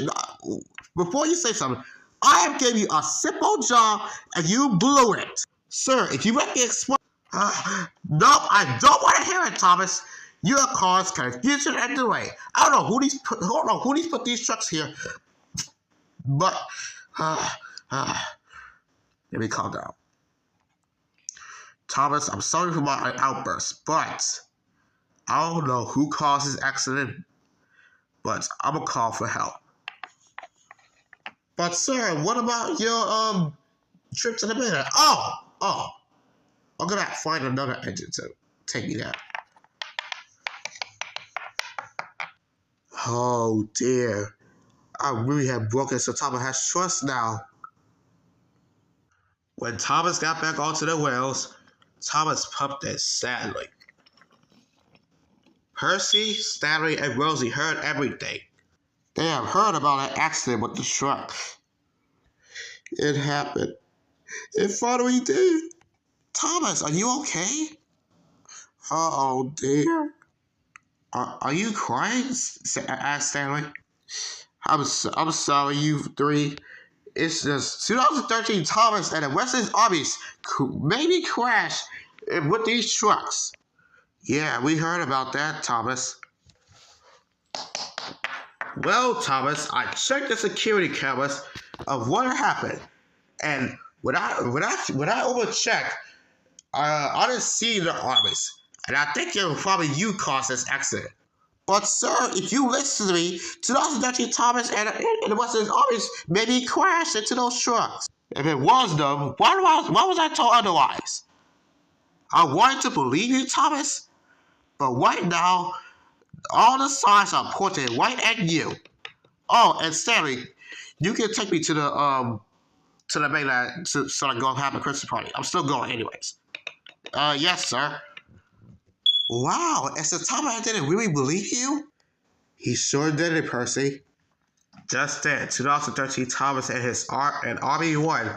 before you say something, I have gave you a simple job and you blew it. Sir, if you let me explain. Nope, I don't want to hear it, Thomas. You have caused confusion and delay. I don't know who these put these trucks here. But, let me calm down. Thomas, I'm sorry for my outburst, but I don't know who caused this accident, but I'm gonna call for help. But sir, what about your trip to the mainland? Oh, I'm gonna have to find another engine to take me there. Oh dear, I really have broken so Thomas has trust now. When Thomas got back onto the wheels, Thomas pumped it sadly. Percy, Stanley, and Rosie heard everything. They have heard about an accident with the truck. It happened. It finally did. Thomas, are you okay? Oh dear. Are you crying? Asked Stanley. I'm sorry, you three. It's just 2013 Thomas and the rest of his armies maybe crashed with these trucks. Yeah, we heard about that, Thomas. Well, Thomas, I checked the security cameras of what happened, and when I overchecked, I didn't see the armies, and I think it was probably you caused this accident. But sir, if you listen to me, 2013 Thomas and the rest of his armies maybe crashed into those trucks. If it was them, why was I told otherwise? I wanted to believe you, Thomas, but right now, all the signs are pointing right at you. Oh, and Stanley, you can take me to the mainland so I can go have a Christmas party. I'm still going anyways. Yes, sir. Wow, and so Thomas didn't really believe you? He sure did it, Percy. Just then, 2013 Thomas and his Army 1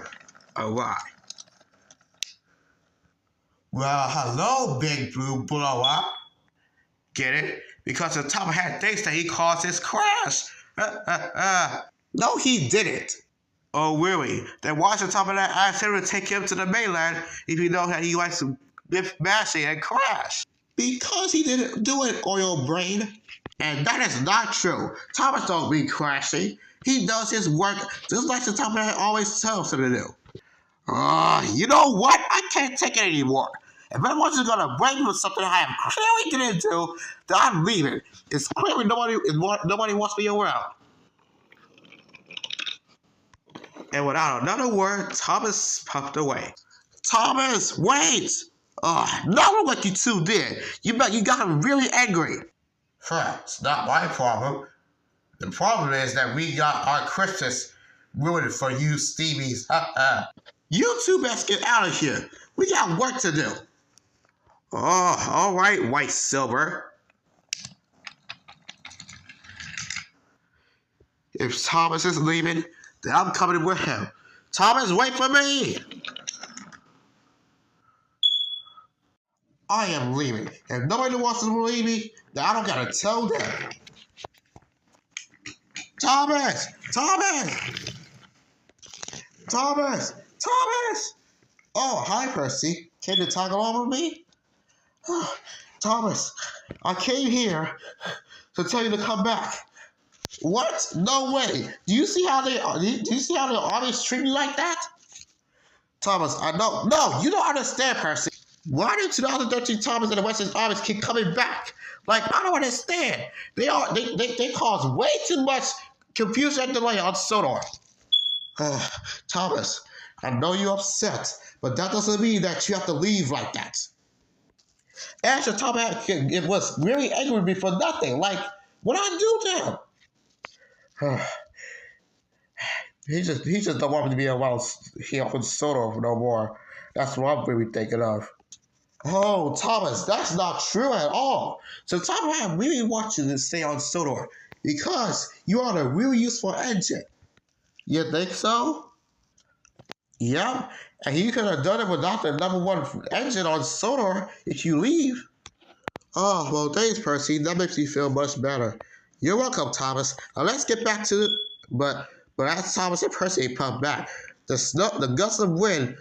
arrived. Well, hello, Big Blue Blow Up. Get it? Because the Thomas had thinks that he caused his crash. No, he didn't. Oh, really? Then why should Thomas ask him to take him to the mainland if you know that he likes to lift mashing and crash? Because he didn't do it, oil brain. And that is not true. Thomas don't be crashing. He does his work just like the Thomas always tells him to do. You know what? I can't take it anymore. If everyone's just gonna blame me for something I have clearly didn't do, then I'm leaving. It's clearly nobody wants me around. And without another word, Thomas puffed away. Thomas, wait! Not what you two did. You got him really angry. It's not my problem. The problem is that we got our Christmas ruined for you Stevies. You two best get out of here. We got work to do. Oh, all right, White Silver. If Thomas is leaving, then I'm coming with him. Thomas, wait for me! I am leaving. If nobody wants to leave me, then I don't gotta tell them. Thomas! Thomas! Thomas! Thomas! Oh, hi, Percy. Came to talk along with me? Oh, Thomas, I came here to tell you to come back. What? No way. Do you see how the armies treat me like that? Thomas, I know. No, you don't understand, Percy. Why do 2013 Thomas and the Western armies keep coming back? Like, I don't understand. They cause way too much confusion and delay on Sodor. Thomas, I know you're upset, but that doesn't mean that you have to leave like that. Actually, Thomas, it was really angry with me for nothing. Like, what I do to him? He just don't want me to be around here on Sodor no more. That's what I'm really thinking of. Oh, Thomas, that's not true at all. So, Thomas, I really want you to stay on Sodor because you are a really useful engine. You think so? Yep, and you could have done it without the #1 engine on Sodor if you leave. Oh, well, thanks, Percy. That makes me feel much better. You're welcome, Thomas. Now let's get back to it. But as Thomas and Percy pumped back, the gusts of wind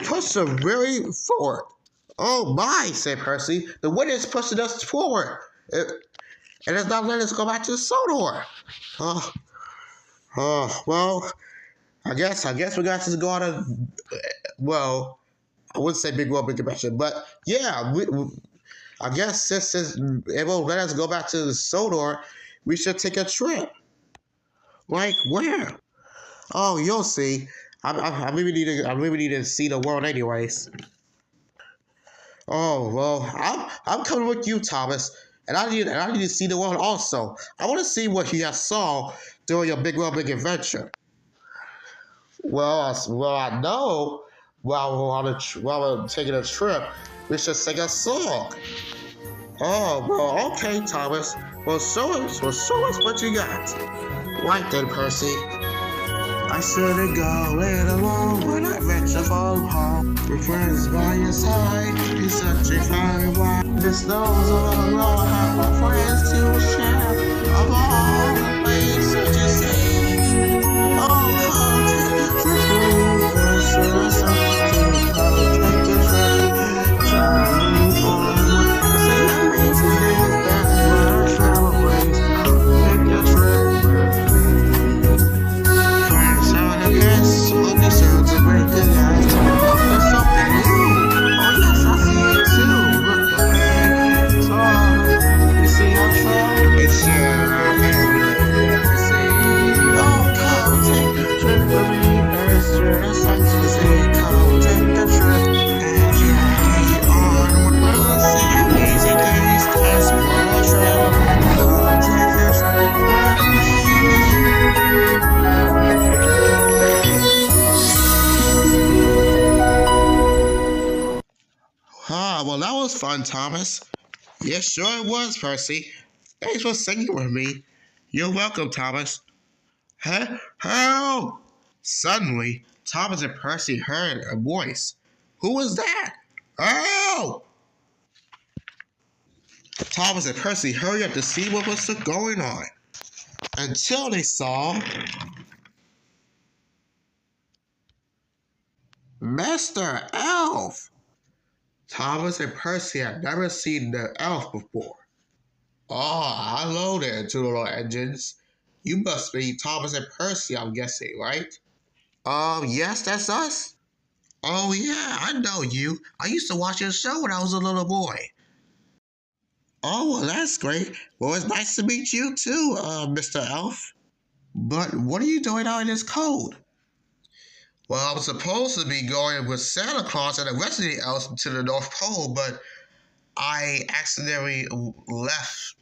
pushed them very forward. Oh my, said Percy. The wind is pushing us forward. And it's not letting us go back to Sodor. Well, I guess we got to go on a, well, I wouldn't say big world, big depression, but yeah, I guess since it won't let us go back to Sodor, we should take a trip. Like where? Oh, you'll see. I really need to see the world anyways. Oh well, I'm coming with you, Thomas, and I need to see the world also. I want to see what you guys saw during your big world, big adventure. Well, I know. While we're taking a trip, we should sing a song. Oh, well, okay, Thomas. Well, show us what you got. Right then, Percy. I shouldn't go it alone when I venture from home. With friends by your side, you're such a fine wine. This knows all along how my friends to share of all the ways that you say. Oh, come take a trip with me, something to come take a trip. Traveling on with say amazing things, that's where I travel place. Take a trip with me. Friends on the best, on the sounds of great delight. There's something new. Oh yes, I see it too. Look ahead, it's all. You see how far it's everything I see. Oh, come take a trip with me. There's a sight to see. Come take a trip and carry on with us. See amazing things, that's where I travel. Come take a trip with me. Well, that was fun, Thomas. Yes, sure it was, Percy. Thanks for singing with me. You're welcome, Thomas. Huh? Help! Suddenly, Thomas and Percy heard a voice. Who was that? Help! Thomas and Percy hurried up to see what was going on, until they saw Mr. Elf! Thomas and Percy have never seen the elf before. Oh, hello there, two little engines. You must be Thomas and Percy, I'm guessing, right? Yes, that's us. Oh, yeah, I know you. I used to watch your show when I was a little boy. Oh, well, that's great. Well, it's nice to meet you too, Mr. Elf. But what are you doing out in this cold? Well, I'm supposed to be going with Santa Claus and the rest of the elves to the North Pole, but I accidentally left.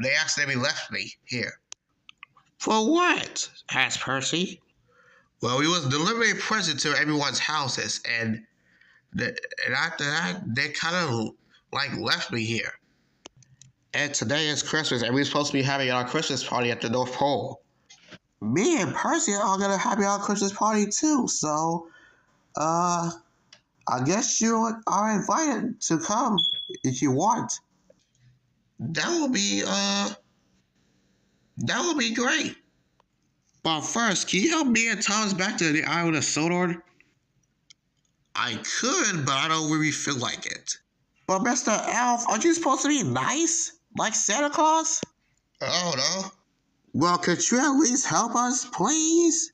They accidentally left me here. For what? Asked Percy. Well, we was delivering a present to everyone's houses, and after that, they kind of left me here. And today is Christmas, and we're supposed to be having our Christmas party at the North Pole. Me and Percy are gonna have our Christmas party too, so, I guess you are invited to come if you want. That will be great. But first, can you help me and Thomas back to the island of Sodor? I could, but I don't really feel like it. But Mr. Elf, aren't you supposed to be nice? Like Santa Claus? Oh, no. Well, could you at least help us, please?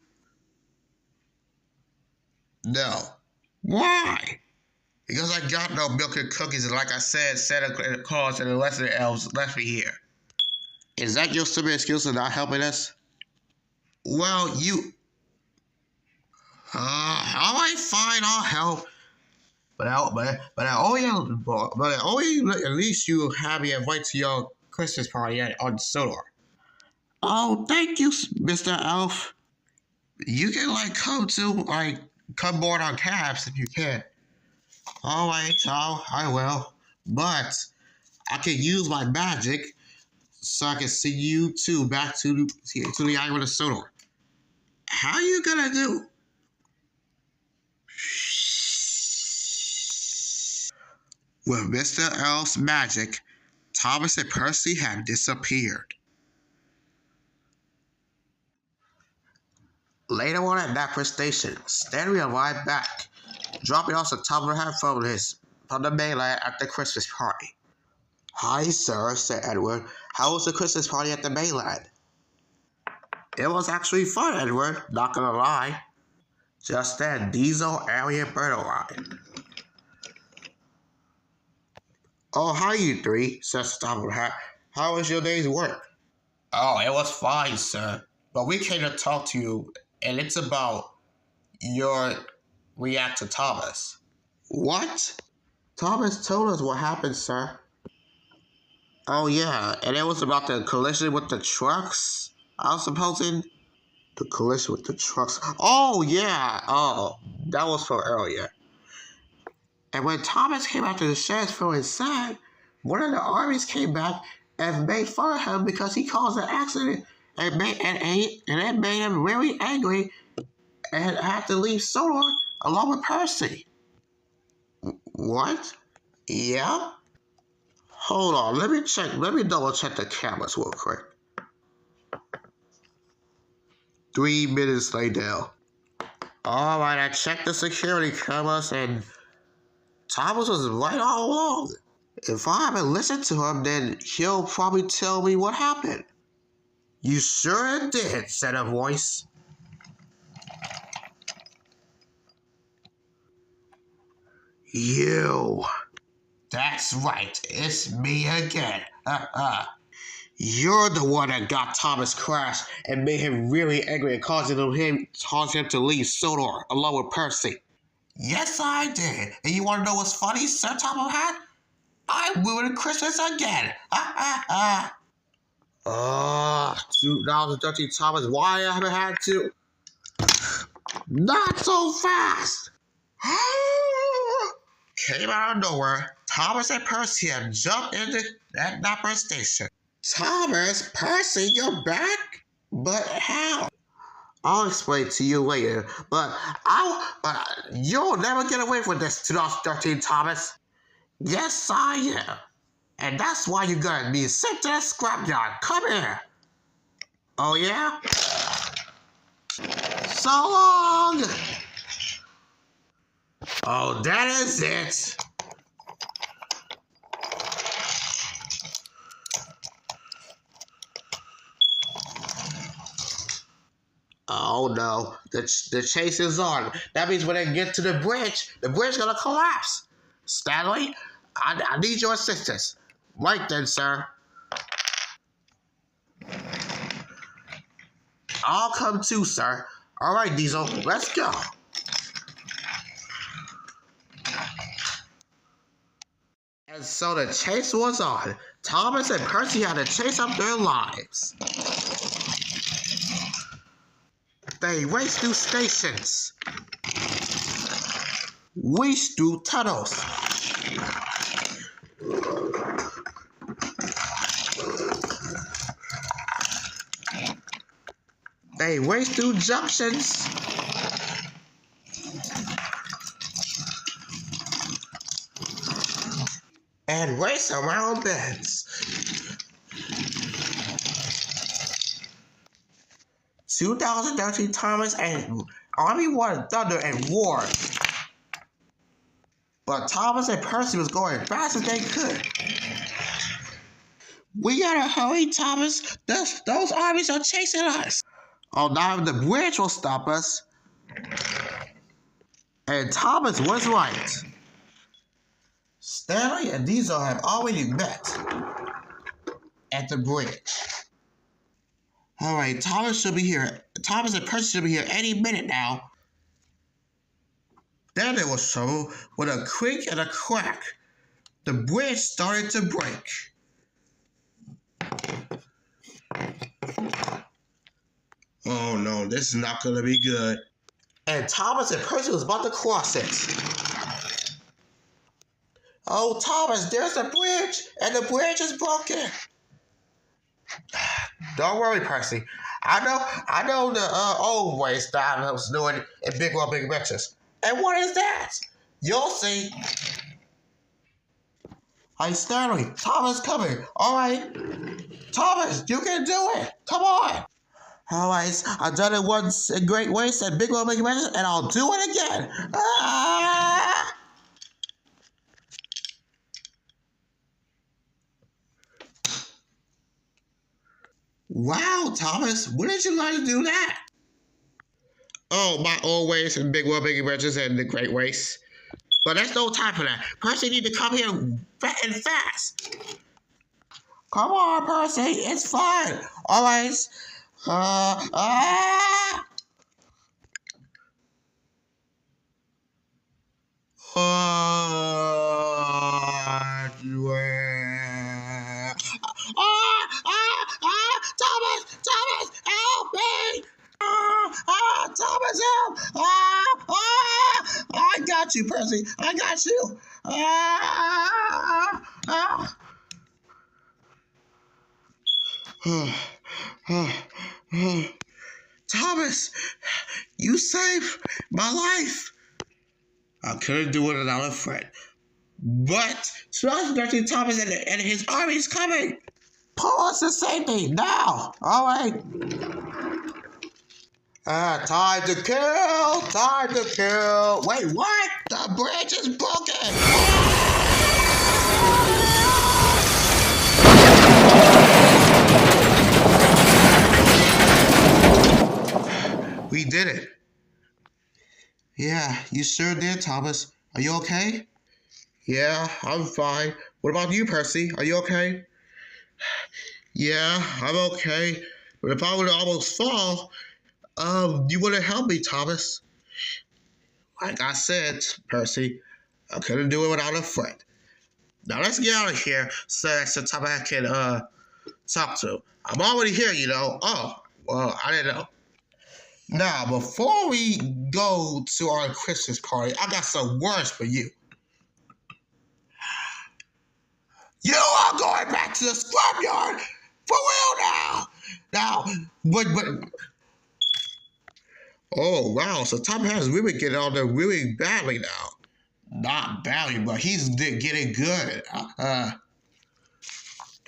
No. Why? Because I got no milk and cookies, and like I said, Santa Claus and the rest of the elves left me here. Is that your stupid excuse for not helping us? Well, you... all right, fine, I'll help. But at least you have me invite to your Christmas party on Sodor. Oh, thank you, Mr. Elf. You can come board on cabs if you can. All right, I will. But I can use my magic so I can send you two back to the island of Sodor. How you gonna do? With Mr. Elf's magic, Thomas and Percy have disappeared. Later on at Rattler Station, Stanley arrived back, dropping off some top of the hat from the mainland at the Christmas party. Hi, sir, said Edward. How was the Christmas party at the mainland? It was actually fun, Edward, not gonna lie. Just then, Diesel, Arry, and Bert arrived. Oh, hi, you three, says the top of the hat. How was your day's work? Oh, it was fine, sir. But we came to talk to you, and it's about your react to Thomas. What? Thomas told us what happened, sir. Oh, yeah, and it was about the collision with the trucks, I was supposing. The collision with the trucks. Oh, yeah. Oh, that was from earlier. And when Thomas came out to the sheriff's feeling sad, one of the armies came back and made fun of him because he caused an accident and it made him really angry and had to leave Sodor along with Percy. What? Yeah? Hold on, let me double check the cameras real quick. 3 minutes later. Alright, I checked the security cameras and Thomas was right all along. If I haven't listened to him, then he'll probably tell me what happened. You sure did, said a voice. You. That's right, it's me again. You're the one that got Thomas crashed and made him really angry and caused him to leave Sodor along with Percy. Yes, I did. And you want to know what's funny, Sir Top of Hat? I ruined Christmas again. 2013 Thomas, why I haven't had to? Not so fast! Came out of nowhere, Thomas and Percy had jumped into that Rattler Station. Thomas, Percy, you're back? But how? I'll explain to you later, but you'll never get away from this 2013, Thomas. Yes, I am. And that's why you're gonna be sent to the scrapyard. Come here. Oh, yeah? So long! Oh, that is it. Oh no, the chase is on. That means when they get to the bridge gonna collapse. Stanley, I need your assistance. Right then, sir. I'll come too, sir. All right, Diesel, let's go. And so the chase was on. Thomas and Percy had to chase up their lives. They raced through stations, raced through tunnels, they raced through junctions, and raced around bends. 2013 Thomas and Army wanted thunder and roared. But Thomas and Percy was going as fast as they could. We gotta hurry, Thomas. Those armies are chasing us. Oh, now the bridge will stop us. And Thomas was right. Stanley and Diesel have already met at the bridge. All right, Thomas should be here. Thomas and Percy should be here any minute now. Then there was trouble. With a creak and a crack, the bridge started to break. Oh no, this is not gonna be good. And Thomas and Percy was about to cross it. Oh, Thomas, there's a bridge, and the bridge is broken. Don't worry, Percy. I know the old ways that I was doing in Big World Big Adventures. And what is that? You'll see. Hey, Stanley, Thomas coming. All right. Thomas, you can do it. Come on. All right, I've done it once in Great Waste and Big World Big Adventures, and I'll do it again. Ah! Wow, Thomas, when did you learn to do that? Oh, my old ways in Big World Big Adventures and the Great Waste. But there's no time for that. Percy need to come here and fast. Come on, Percy, it's fine. All right. Thomas, help me! Thomas, help! I got you, Percy. I got you. Thomas, you saved my life. I couldn't do it without a friend. But 2013 Thomas and his army is coming. Pull us to safety now. All right. Time to kill. Time to kill. Wait, what? The bridge is broken. We did it. Yeah, you sure did, Thomas. Are you okay? Yeah, I'm fine. What about you, Percy? Are you okay? Yeah, I'm okay. But if I would almost fall, you would have helped me, Thomas. Like I said, Percy, I couldn't do it without a friend. Now let's get out of here so Thomas I can talk to. I'm already here, you know. Oh, well, I didn't know. Now, before we go to our Christmas party, I got some words for you. You are going back to the scrapyard for real now. But. Oh, wow. So Tom has really getting on there really badly now. Not badly, but he's getting good. Now,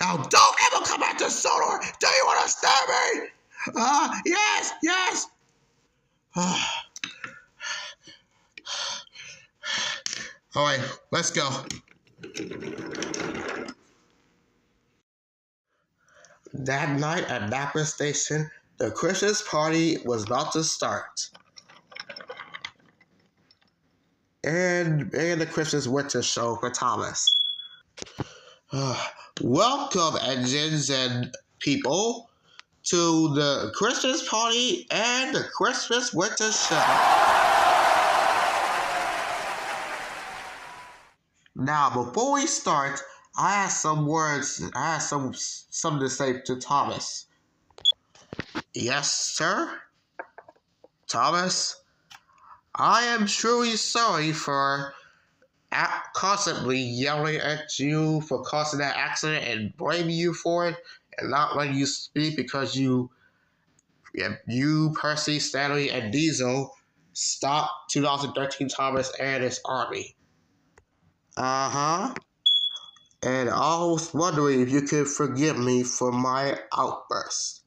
don't ever come back to Sodor. Do you understand me? Yes. All right, let's go. That night at Rattler Station, the Christmas party was about to start. And the Christmas winter show for Thomas. Welcome, engines and people, to the Christmas party and the Christmas winter show. Now, before we start, I have some words. I have something to say to Thomas. Yes, sir? Thomas, I am truly sorry for constantly yelling at you for causing that accident and blaming you for it and not letting you speak because you, Percy, Stanley, and Diesel stopped 2013 Thomas and his army. Uh-huh. And I was wondering if you could forgive me for my outburst.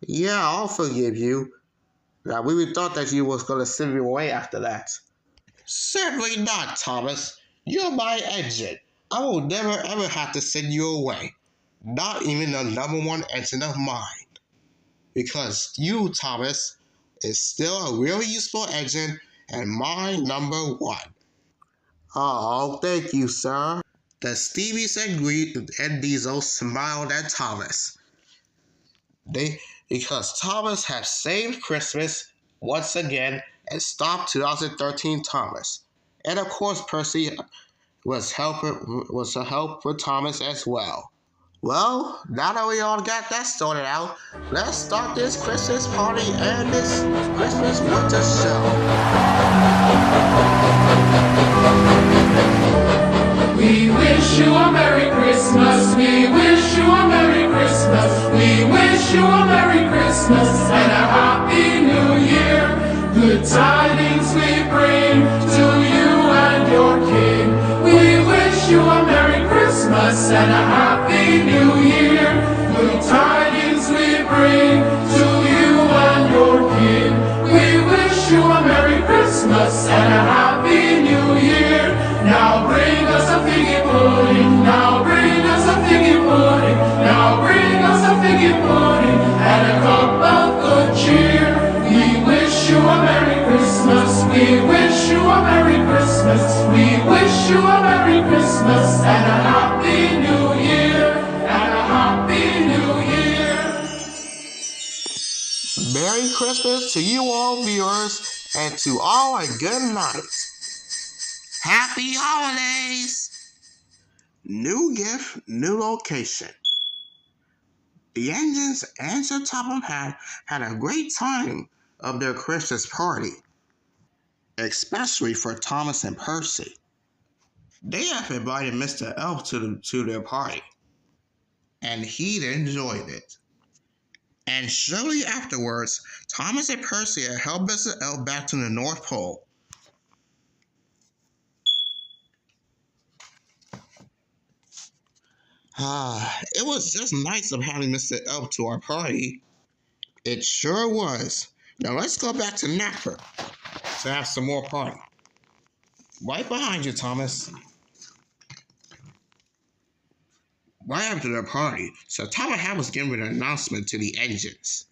Yeah, I'll forgive you. Now, we really thought that you was going to send me away after that. Certainly not, Thomas. You're my engine. I will never ever have to send you away. Not even the #1 engine of mine. Because you, Thomas, is still a really useful engine and my #1. Oh, thank you, sir. The Stevies and Diesel smiled at Thomas. Because Thomas had saved Christmas once again and stopped 2013 Thomas. And of course, Percy was a help for Thomas as well. Well, now that we all got that sorted out, let's start this Christmas party and this Christmas winter show. We wish you a Merry Christmas. We wish you a Merry Christmas. We wish you a Merry Christmas and a Happy New Year. Good tidings we bring to you and your King. We wish you a Merry Christmas and a Happy New Year. Good tidings we bring to you and your King. We wish you a Merry Christmas and a Happy New Year. Now bring us a figgy pudding. Now bring us a figgy pudding. Now bring us a figgy pudding and a cup of good cheer. We wish you a Merry Christmas. We wish you a Merry Christmas. We wish you a Merry Christmas and a Happy New Year. And a Happy New Year. Merry Christmas to you all viewers and to all a good night. Happy holidays! New gift, new location. The engines and Sir Topham had a great time of their Christmas party, especially for Thomas and Percy. They have invited Mr. Elf to their party, and he enjoyed it. And shortly afterwards, Thomas and Percy had helped Mr. Elf back to the North Pole. It was just nice of having Mr. Elf to our party. It sure was. Now let's go back to Napper to have some more party. Right behind you, Thomas. Right after the party, Sir Topham was giving an announcement to the engines.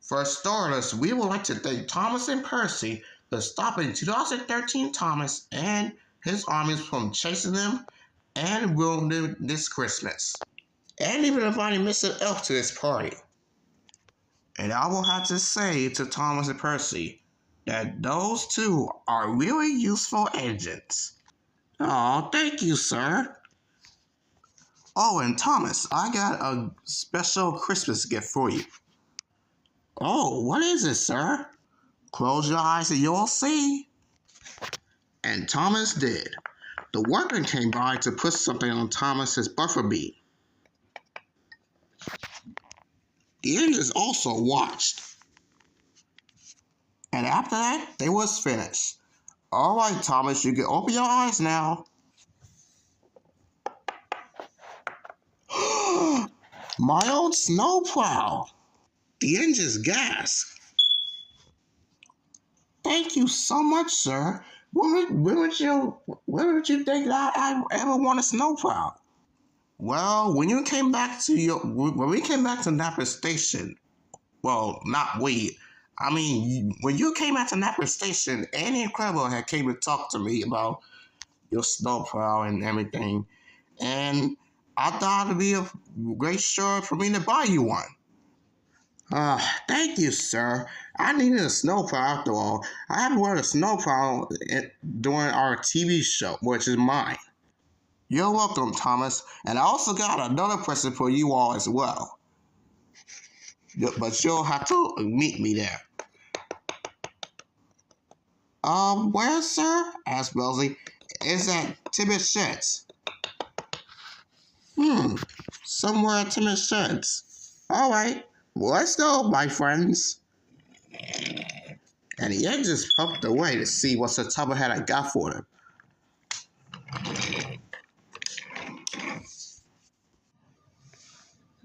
For starters, we would like to thank Thomas and Percy for stopping 2013 Thomas and his armies from chasing them and ruining this Christmas. And even inviting Mr. Elf to this party. And I will have to say to Thomas and Percy that those two are really useful engines. Oh, thank you, sir. Oh, and Thomas, I got a special Christmas gift for you. Oh, what is it, sir? Close your eyes and you'll see. And Thomas did. The workman came by to put something on Thomas's buffer beam. The engines also watched. And after that, they was finished. All right, Thomas, you can open your eyes now. My old snowplow. The engines gasped. Thank you so much, sir. When would you think that I ever want a snowplow? Well, when we came back to Napa Station, well, not we. I mean, when you came back to Napa Station, Annie and Incredible had came to talk to me about your snowplow and everything, and I thought it'd be a great show for me to buy you one. Thank you, sir. I needed a snowplow after all. I haven't worn a snowplow during our TV show, which is mine. You're welcome, Thomas. And I also got another present for you all as well. But you'll have to meet me there. Where, sir? Asked Rosie. Is at Timothy's Sheds. Somewhere at Timothy's Sheds. All right. Let's go, my friends. And the engines puffed away to see what the top hat I got for them.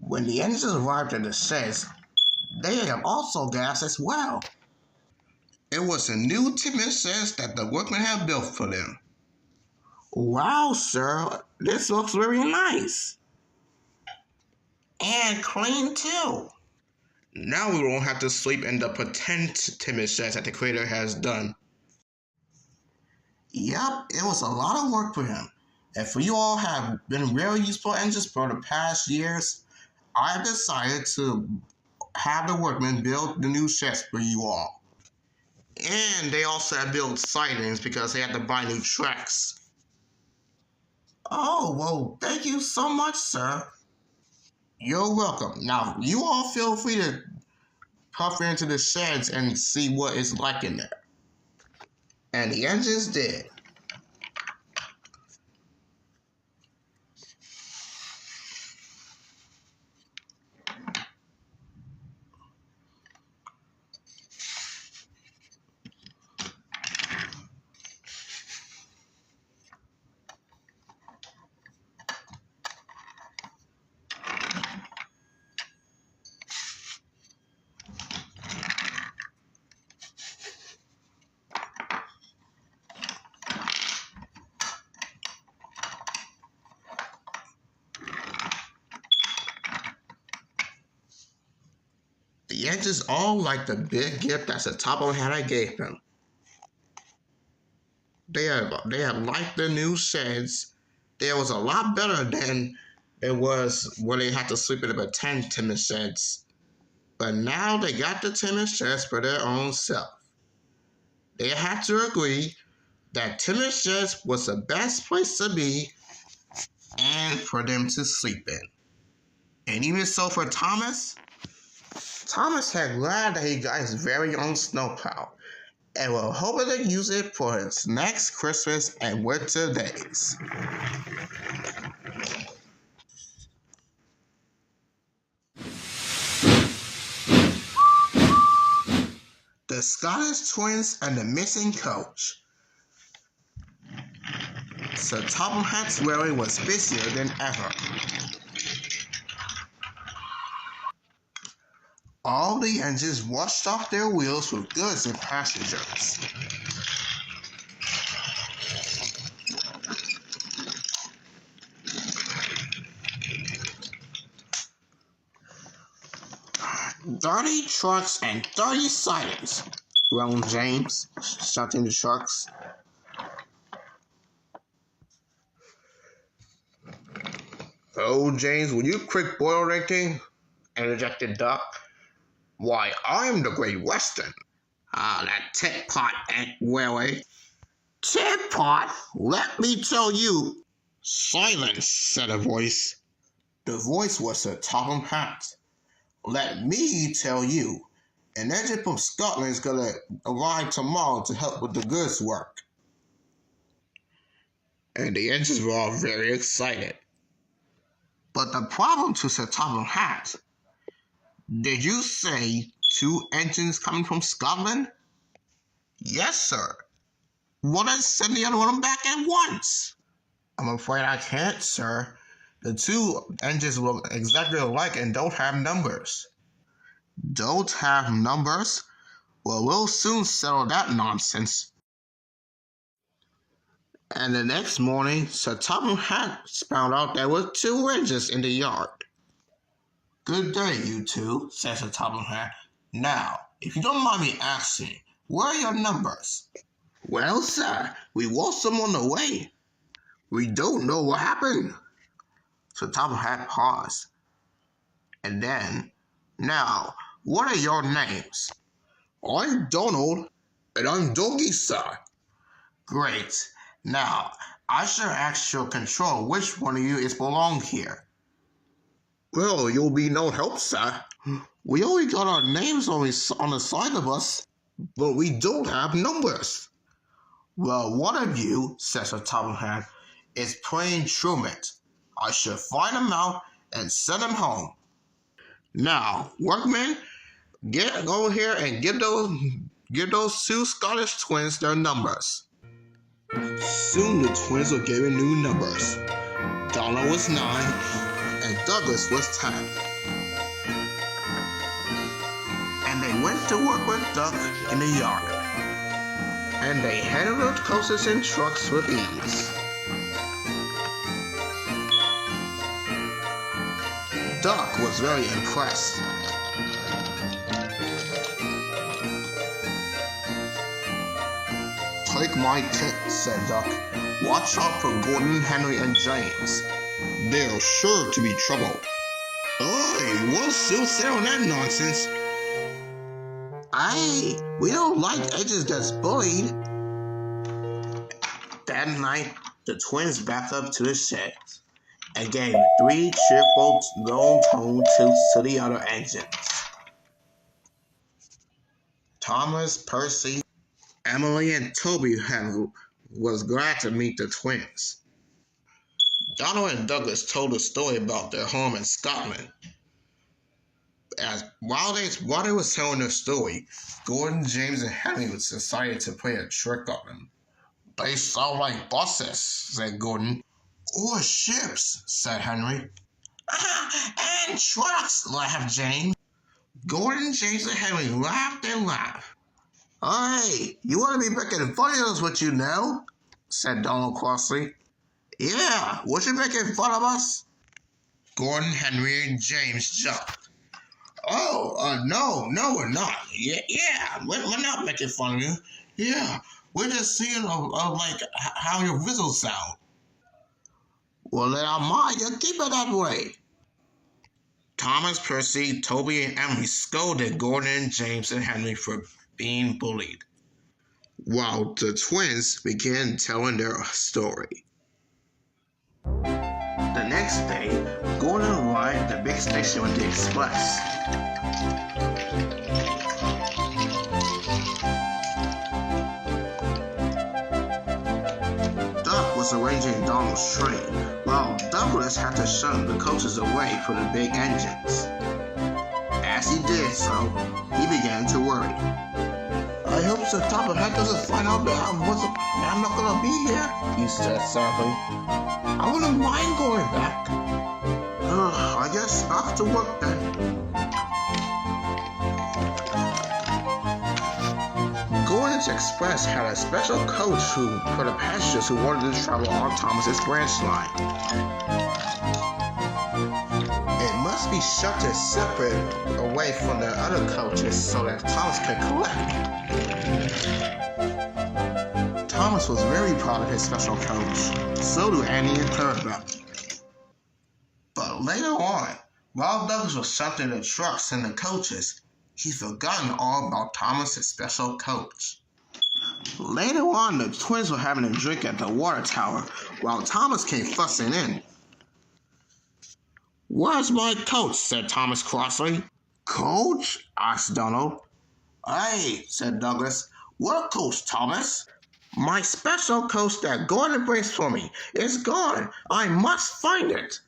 When the engines arrived at the sheds, they had also gas as well. It was a new timber sheds that the workmen had built for them. Wow, sir, this looks very nice. And clean too. Now we won't have to sleep in the pretend timber sheds that the creator has done. Yep, it was a lot of work for him. And for you all have been very useful engines for the past years, I've decided to have the workmen build the new sheds for you all. And they also have built sidings because they had to buy new tracks. Oh, well, thank you so much, sir. You're welcome. Now, you all feel free to puff into the sheds and see what it's like in there. And the engines did. The engines all liked the big gift that's the top of hat I gave them. They have liked the new sheds. They was a lot better than it was when they had to sleep in the pretend timber sheds. But now they got the timber sheds for their own self. They had to agree that timber sheds was the best place to be and for them to sleep in. And even so for Thomas had glad that he got his very own snowplow and will hoping to use it for his next Christmas and winter days. The Scottish Twins and the Missing Coach. Sir Topham Hatt's wherry was busier than ever. All the engines washed off their wheels with goods and passengers. "30 trucks and 30 sidings," groaned James, shouting the trucks. "Oh, James, will you quit boil raking?" interjected Duck. "Why, I'm the Great Western." That tit-pot ain't really." "Tit-pot? Let me tell you." "Silence," said a voice. The voice was Sir Topham Hatt. "Let me tell you, an engine from Scotland is going to arrive tomorrow to help with the goods work." And the engines were all very excited. But the problem to Sir Topham Hatt, did you say 2 engines coming from Scotland? "Yes, sir." "Well, then send the other one back at once." "I'm afraid I can't, sir. The 2 engines look exactly alike and don't have numbers." "Don't have numbers? Well, we'll soon settle that nonsense. And the next morning, Sir Topham Hatt found out there were 2 wedges in the yard. Good day, you two, said Sir Topham Hatt. Now, if you don't mind me asking, where are your numbers? Well, sir, we lost them on the way. We don't know what happened. Sir Topham Hatt paused. And then, now, what are your names? I'm Donald. And I'm Doggy, sir. Great. Now, I shall ask your control which one of you is belong here. Well, you'll be no help, sir. We only got our names on the side of us, but we don't have numbers. Well, one of you, said Sir Topham Hatt, is playing truant. I shall find him out and send him home. Now, workmen, get over here and give those 2 Scottish twins their numbers. Soon the twins were given new numbers. Donald was 9, and Douglas was 10. And they went to work with Duck in the yard. And they handled coasters and trucks with ease. Duck was very impressed. Take my tip, said Duck. Watch out for Gordon, Henry, and James. They're sure to be trouble. Oi, we'll soon settle that nonsense. Aye, we don't like edges that's bullied. That night, the twins backed up to the shed and gave 3 cheerful long-tone toots to the other engines. Thomas, Percy, Emily, and Toby was glad to meet the twins. Donald and Douglas told a story about their home in Scotland. While they were telling their story, Gordon, James, and Henry decided to play a trick on them. They sound like buses, said Gordon. Or ships, said Henry. And trucks, laughed James. Gordon, James, and Henry laughed and laughed. Hey, you want to be making fun of us, what you know? Said Donald crossly. Yeah, what you making fun of us? Gordon, Henry, and James jumped. Oh, no, we're not. Yeah, we're not making fun of you. Yeah, we're just seeing like how your whistles sound. Well, then I mind you keep it that way. Thomas, Percy, Toby, and Emily scolded Gordon, James, and Henry for being bullied, while the twins began telling their story. The next day, Gordon arrived at the big station with the express. Duck was arranging Donald's train, while Douglas had to shun the coaches away from the big engines. As he did so, he began to worry. I hope Sir Topham Hatt doesn't find out that I'm not gonna be here, he said sadly. I wouldn't mind going back. I guess off to work then. Gordon's Express had a special coach for the passengers who wanted to travel on Thomas's branch line. It must be sheltered separate away from the other coaches so that Thomas could collect. Thomas was very proud of his special coach. So do Annie and Clarabelle. But later on, while Douglas was sheltering the trucks and the coaches, he'd forgotten all about Thomas's special coach. Later on, the twins were having a drink at the water tower while Thomas came fussing in. Where's my coach? Said Thomas crossly. Coach? Asked Donald. Hey, said Douglas. What coach, Thomas? My special coach that Gordon brings for me is gone. I must find it.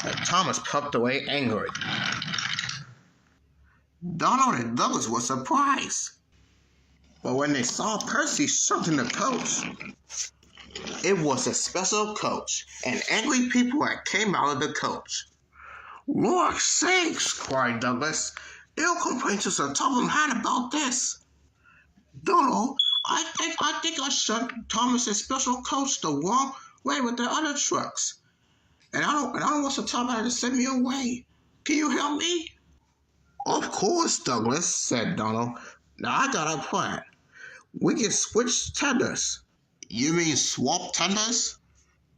And Thomas puffed away angrily. Donald and Douglas were surprised. But when they saw Percy sheltering the coach, it was a special coach, and angry people that came out of the coach. Lord sakes, cried Douglas. They'll complain to Sir Topham Hatt about this. Donald, I think I sent Thomas's special coach the wrong way with the other trucks. And I don't want Sir Topham Hatt to send me away. Can you help me? Of course, Douglas, said Donald. Now I got a plan. We can switch tenders. You mean swap tenders?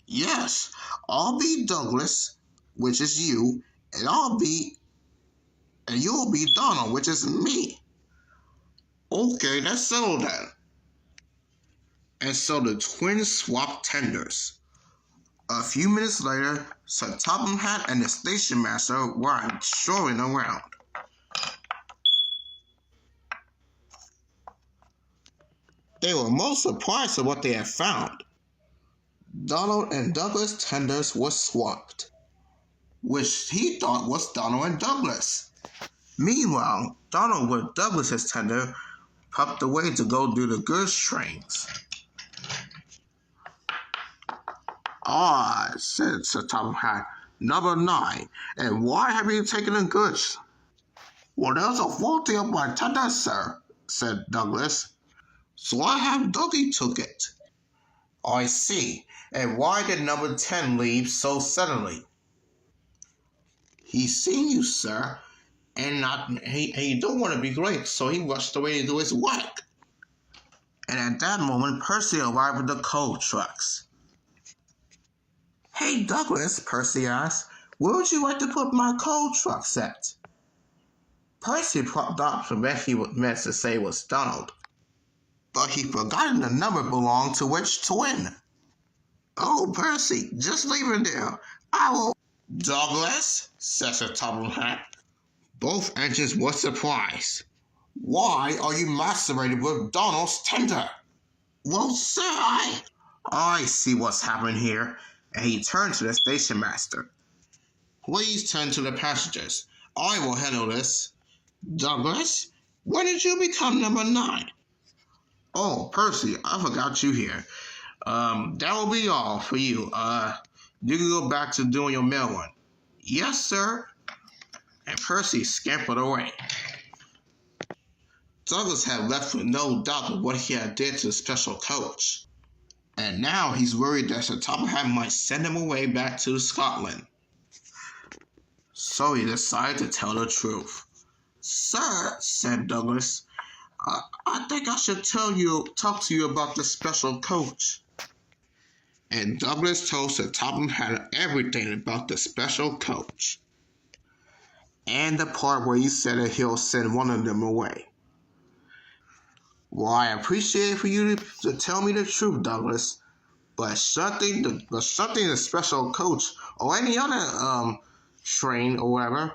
Yes, I'll be Douglas, which is you, and you'll be Donald, which is me. Okay, that's settled then. And so the twins swapped tenders. A few minutes later, Sir Topham Hatt and the station master were strolling around. They were most surprised at what they had found. Donald and Douglas' tenders were swapped, which he thought was Donald and Douglas. Meanwhile, Donald with Douglas's tender puffed away to go do the goods trains. Ah, said Sir Topham Hatt, number 9, and why have you taken the goods? Well, there's a faulty of my tender, sir, said Douglas. So I have Dougie took it. I see. And why did number 10 leave so suddenly? He's seen you, sir, and he don't want to be late, so he rushed away to do his work. And at that moment, Percy arrived with the coal trucks. Hey, Douglas, Percy asked, where would you like to put my coal trucks at? Percy thought the best he meant to say was Donald, but he forgotten the number belonged to which twin. Oh, Percy, just leave it there. I will. Douglas, said Sir Topham Hatt. Both engines were surprised. Why are you macerated with Donald's tender? Well, sir, I see what's happened here. And he turned to the station master. Please turn to the passengers. I will handle this. Douglas, when did you become number 9? Oh, Percy, I forgot you here. That will be all for you. You can go back to doing your mail run. Yes, sir. And Percy scampered away. Douglas had left with no doubt of what he had did to the special coach. And now he's worried that Sir Topham Hatt might send him away back to Scotland. So he decided to tell the truth. Sir, said Douglas, I think I should talk to you about the special coach. And Douglas told Sir Topham Hatt everything about the special coach. And the part where he said that he'll send one of them away. Well, I appreciate it for you to tell me the truth, Douglas. But something the special coach or any other train or whatever,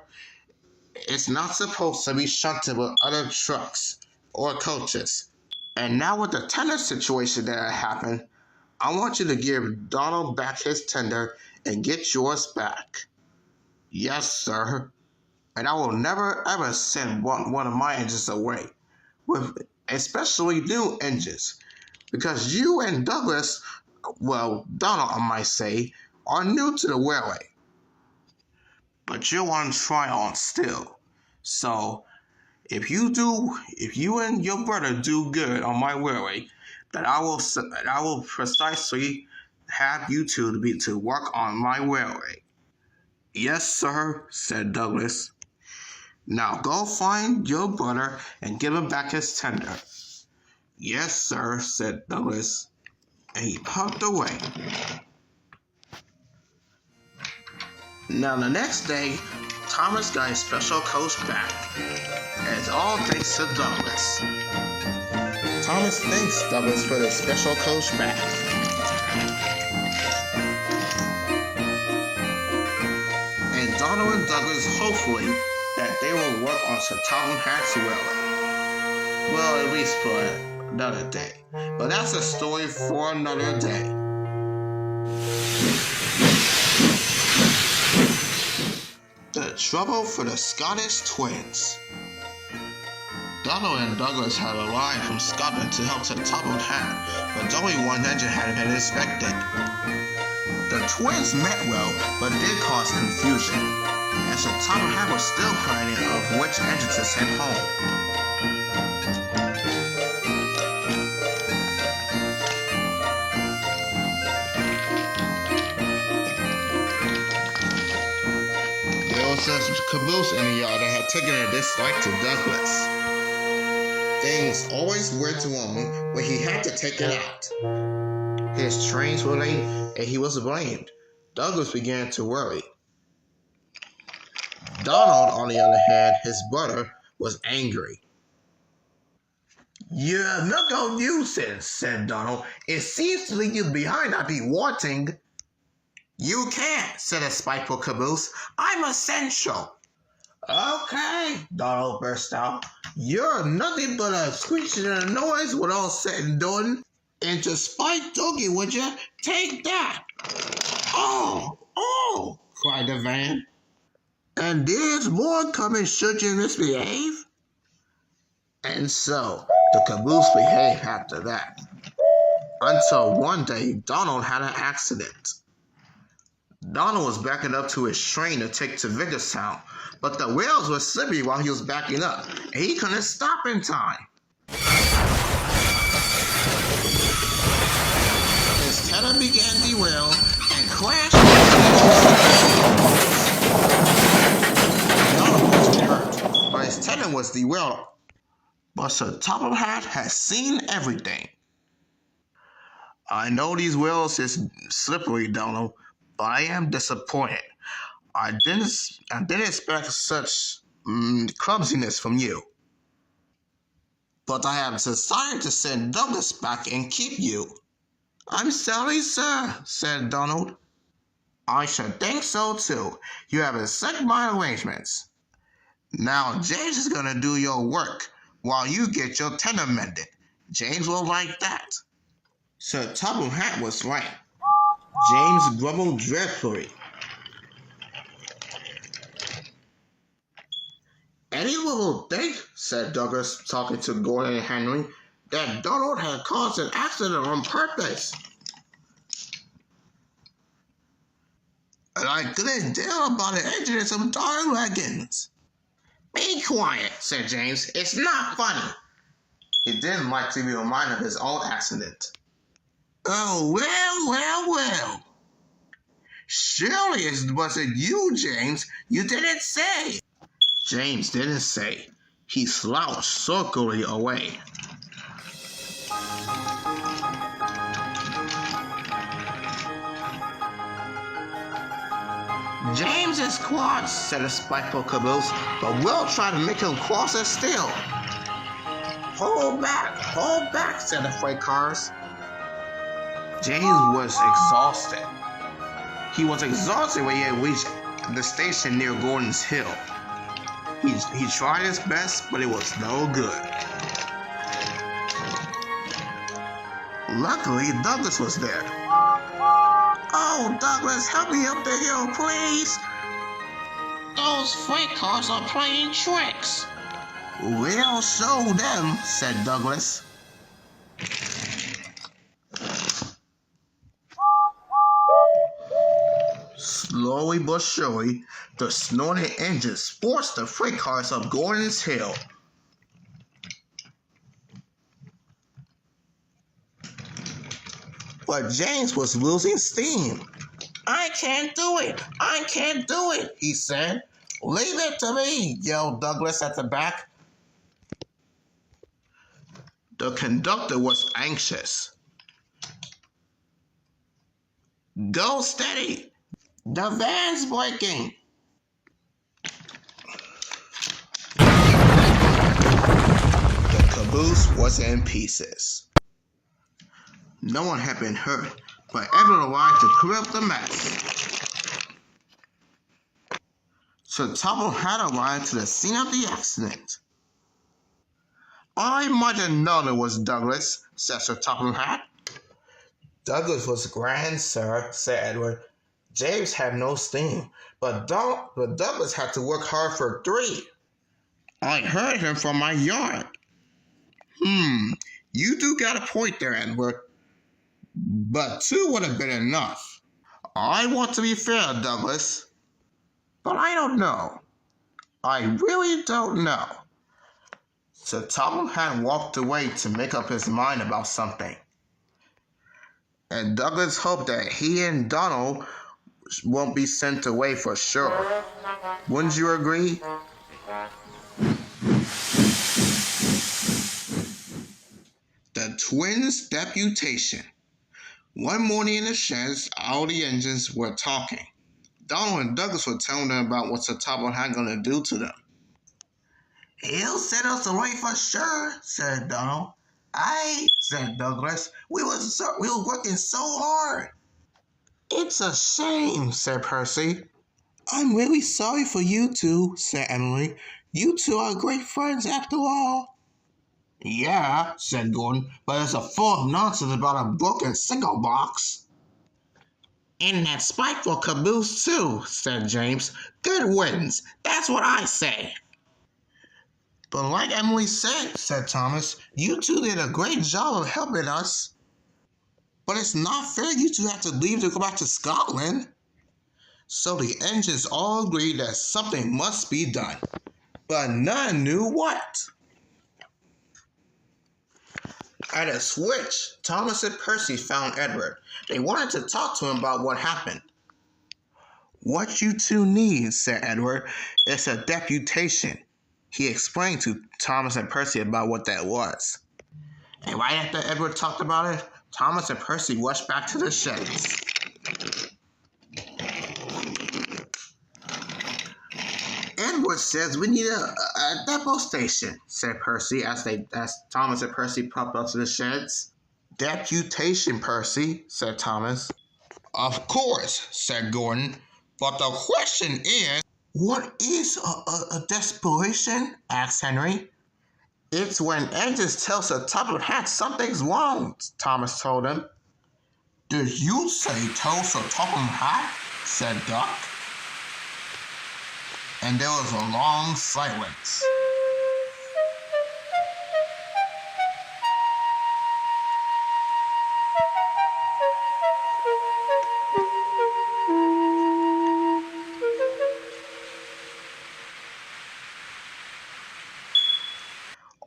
it's not supposed to be shunted with other trucks or coaches. And now with the tender situation that happened, I want you to give Donald back his tender and get yours back. Yes, sir. And I will never ever send one of my engines away, with especially new engines, because you and Douglas, well, Donald, I might say, are new to the railway. But you're on trial still. So, if you and your brother do good on my railway, then I will precisely have you two to work on my railway. Yes, sir, said Douglas. Now go find your brother and give him back his tender. Yes, sir, said Douglas, and he puffed away. Now the next day, Thomas got his special coach back, as all thanks to Douglas. Thomas thanks Douglas for the special coach back. And Donald and Douglas hopefully that they will work on Sir Topham Hatt's railway. Well, at least for another day. But that's a story for another day. The trouble for the Scottish twins. Donald and Douglas had arrived from Scotland to help Sir Topham Hatt, but only one engine had been inspected. The twins meant well, but did cause confusion, as Sir Topham Hatt was still planning of which engine to send home. There was a caboose in the yard that had taken a dislike to Douglas. Things always went wrong when he had to take it out. His trains were late and he was blamed. Douglas began to worry. Donald, on the other hand, his brother, was angry. "You're not no nuisance," said Donald. "It seems to leave you behind I'd be wanting." "You can't," said a spiteful caboose. "I'm essential." "Okay," Donald burst out. "You're nothing but a screeching and a noise when all said and done. And to spite Doggy, would you? Take that!" Oh, cried the van. "And there's more coming should you misbehave." And so, the caboose behaved after that. Until one day, Donald had an accident. Donald was backing up to his train to take to Vicarstown, but the wheels were slippery while he was backing up, and he couldn't stop in time. His tenor began to derail and crashed into the Donald wasn't hurt, but his tenor was derailed. But Sir Topham Hatt had seen everything. "I know these wheels is slippery, Donald, but I am disappointed. I didn't expect such clumsiness from you. But I have decided to send Douglas back and keep you." "I'm sorry, sir," said Donald. "I should think so too. You have accepted my arrangements. Now James is going to do your work while you get your tenor mended. James will like that." Sir Topham Hatt was right. James grumbled dreadfully. "Anyone will think," said Douglas, talking to Gordon and Henry, "that Donald had caused an accident on purpose. And I couldn't tell about the engine and some darn wagons." "Be quiet," said James. "It's not funny." He didn't like to be reminded of his own accident. "Oh, well. Surely it wasn't you, James. You didn't say." James didn't say. He slouched sulkily away. "James is cross," said a spiteful caboose, "but we'll try to make him crosser still." Hold back, said the freight cars. James was exhausted. He was exhausted when he had reached the station near Gordon's Hill. He tried his best, but it was no good. Luckily, Douglas was there. "Oh, Douglas, help me up the hill, please." "Those freight cars are playing tricks." "We'll show them," said Douglas. Slowly but surely, the snorting engines forced the freight cars up Gordon's Hill. But James was losing steam. I can't do it, he said. "Leave it to me," yelled Douglas at the back. The conductor was anxious. "Go steady. The van's breaking." The caboose was in pieces. No one had been hurt, but everyone arrived to clear up the mess. Sir Topham Hatt arrived to the scene of the accident. "I might have known it was Douglas," said Sir Topham Hatt. "Douglas was grand, sir," said Edward. "James had no steam, but Douglas had to work hard for 3. I heard him from my yard." You do got a point there, Edward. But 2 would have been enough. I want to be fair, Douglas. But I don't know. I really don't know. So Topham had walked away to make up his mind about something. And Douglas hoped that he and Donald won't be sent away for sure. Wouldn't you agree? The Twins Deputation. One morning in the sheds, all the engines were talking. Donald and Douglas were telling them about what Sir Topham had going to do to them. "He'll set us away for sure," said Donald. "Aye," said Douglas. We were working so hard." "It's a shame," said Percy. "I'm really sorry for you two," said Emily. "You two are great friends after all." "Yeah," said Gordon, "but it's a full of nonsense about a broken signal box." "And that spiteful caboose, too," said James. "Good wins. That's what I say." "But like Emily said Thomas, you two did a great job of helping us." "But it's not fair you two have to leave to go back to Scotland." So the engines all agreed that something must be done, but none knew what. At a switch, Thomas and Percy found Edward. They wanted to talk to him about what happened. "What you two need," said Edward, "is a deputation." He explained to Thomas and Percy about what that was. And right after Edward talked about it, Thomas and Percy rushed back to the sheds. "Edward says we need a depot station," said Percy as Thomas and Percy popped up to the sheds. "Deputation, Percy," said Thomas. "Of course," said Gordon. "But the question is..." "What is a desperation?" asked Henry. "It's when engines tell Sir Topham Hatt something's wrong," Thomas told him. "Did you say tell Sir Topham Hatt?" said Duck. And there was a long silence.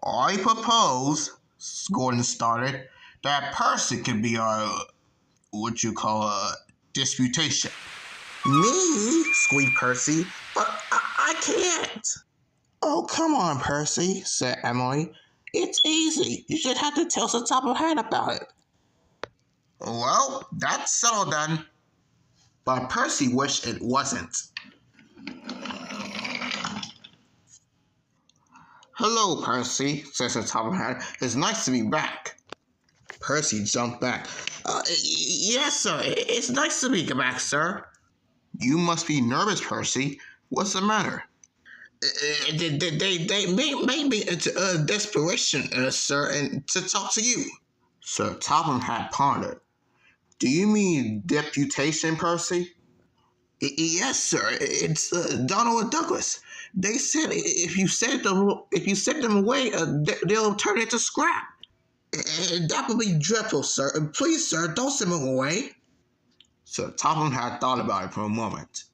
"I propose," Gordon started, "that Percy could be our, disputation." "Me?" squeaked Percy. "But I can't." "Oh, come on, Percy," said Emily. "It's easy. You should have to tell Sir Topham Hatt about it." "Well, that's settled then." But Percy wished it wasn't. "Hello, Percy," said Sir Topham Hatt. "It's nice to be back." Percy jumped back. Yes, sir. It's nice to be back, sir." "You must be nervous, Percy. What's the matter?" They made me into desperation, sir, and to talk to you." Sir Topham Hatt pondered. "Do you mean deputation, Percy?" "Yes, sir. It's Donald and Douglas. They said if you send them away, they'll turn into scrap. And that would be dreadful, sir. Please, sir, don't send them away." Sir Topham Hatt thought about it for a moment.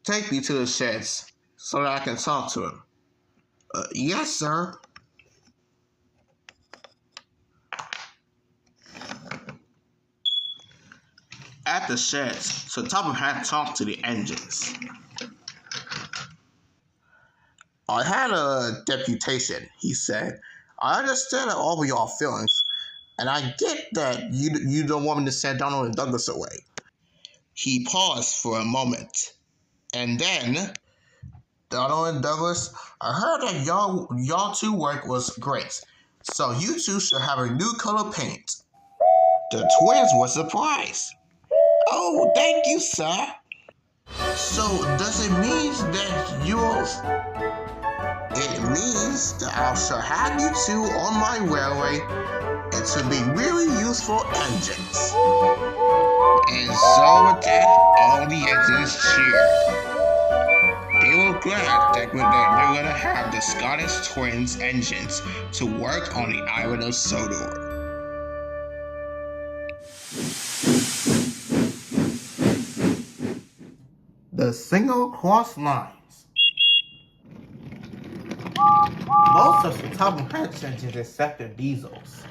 "Take me to the sheds so that I can talk to him." Yes, sir." At the sheds, Sir Topham Hatt talked to the engines. "I had a deputation," he said. "I understand all of y'all feelings, and I get that you don't want me to send Donald and Douglas away." He paused for a moment, and then, "Donald and Douglas, I heard that y'all two work was great, so you two should have a new coat of paint." The twins were surprised. "Oh, thank you, sir." "So does it mean that It means that I shall have you two on my railway and to be really useful engines." And so with that, all the engines cheered. They were glad that they were going to have the Scottish Twins engines to work on the island of Sodor. The single cross lines. Most of the top hatch engines except the diesels.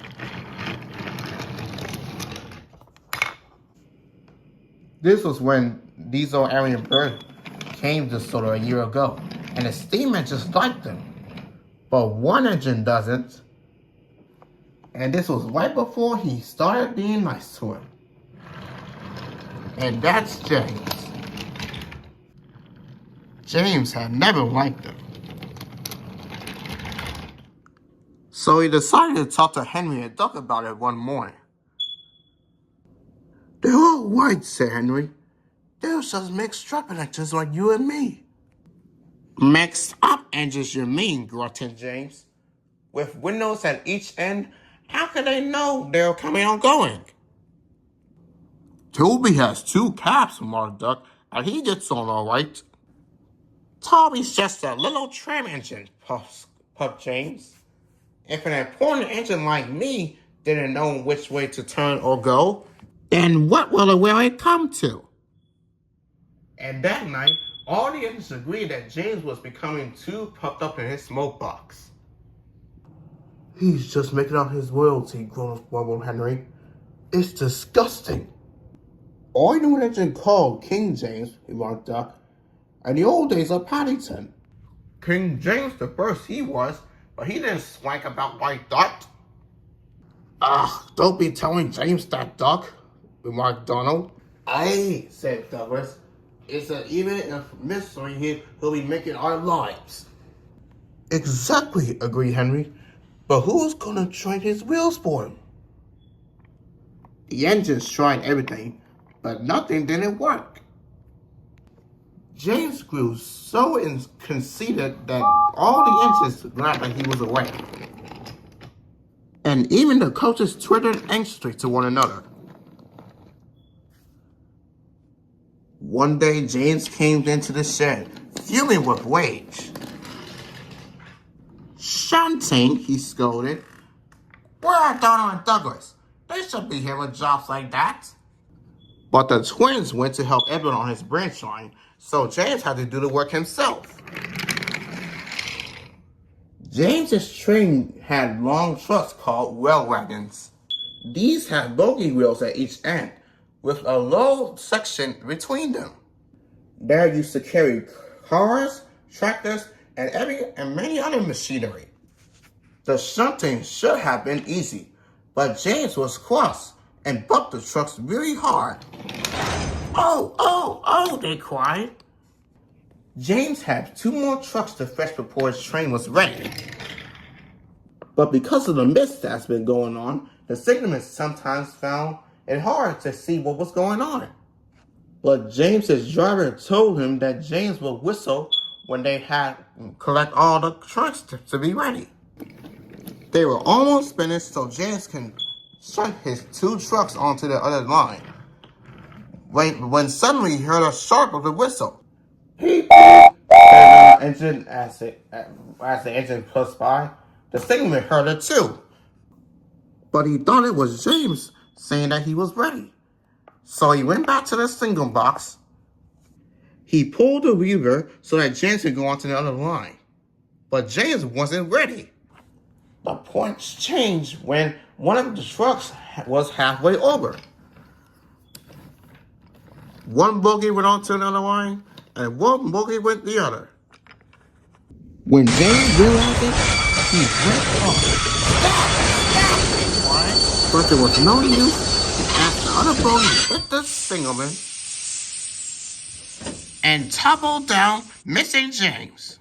This was when Diesel, Arry, and Bert came to Sodor a year ago, and the steam engines liked them. But one engine doesn't. And this was right before he started being nice to him. And that's James. James had never liked him. So he decided to talk to Henry and Duck about it one morning. "They're all white," said Henry. "They're just mixed up engines like you and me." "Mixed up engines, you mean," grunted James. "With windows at each end, how can they know they're coming or going?" "Toby has 2 cabs," remarked Duck, "and he gets on all right." "Toby's just a little tram engine," puffed James. "If an important engine like me didn't know which way to turn or go, then what will it really come to?" And that night, all the engines agreed that James was becoming too puffed up in his smoke box. "He's just making out his royalty," grumbled Henry. "It's disgusting." "I knew an engine called King James," remarked Duck, "in the old days of Paddington." "King James the First he was, but he didn't swank about like that." "Ugh, don't be telling James that, Duck," remarked Donald. "Aye," said Douglas. "It's an even mystery he'll be making our lives." "Exactly," agreed Henry. "But who's gonna train his wheels for him?" The engines tried everything, but nothing didn't work. James grew so conceited that all the engines laughed like he was away. And even the coaches twittered anxiously to one another. One day, James came into the shed, fuming with rage. "Shunting," he scolded. "Where are Donald and Douglas? They should be here with jobs like that." But the twins went to help Edward on his branch line, so James had to do the work himself. James's train had long trucks called rail wagons. These had bogie wheels at each end, with a low section between them. They used to carry cars, tractors, and many other machinery. The shunting should have been easy, but James was cross and bumped the trucks really hard. "Oh, oh, oh," they cried. James had 2 more trucks to fetch before his train was ready. But because of the mist that's been going on, the signalmen sometimes found it hard to see what was going on. But James's driver told him that James would whistle when they had collect all the trucks to be ready. They were almost finished, so James can shut his 2 trucks onto the other line. When suddenly he heard a sharp of the whistle. "Beep, beep," said the engine as the engine passed by. The signalman heard it too, but he thought it was James saying that he was ready. So he went back to the signal box. He pulled the lever so that James could go onto the other line. But James wasn't ready. The points changed when one of the trucks was halfway over. One bogie went onto another line, and one bogie went the other. When James realized it, he went off. "Stop! Stop!" But there was no use as the other bogie hit the signalman and toppled down, missing James.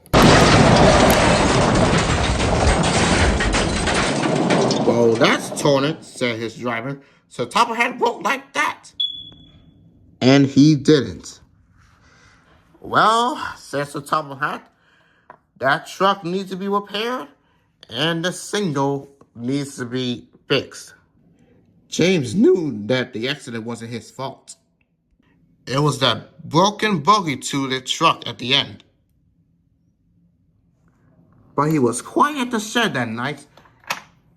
"Well, that's torn it," said his driver. "So Topper had broke like that." And he didn't. "Well," says the Topper hat, "that truck needs to be repaired, and the signal needs to be fixed." James knew that the accident wasn't his fault. It was that broken bogie to the truck at the end. But he was quiet at the shed that night,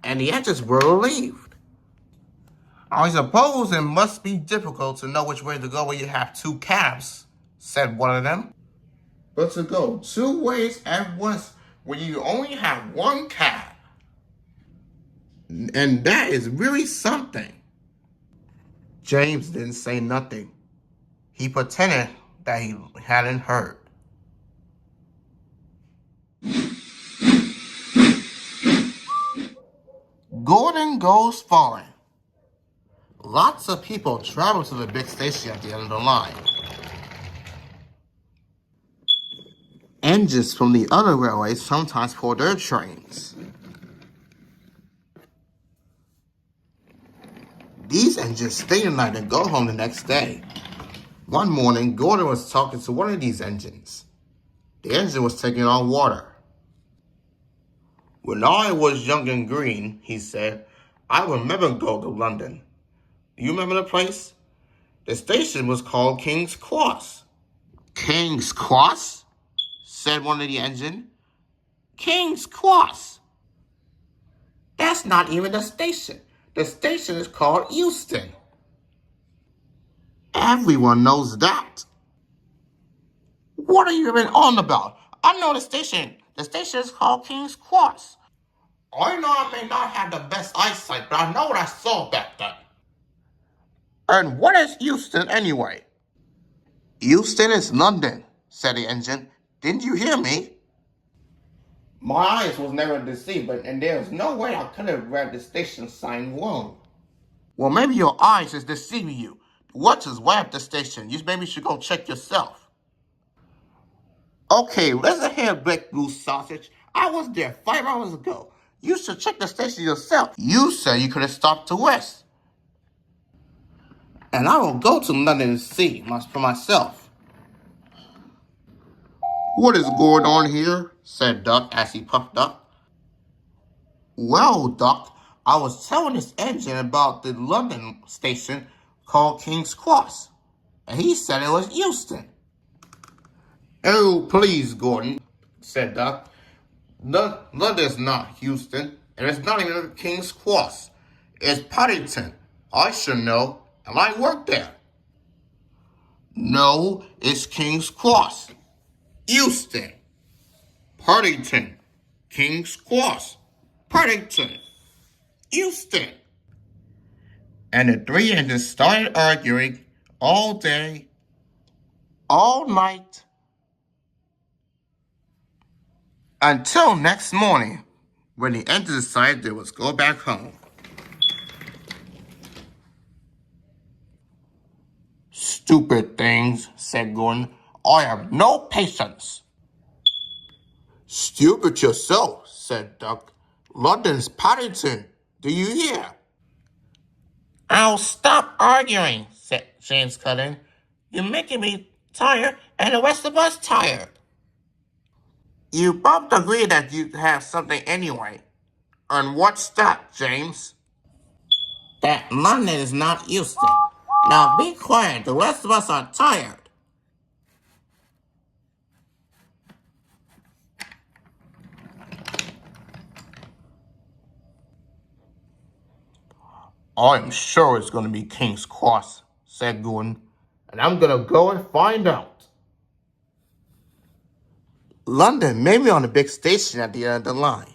and the engines were relieved. I suppose it must be difficult to know which way to go when you have 2 cabs, said one of them. But to go 2 ways at once when you only have one cab. And that is really something. James didn't say nothing. He pretended that he hadn't heard. Gordon goes foreign. Lots of people travel to the big station at the end of the line. Engines from the other railways sometimes pull their trains. These engines stay the night and go home the next day. One morning, Gordon was talking to one of these engines. The engine was taking on water. When I was young and green, he said, I remember going to London. Do you remember the place? The station was called King's Cross. King's Cross? Said one of the engine. King's Cross. That's not even the station. The station is called Euston. Everyone knows that. What are you even on about? I know the station. The station is called King's Cross. I know I may not have the best eyesight, but I know what I saw back then. And what is Euston anyway? Euston is London, said the engine. Didn't you hear me? My eyes was never deceived, and there's no way I could have read the station sign wrong. Well, maybe your eyes is deceiving you. The watch is way at the station. You maybe should go check yourself. Okay, listen here, Big Blue Sausage. I was there 5 hours ago. You should check the station yourself. You said you could have stopped to rest. And I will go to London and see for myself. What is going on here? Said Duck as he puffed up. Well, Duck, I was telling this engine about the London station called King's Cross. And he said it was Euston. Oh, please, Gordon, said Duck. London's not Houston, and it's not even King's Cross. It's Paddington. I should know, and I work there. No, it's King's Cross. Euston. Paddington. King's Cross. Paddington. Euston. And the 3 engines started arguing all day, all night, until next morning, when the engine decided they would go back home. Stupid things, said Gordon. I have no patience. Stupid yourself, said Duck. London's Paddington. Do you hear? I'll stop arguing, said James Cullen. You're making me tired and the rest of us tired. You both agree that you have something anyway. And what's that, James? That London is not Euston. Now be quiet, the rest of us are tired. I'm sure it's going to be King's Cross, said Gordon. And I'm going to go and find out. London may be on the big station at the end of the line.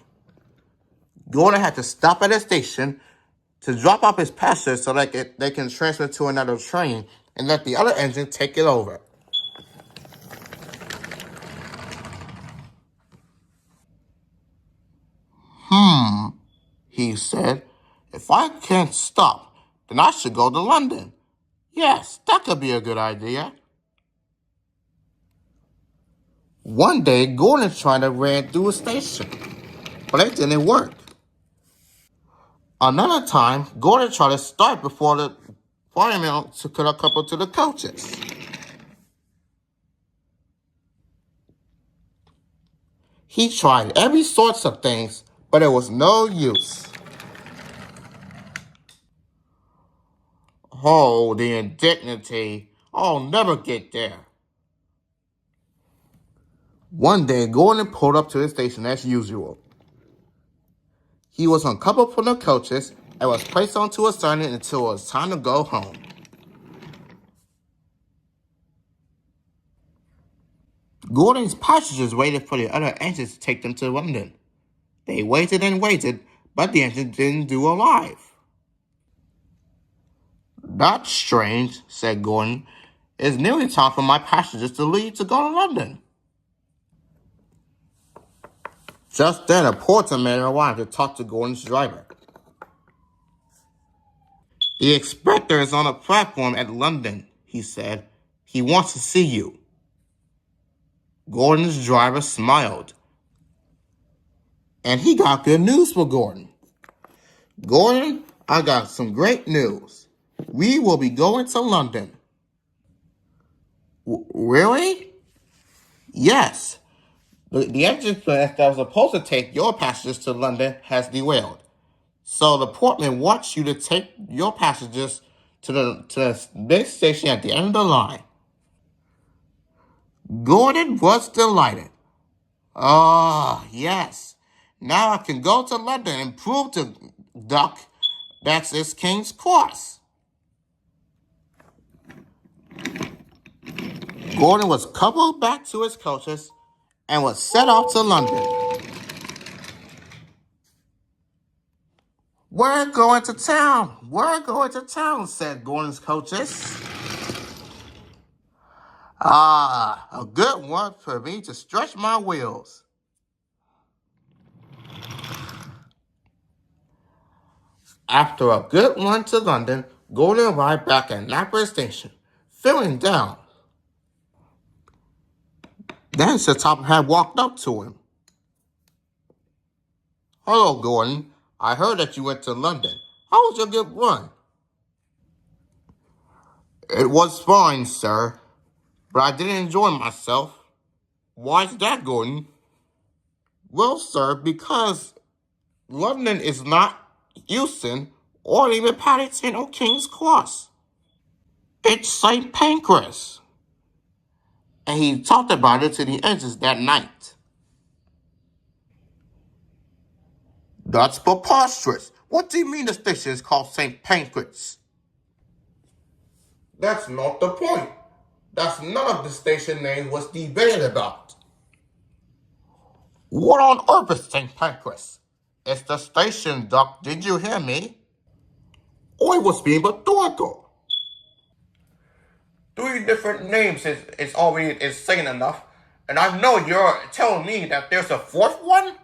Gordon had to stop at a station to drop off his passengers so that they can transfer to another train and let the other engine take it over. He said, if I can't stop, then I should go to London. Yes, that could be a good idea. One day, Gordon tried to ran through a station, but it didn't work. Another time, Gordon tried to start before the fireman could couple to the coaches. He tried every sorts of things, but it was no use. Oh, the indignity. I'll never get there. One day, Gordon pulled up to the station as usual. He was uncoupled from the coaches and was placed onto a sergeant until it was time to go home. Gordon's passengers waited for the other engines to take them to London. They waited and waited, but the engine didn't do alive. "That's strange," said Gordon. "It's nearly time for my passengers to leave to go to London." Just then, a porterman arrived to talk to Gordon's driver. "The inspector is on the platform at London," he said. "He wants to see you." Gordon's driver smiled. And he got good news for Gordon. "Gordon, I got some great news. We will be going to London." Really? "Yes. The engine that was supposed to take your passengers to London has derailed. So the portman wants you to take your passengers to the next station at the end of the line." Gordon was delighted. "Ah, yes. Now I can go to London and prove to Duck that's his King's Cross." Gordon was coupled back to his coaches and was set off to London. "We're going to town. We're going to town," said Gordon's coaches. "Ah, a good one for me to stretch my wheels." After a good run to London, Gordon arrived back at Rattler Station, feeling down. Then Sir Topham had walked up to him. "Hello, Gordon. I heard that you went to London. How was your good run?" "It was fine, sir, but I didn't enjoy myself." "Why's that, Gordon?" "Well, sir, because London is not Euston or even Paddington or King's Cross. It's St. Pancras." And he talked about it to the engines that night. "That's preposterous. What do you mean the station is called St. Pancras?" "That's not the point. That's none of the station name was debated about." "What on earth is St. Pancras?" "It's the station, Duck. Did you hear me?" "I was being rhetorical." 3 different names is already insane enough, and I know you're telling me that there's a 4th one?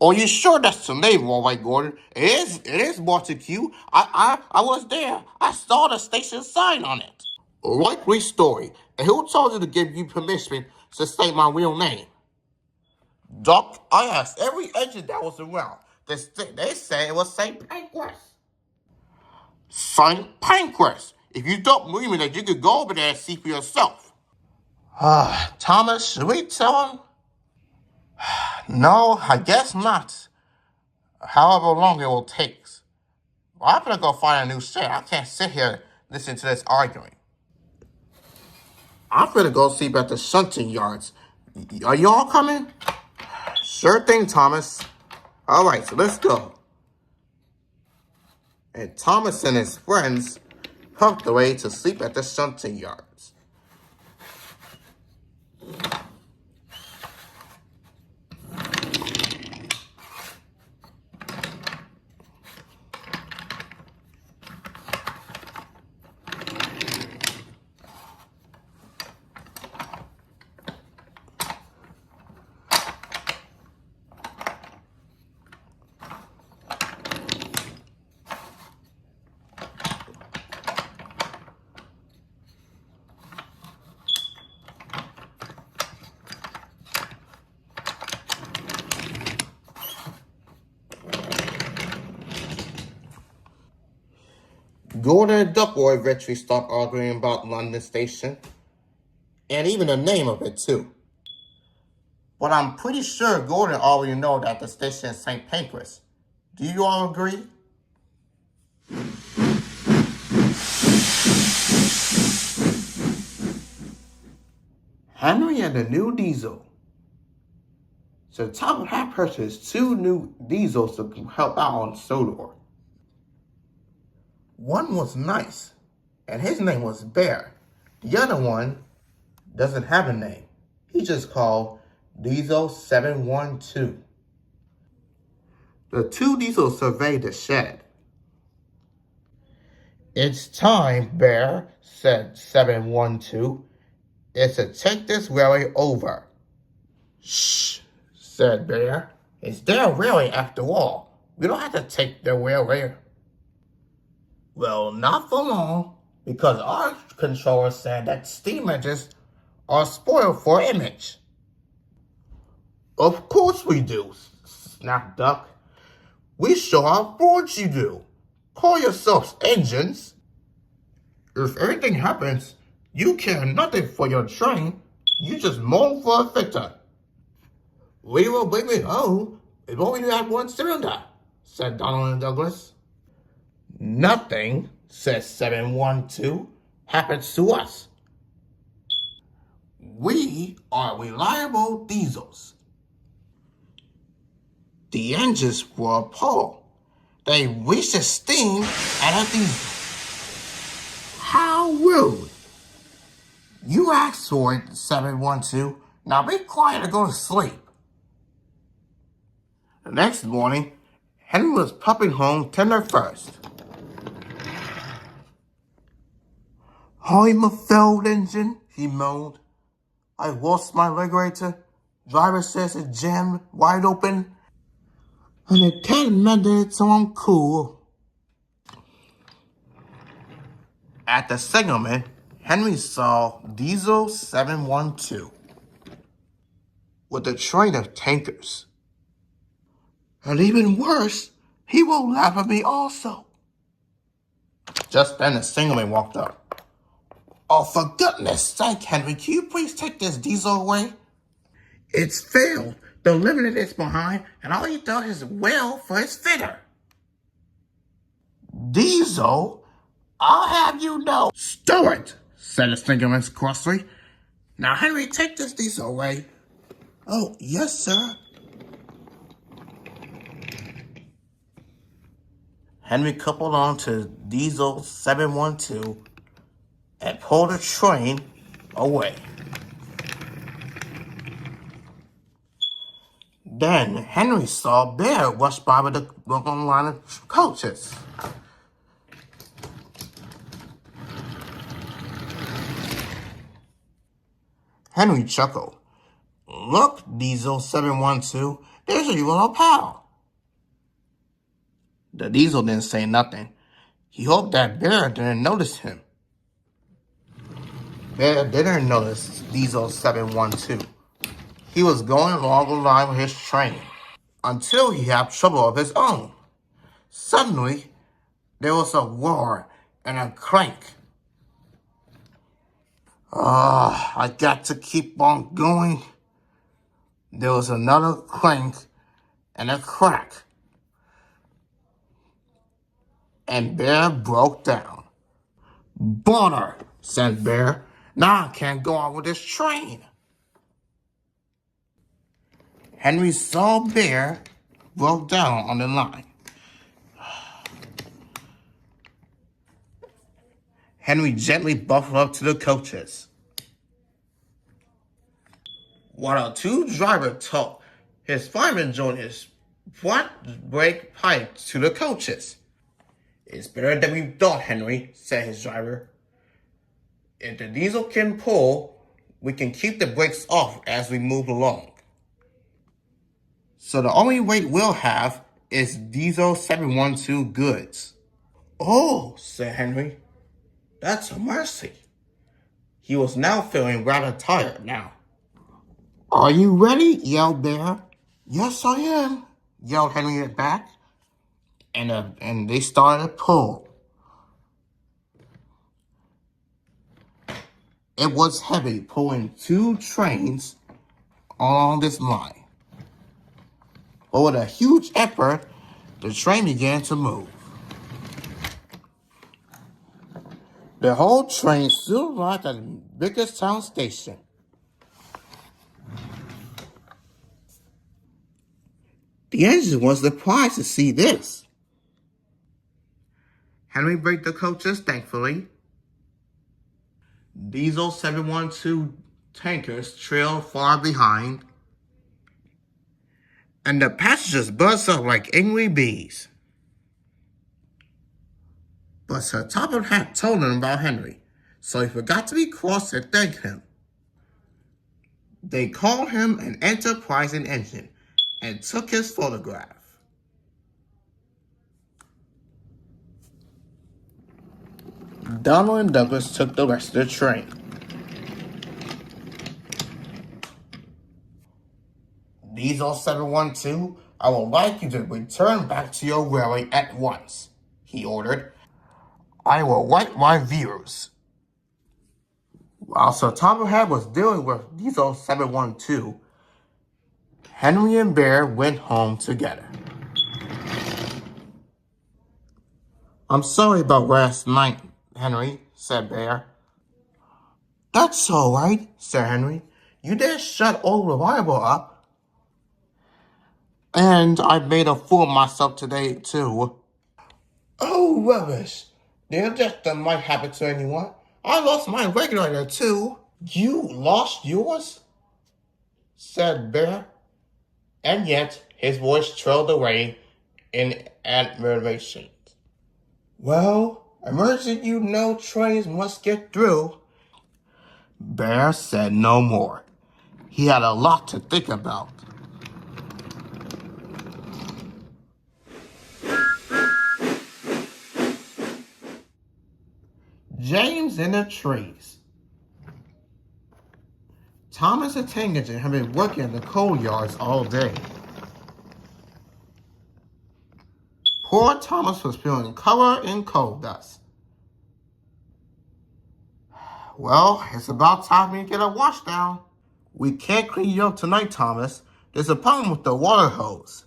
"Are you sure that's the name, all right, Gordon? It is Waterton. I was there. I saw the station sign on it." "Likely story. And who told you to give you permission to say my real name?" "Doc, I asked every agent that was around. They said it was St. Pancras." "St. Pancras. If you don't believe me, then you could go over there and see for yourself." Thomas, should we tell him? "No, I guess not. However long it will take. Well, I'm gonna go find a new set. I can't sit here listening to this arguing. I'm gonna go sleep at the shunting yards. Are you all coming?" "Sure thing, Thomas." "All right, so let's go." And Thomas and his friends pumped away to sleep at the shunting yards. Gordon and Duck will eventually start arguing about London Station, and even the name of it too. But I'm pretty sure Gordon already knows that the station is St. Pancras. Do you all agree? Henry and the new diesel. So Topham had purchased 2 new diesels to help out on Sodor. One was nice, and his name was Bert. The other one, doesn't have a name. He just called Diesel 712. The two Diesels surveyed the shed. "It's time, Bear," said 712. "It's to take this railway over." "Shh," said Bear. "It's their railway after all. We don't have to take their railway." "Well, not for long, because our controller said that steam engines are spoiled for image." "Of course we do," snapped Duck. "We show how boards you do. Call yourselves engines. If anything happens, you care nothing for your train. You just moan for a victor." "We will bring it home if only you had one cylinder," said Donald and Douglas. "Nothing," said 712, "happens to us. We are reliable diesels." The engines were appalled. They reached the steam and a diesel. "How rude! You asked for it," 712. "Now be quiet and go to sleep." The next morning, Henry was pumping home tender first. "I'm a failed engine," he moaned. "I lost my regulator. Driver says it's jammed wide open. And it can't mend it, so I'm cool." At the signalman, Henry saw Diesel 712 with a train of tankers. "And even worse, he will laugh at me also." Just then the signalman walked up. "Oh, for goodness sake, Henry, can you please take this Diesel away? It's failed. The limited is behind, and all he does is wail for his fitter." "Diesel, I'll have you know." "Stow it," said the signalman crossly. "Now, Henry, take this Diesel away." "Oh, yes, sir." Henry coupled on to Diesel 712 and pulled the train away. Then Henry saw Bear rush by with the long line of coaches. Henry chuckled. "Look, Diesel 712, there's your little pal." The Diesel didn't say nothing. He hoped that Bear didn't notice him. Bear didn't notice Diesel 712. He was going along the line with his train until he had trouble of his own. Suddenly, there was a roar and a crank. I got to keep on going." There was another clank and a crack, and Bear broke down. "Bother," said Bear. "Now I can't go on with this train." Henry saw Bear broke down on the line. Henry gently buffed up to the coaches. While the two drivers talked, his fireman joined his front brake pipe to the coaches. "It's better than we thought, Henry," said his driver. "If the Diesel can pull, we can keep the brakes off as we move along. So the only weight we'll have is Diesel 712 goods." "Oh," said Henry. "That's a mercy." He was now feeling rather tired now. "Are you ready?" yelled Bear. "Yes, I am," yelled Henry back. And they started to pull. It was heavy, pulling two trains along this line. But with a huge effort, the train began to move. The whole train soon arrived at the biggest town station. The engine was surprised to see this. Henry braked the coaches thankfully. Diesel 712 tankers trailed far behind, and the passengers buzzed up like angry bees. But Sir Topham had told them about Henry, so he forgot to be cross to thank him. They called him an enterprising engine and took his photograph. Donald and Douglas took the rest of the train. Diesel 712, I would like you to return back to your railway at once, he ordered. I will write my views. While Sir Topham was dealing with Diesel 712, Henry and Bert went home together. I'm sorry about last night, Henry, said Bert. That's all right, said Henry. You did shut old Reliable up. And I made a fool of myself today, too. Oh, rubbish. That might happen to anyone. I lost my regulator, too. You lost yours? Said Bert. And yet, his voice trailed away in admiration. Well, emergency trains must get through. Bert said no more. He had a lot to think about. James in the trees. Thomas and Tangerton have been working in the coal yards all day. Poor Thomas was feeling covered in coal dust. Well, it's about time we get a wash down. We can't clean you up tonight, Thomas. There's a problem with the water hose.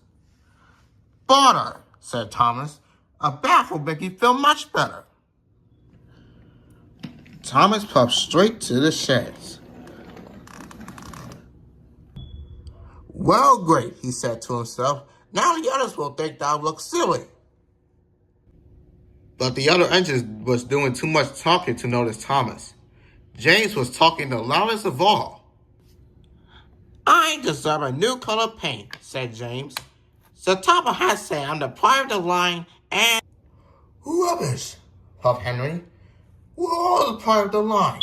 Butter, said Thomas. A bath will make you feel much better. Thomas puffed straight to the sheds. Well, great, he said to himself. Now the others will think that I look silly. But the other engine was doing too much talking to notice Thomas. James was talking the loudest of all. I deserve a new color paint, said James. Sir Topham has said I'm the pride of the line and... Rubbish, puffed Henry. We're all the pride of the line.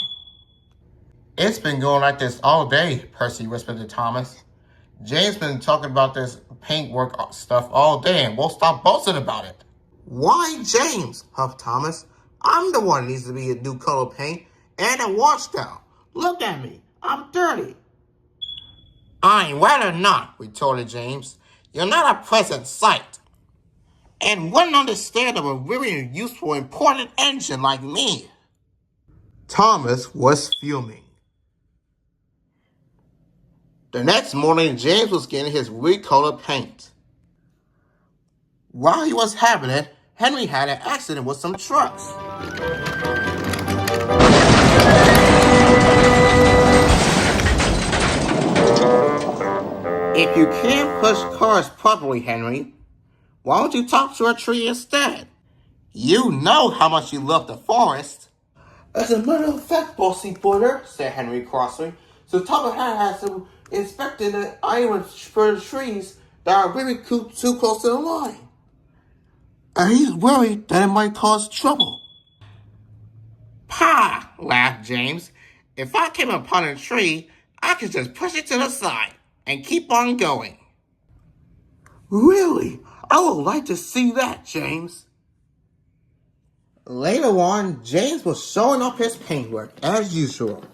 It's been going like this all day, Percy whispered to Thomas. James been talking about this paintwork stuff all day and won't stop boasting about it. Why, James, huffed Thomas. I'm the one who needs to be a new color paint and a wash down. Look at me. I'm dirty. I'd rather not, retorted James. You're not a pleasant sight. And wouldn't understand of a really useful, important engine like me. Thomas was fuming. The next morning, James was getting his recolored paint. While he was having it, Henry had an accident with some trucks. If you can't push cars properly, Henry, why don't you talk to a tree instead? You know how much you love the forest. As a matter of fact, bossy Porter, said Henry crossly, so Topham has to inspect the island for the trees that are really too close to the line. And he's worried that it might cause trouble. Pah, laughed James. If I came upon a tree, I could just push it to the side and keep on going. Really? I would like to see that, James. Later on, James was showing off his paintwork as usual.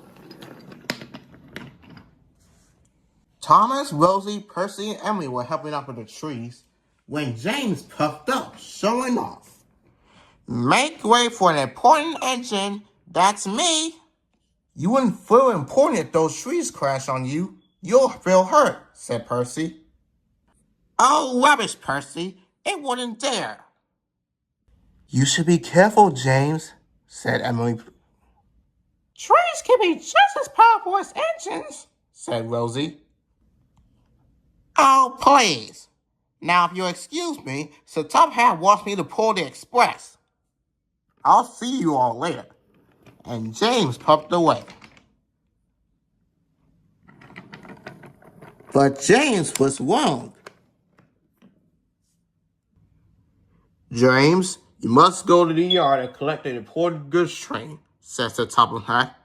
Thomas, Rosie, Percy, and Emily were helping out with the trees when James puffed up, showing off. Make way for an important engine. That's me. You wouldn't feel important if those trees crash on you. You'll feel hurt, said Percy. Oh, rubbish, Percy. It wouldn't dare. You should be careful, James, said Emily. Trees can be just as powerful as engines, said Rosie. Oh, please. Now, if you'll excuse me, Sir Topham wants me to pull the express. I'll see you all later. And James puffed away. But James was wrong. James, you must go to the yard and collect an important goods train, says the top hat.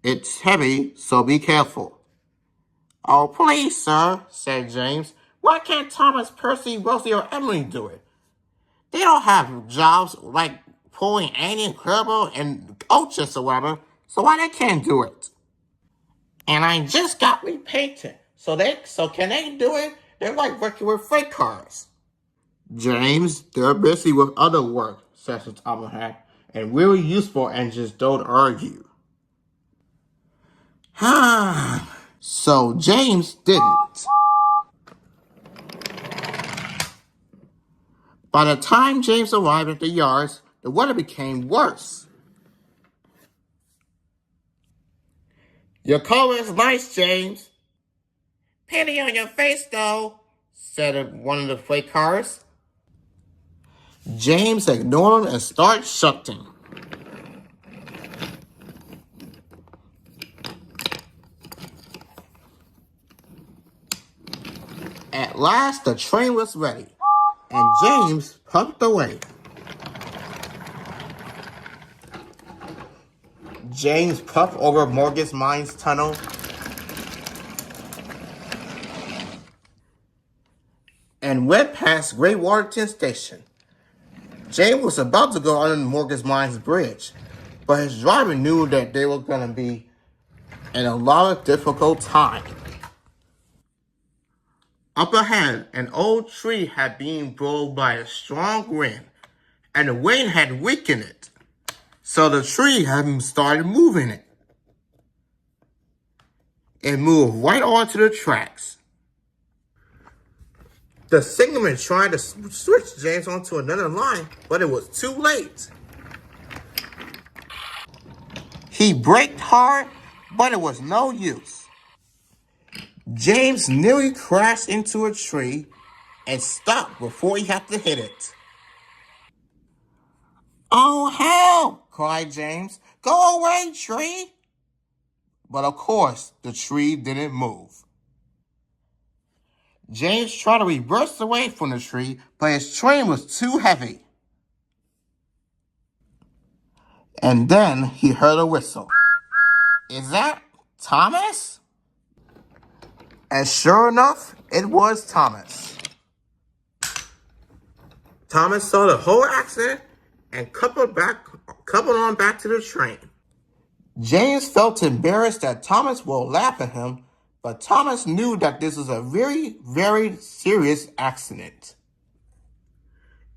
It's heavy, so be careful. Oh, please, sir, said James. Why can't Thomas, Percy, Rosie, or Emily do it? They don't have jobs like pulling Annie and Kerbo and coaches or whatever, so why they can't do it? And I just got repainted, so can they do it? They're like working with freight cars. James, they're busy with other work, says the top hat, and really useful engines don't argue. So James didn't. By the time James arrived at the yards, the weather became worse. Your color is nice, James. Penny on your face, though, said one of the freight cars. James ignored him and started shunting. At last, the train was ready, and James puffed away. James puffed over Morgan's Mines Tunnel and went past Great Waterton Station. James was about to go under Morgan's Mines Bridge, but his driver knew that they were going to be in a lot of difficult time. Up ahead, an old tree had been blown by a strong wind, and the wind had weakened it, so the tree hadn't started moving it. It moved right onto the tracks. The signalman tried to switch James onto another line, but it was too late. He braked hard, but it was no use. James nearly crashed into a tree and stopped before he had to hit it. "Oh, help!" cried James. "Go away, tree!" But of course, the tree didn't move. James tried to reverse away from the tree, but his train was too heavy. And then he heard a whistle. "Is that Thomas?" And sure enough, it was Thomas. Thomas saw the whole accident and coupled on back to the train. James felt embarrassed that Thomas will laugh at him, but Thomas knew that this was a very, very serious accident.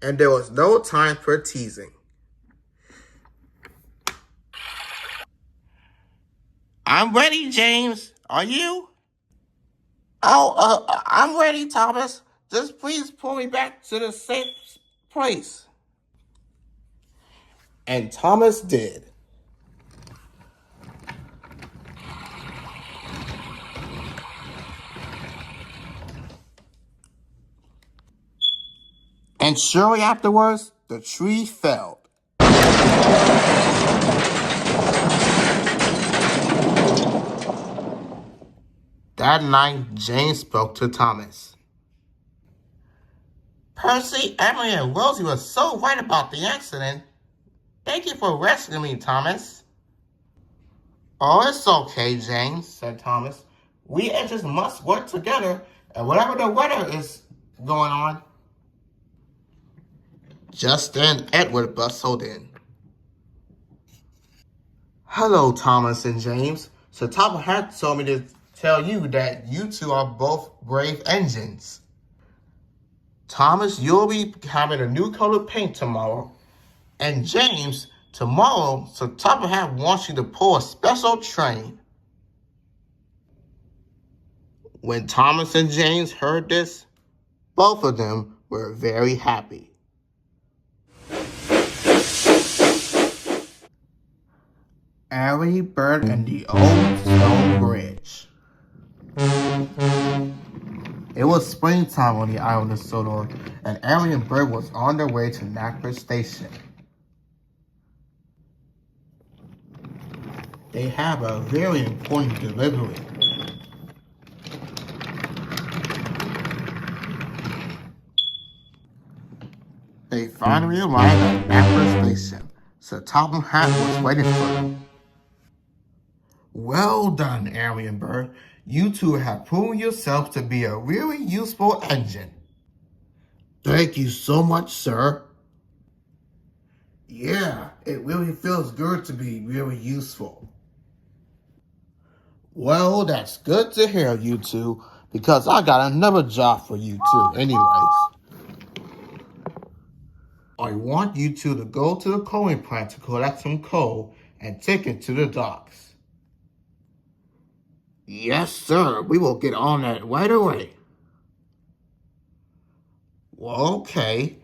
And there was no time for teasing. "I'm ready, James. Are you?" "Oh, I'm ready, Thomas. Just please pull me back to the safe place." And Thomas did. And shortly afterwards, the tree fell. That night, James spoke to Thomas. "Percy, Emily, and Rosie were so right about the accident. Thank you for rescuing me, Thomas." "Oh, it's okay, James," said Thomas. "We engines must work together, and whatever the weather is going on." Just then, Edward bustled in. "Hello, Thomas and James. So Top Hat told me to tell you that you two are both brave engines. Thomas, you'll be having a new color paint tomorrow. And James, tomorrow, Sir Top Hat wants you to pull a special train." When Thomas and James heard this, both of them were very happy. Arry, Bert, and the old stone bridge. It was springtime on the island of Sodor, and Arry and Bert was on their way to Rattler Station. They have a very important delivery. They finally arrived at Rattler Station, so Tom Hat was waiting for them. Well done, Arry and Bert. You two have proven yourself to be a really useful engine. Thank you so much, sir. Yeah, it really feels good to be really useful. Well, that's good to hear, you two, because I got another job for you two anyways. I want you two to go to the coaling plant to collect some coal and take it to the docks. Yes, sir. We will get on that right away. Well, okay.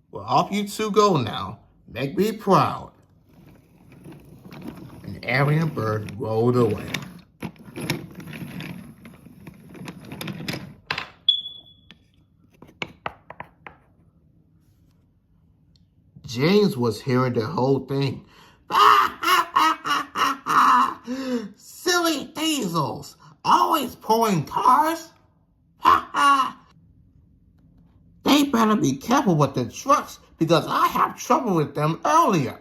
Well, off you two go now. Make me proud. And Arry and Bert rolled away. James was hearing the whole thing. Silly diesels, always pulling cars. They better be careful with the trucks because I had trouble with them earlier.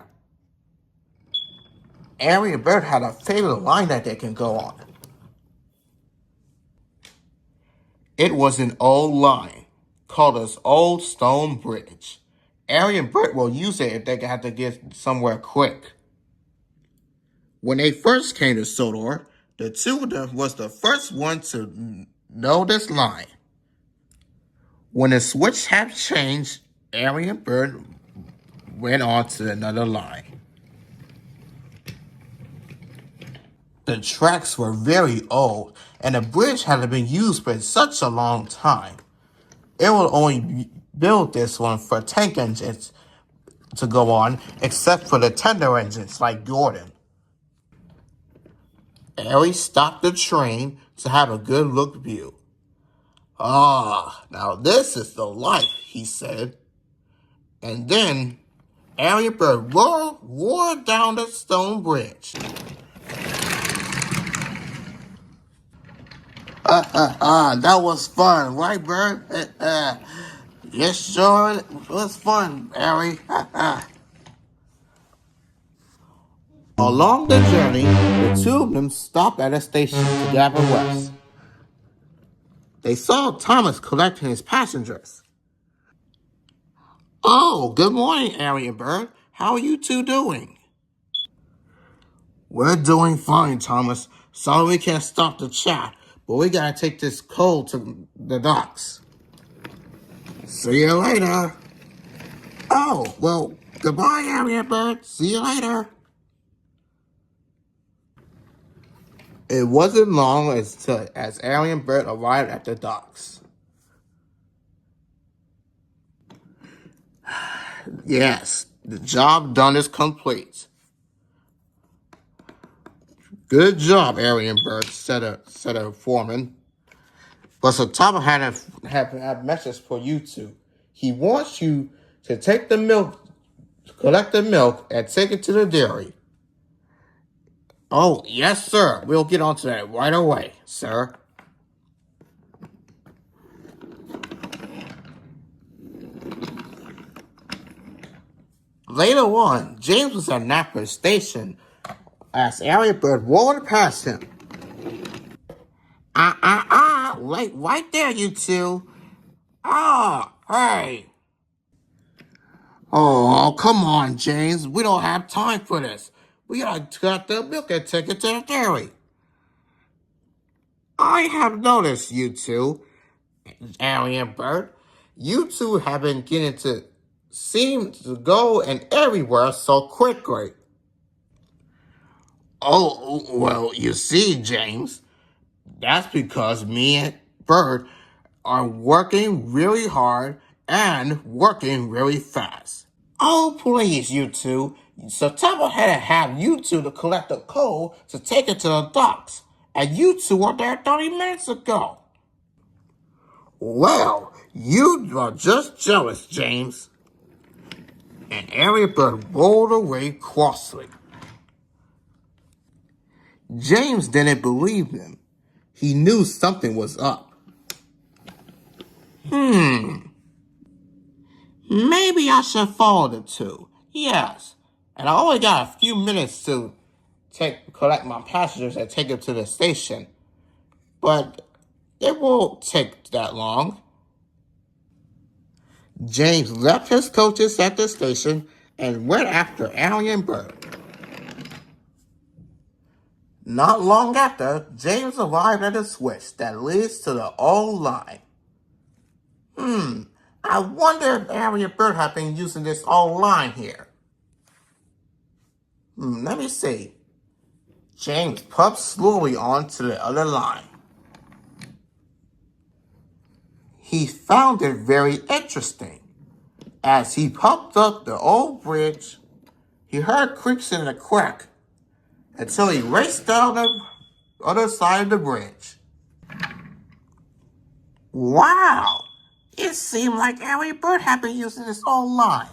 Arry and Bert had a favorite line that they can go on. It was an old line called an old stone bridge. Arry and Bert will use it if they have to get somewhere quick. When they first came to Sodor, the two of them was the first one to know this line. When the switch had changed, Arry and Bert went on to another line. The tracks were very old, and the bridge hadn't been used for such a long time. It will only build this one for tank engines to go on, except for the tender engines like Gordon. Arry stopped the train to have a good look view. Ah, now this is the life, he said. And then Arry and Bert roared down the stone bridge. That was fun, right, Bert? Yes, sure, it was fun, Arry. Along the journey, the two of them stopped at a station to gather rest. They saw Thomas collecting his passengers. Oh, good morning, Arry and Bert. How are you two doing? We're doing fine, Thomas. Sorry we can't stop the chat, but we gotta take this coal to the docks. See you later. Oh, well, goodbye, Arry and Bert. See you later. It wasn't long as Arry and Bert arrived at the docks. Yes, the job done is complete. Good job, Arry and Bert, said a foreman. But Sodor had a message for you two. He wants you to take the milk, collect the milk, and take it to the dairy. Oh, yes, sir. We'll get onto that right away, sir. Later on, James was at Rattler Station as Arry and Bert rolled past him. Wait, right there, you two. Hey. Oh, come on, James. We don't have time for this. We gotta cut the milk and take it to the dairy. I have noticed, you two, Arry and Bert. You two have been getting to seem to go and everywhere so quickly. Oh, well, you see, James, that's because me and Bert are working really hard and working really fast. Oh, please, you two. Sodor had to have you two to collect the coal to take it to the docks, and you two were there 30 minutes ago. Well, you are just jealous, James. And Arry and Bert rolled away crossly. James didn't believe them. He knew something was up. Maybe I should follow the two. Yes. And I only got a few minutes to collect my passengers and take them to the station. But it won't take that long. James left his coaches at the station and went after Arry and Bert. Not long after, James arrived at a switch that leads to the old line. I wonder if Arry and Bert have been using this old line here. Let me see. James puffed slowly onto the other line. He found it very interesting. As he puffed up the old bridge, he heard creaks in the crack until he raced down the other side of the bridge. Wow! It seemed like Arry and Bert had been using this old line.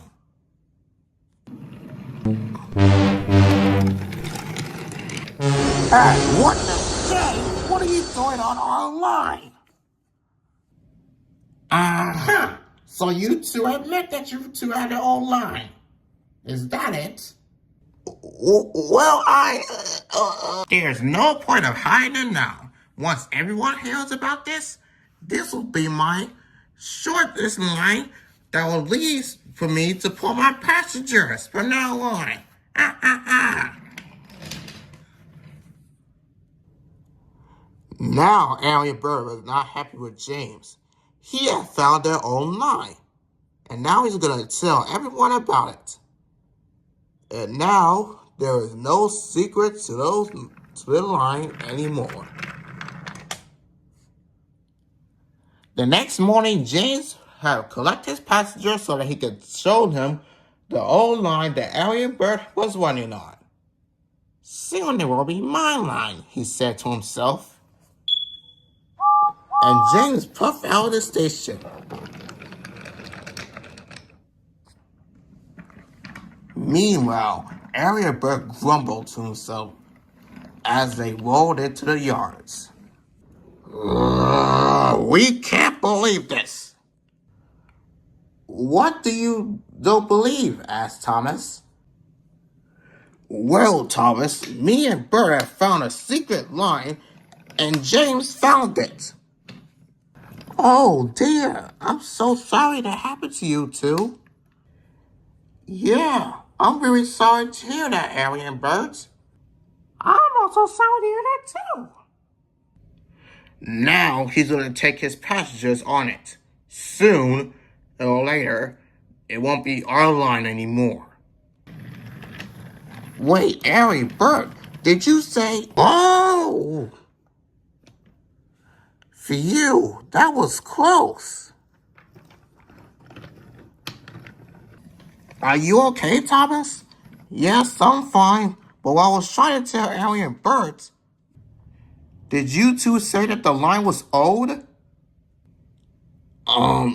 Hey, what the James? What are you doing on our line? So you two admit that you two had your own line. Is that it? Well, There's no point of hiding now. Once everyone hears about this, this will be my shortest line that will lead for me to pull my passengers from now on. Now, Arry and Bert was not happy with James. He had found their own line, and now he's going to tell everyone about it. And now, there is no secret to the line anymore. The next morning, James had collected his passengers so that he could show him the old line that Arry and Bert was running on. Soon it will be my line, he said to himself. And James puffed out of the station. Meanwhile, Arry and Bert grumbled to himself as they rolled into the yards. We can't believe this. What do you don't believe? Asked Thomas. Well, Thomas, me and Bert have found a secret line, and James found it. Oh dear, I'm so sorry that happened to you two. Yeah, I'm very sorry to hear that, Arry and Bert. I'm also sorry to hear that too. Now he's going to take his passengers on it. Soon, or later, it won't be our line anymore. Wait, Arry, Bert, did you say... Oh! Phew, that was close. Are you okay, Thomas? Yes, I'm fine. But I was trying to tell Arry and Bert. Did you two say that the line was old?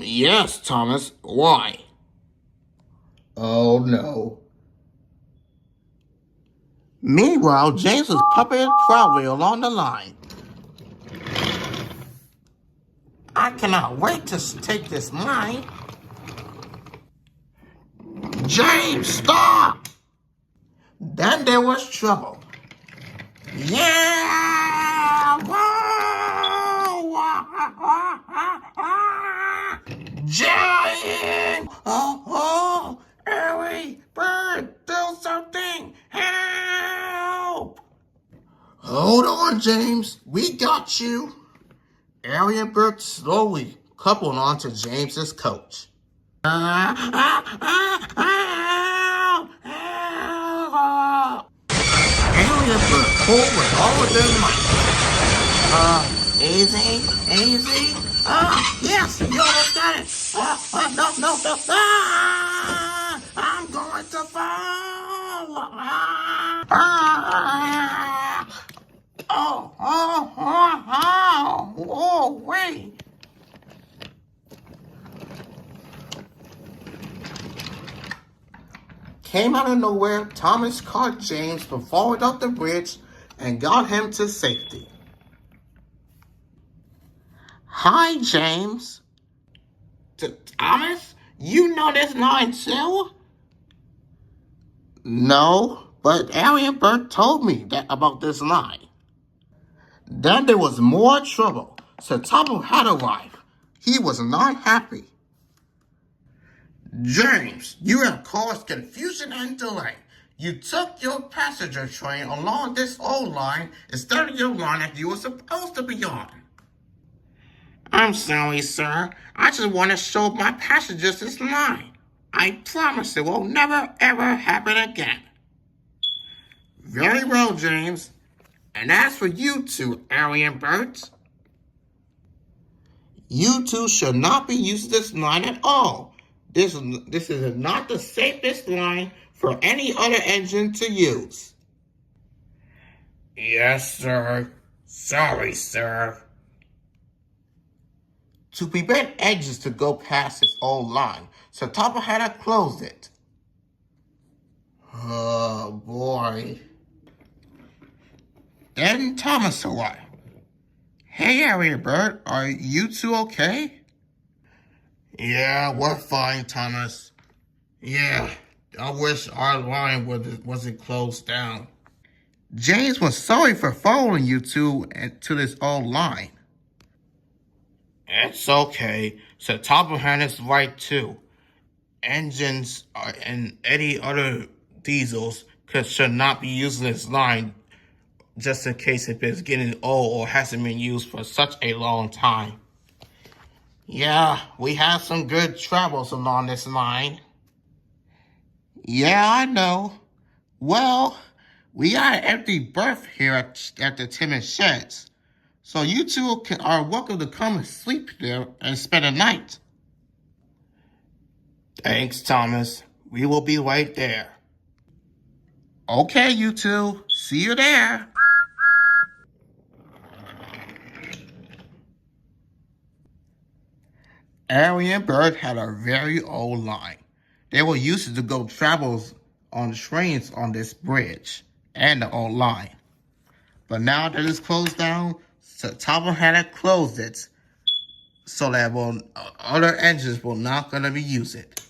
Yes, Thomas. Why? Oh, no. Meanwhile, James was pupping proudly along the line. I cannot wait to take this line. James, stop! Then there was trouble. Yeah! James! Oh, Arry, Bert, do something! Help! Hold on, James. We got you. Arry and Bert slowly coupled onto James's coach. Arry and Bert pulled with all of their might. Easy. Yes, you almost got it. No. I'm going to fall. Oh, wait. Came out of nowhere, Thomas caught James from falling off the bridge and got him to safety. Hi, James. Thomas? You know this line too? No, but Arry and Bert told me that about this line. Then there was more trouble. So Topple had a wife. He was not happy. James, you have caused confusion and delay. You took your passenger train along this old line instead of your line that you were supposed to be on. I'm sorry, sir. I just want to show my passengers this line. I promise it will never, ever happen again. Very well, James. And as for you two, Arry and Bert, you two should not be using this line at all. This is not the safest line for any other engine to use. Yes, sir. Sorry, sir. To prevent engines to go past its own line, so Topple had to close it. Oh, boy. Then Thomas arrived. Hey, Arry and Bert, are you two okay? Yeah, we're fine, Thomas. Yeah, I wish our line wasn't closed down. James was sorry for following you two to this old line. It's okay. So Topple had his right too. Engines and any other diesels should not be using this line just in case if it's getting old or hasn't been used for such a long time. Yeah, we have some good travels along this line. Yeah, I know. Well, we got an empty berth here at the Timmins Sheds. So you two are welcome to come and sleep there and spend the night. Thanks, Thomas. We will be right there. Okay, you two. See you there. Arry and Bert had a very old line. They were used to go travels on trains on this bridge and the old line. But now that it's closed down, so Topple had to close it so that other engines will not going to be using it.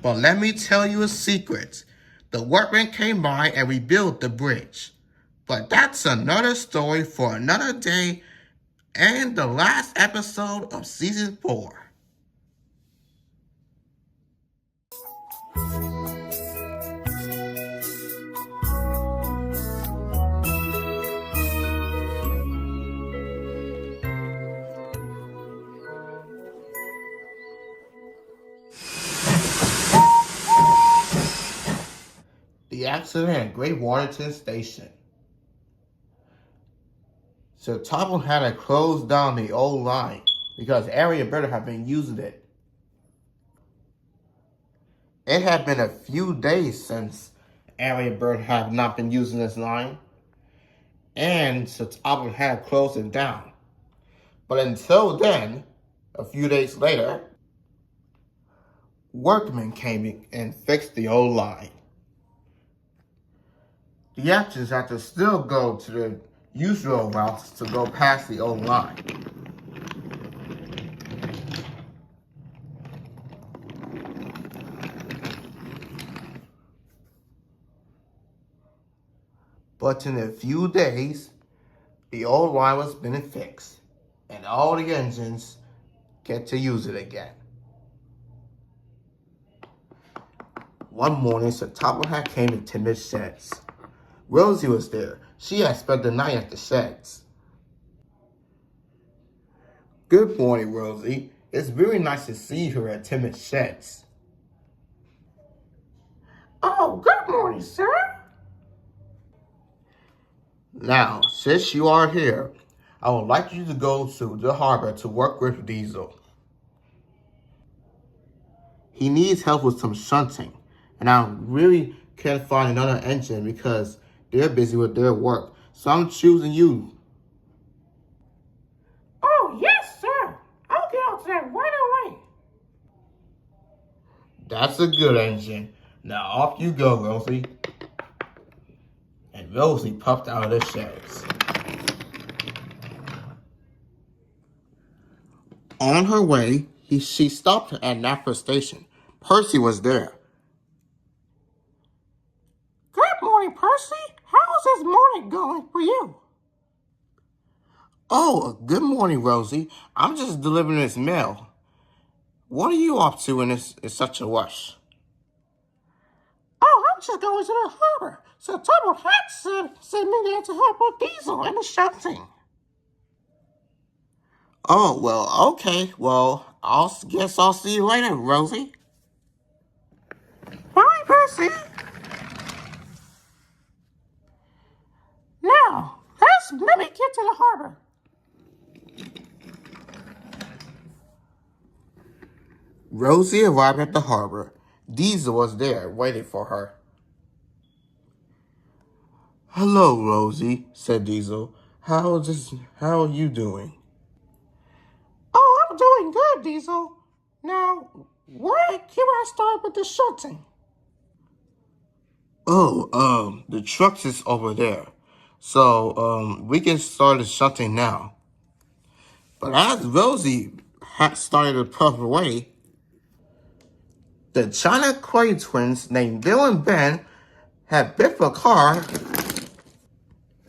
But let me tell you a secret. The workmen came by and rebuilt the bridge. But that's another story for another day and the last episode of Season 4. The accident at Great Waterton Station. So Topple had to close down the old line because Arry and Bert have been using it. It had been a few days since Arry and Bert have not been using this line, and so Topple had to close it down. But until then, a few days later, workmen came in and fixed the old line. The engines have to still go to the usual routes to go past the old line. But in a few days, the old line was been fixed, and all the engines get to use it again. One morning, Sir Topple came to Timmins Sheds. Rosie was there. She had spent the night at the sheds. Good morning, Rosie. It's very nice to see you here at Timmins Sheds. Oh, good morning, sir. Now, since you are here, I would like you to go to the harbor to work with Diesel. He needs help with some shunting, and I really can't find another engine because they're busy with their work, so I'm choosing you. Oh, yes, sir. I'll get out there right away. That's a good engine. Now off you go, Rosie. And Rosie puffed out of the sheds. On her way, She stopped at Rattler Station. Percy was there. Good morning, Percy. How's this morning going for you? Oh, good morning, Rosie. I'm just delivering this mail. What are you up to in such a rush? Oh, I'm just going to the harbor. So Tom Hat sent me there to help with Diesel and the shunting. Oh, well, okay. Well, guess I'll see you later, Rosie. Bye, Percy. Now, let me get to the harbor. Rosie arrived at the harbor. Diesel was there, waiting for her. Hello, Rosie, said Diesel. How are you doing? Oh, I'm doing good, Diesel. Now, where can I start with the shunting? Oh, the truck is over there. So, we can start the shunting now. But as Rosie had started to puff away, the China Clay twins named Bill and Ben had biffed a car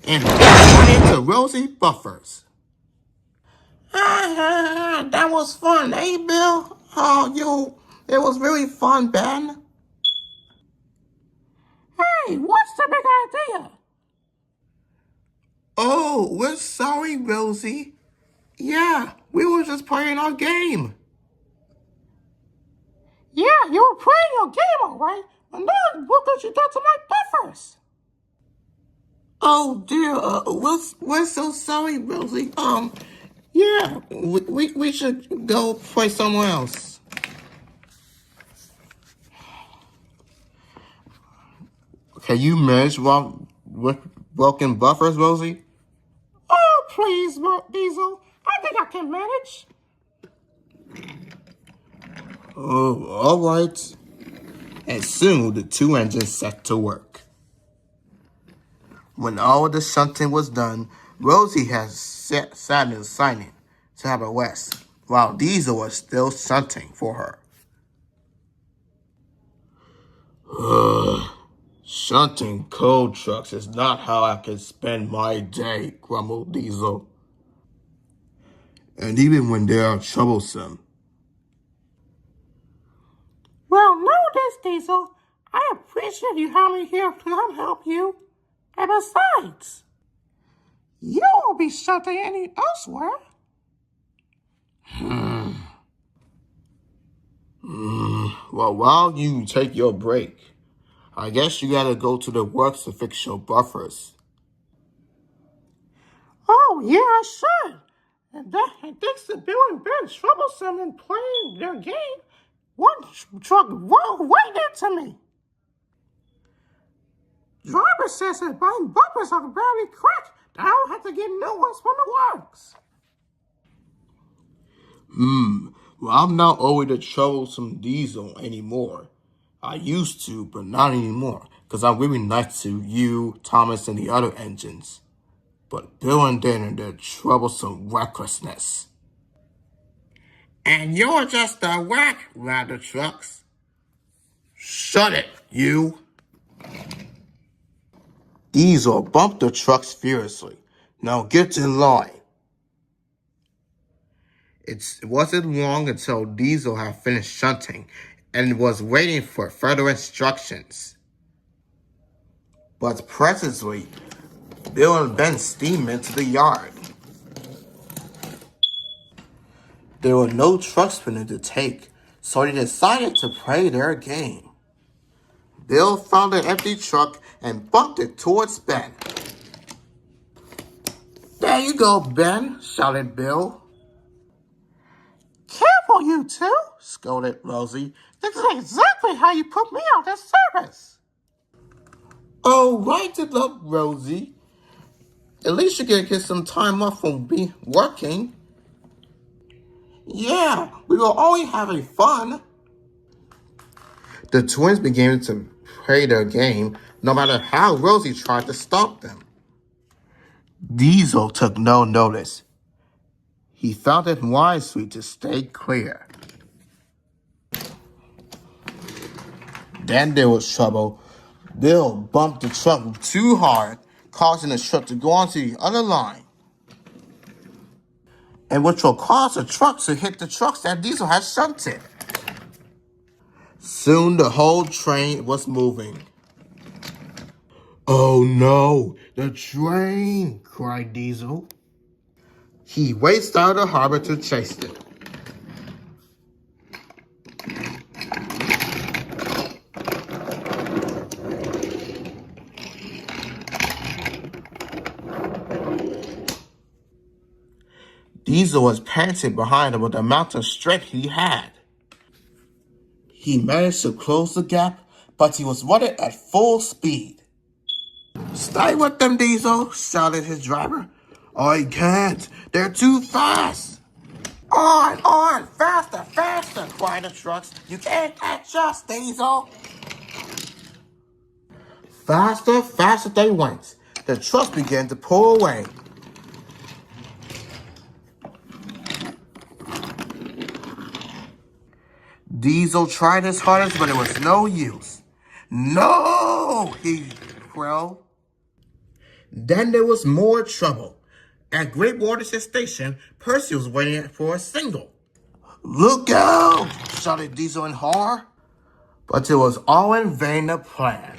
and ran into Rosie buffers. That was fun, eh, Bill? It was really fun, Ben. Hey, what's the big idea? Oh, we're sorry, Rosie. Yeah, we were just playing our game. Yeah, you were playing your game, all right. But now, what could you do to my buffers? Oh dear, we're so sorry, Rosie. Yeah, we should go play somewhere else. Can you manage with broken buffers, Rosie? Oh, please, Diesel. I think I can manage. Oh, all right. And soon the two engines set to work. When all the shunting was done, Rosie had sat in the siding to have a rest, while Diesel was still shunting for her. Shunting coal trucks is not how I can spend my day, grumbled Diesel. And even when they are troublesome. Well, know this, Diesel. I appreciate you having me here to come help you. And besides, you won't be shunting any elsewhere. Well, while you take your break, I guess you gotta go to the works to fix your buffers. Oh, yeah, I should. And thanks to Bill and Ben troublesome in playing their game, one truck rolled right into me. Driver says that my bumpers are badly cracked. I don't have to get new ones from the works. Well, I'm not always the troublesome Diesel anymore. I used to, but not anymore, because I'm really nice to you, Thomas, and the other engines. But Bill and Dan and their troublesome recklessness. And you're just a whack, Rattler Trucks. Shut it, you. Diesel bumped the trucks furiously. Now get in line. It wasn't long until Diesel had finished shunting and was waiting for further instructions. But presently, Bill and Ben steamed into the yard. There were no trucks for them to take, so they decided to play their game. Bill found an empty truck and bumped it towards Ben. There you go, Ben, shouted Bill. Careful, you two, scolded Rosie. This is exactly how you put me out of service. Oh, right it up, Rosie. At least you can get some time off from working. Yeah, we were only having fun. The twins began to play their game, no matter how Rosie tried to stop them. Diesel took no notice. He felt it wisely to stay clear. Then there was trouble. Bill bumped the truck too hard, causing the truck to go onto the other line, and which will cause the truck to hit the trucks that Diesel had shunted. Soon the whole train was moving. "Oh no, the train!" cried Diesel. He raced out of the harbor to chase it. Diesel was panting behind him with the amount of strength he had. He managed to close the gap, but he was running at full speed. "Stay with them, Diesel," shouted his driver. "I can't. They're too fast." On, faster, faster," cried the trucks. "You can't catch us, Diesel." Faster, faster they went. The trucks began to pull away. Diesel tried his hardest, but it was no use. "No!" he crowed. Then there was more trouble. At Great Waterton Station, Percy was waiting for a signal. "Look out!" shouted Diesel in horror. But it was all in vain a plan.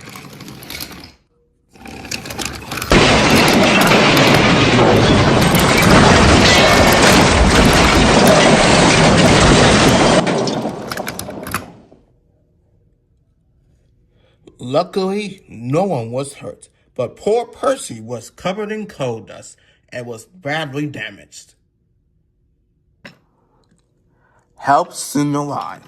Luckily, no one was hurt, but poor Percy was covered in coal dust and was badly damaged. Help soon arrived.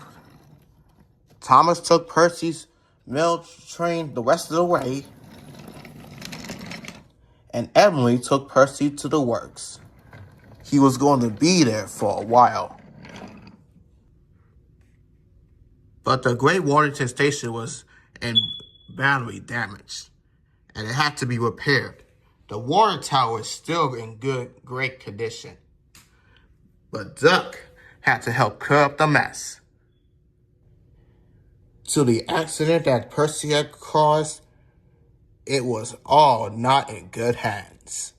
Thomas took Percy's mail train the rest of the way, and Emily took Percy to the works. He was going to be there for a while. But the Great Waterton Station was badly damaged, and it had to be repaired. The water tower is still in great condition, but Duck had to help clear up the mess. To the accident that Percy had caused, it was all not in good hands.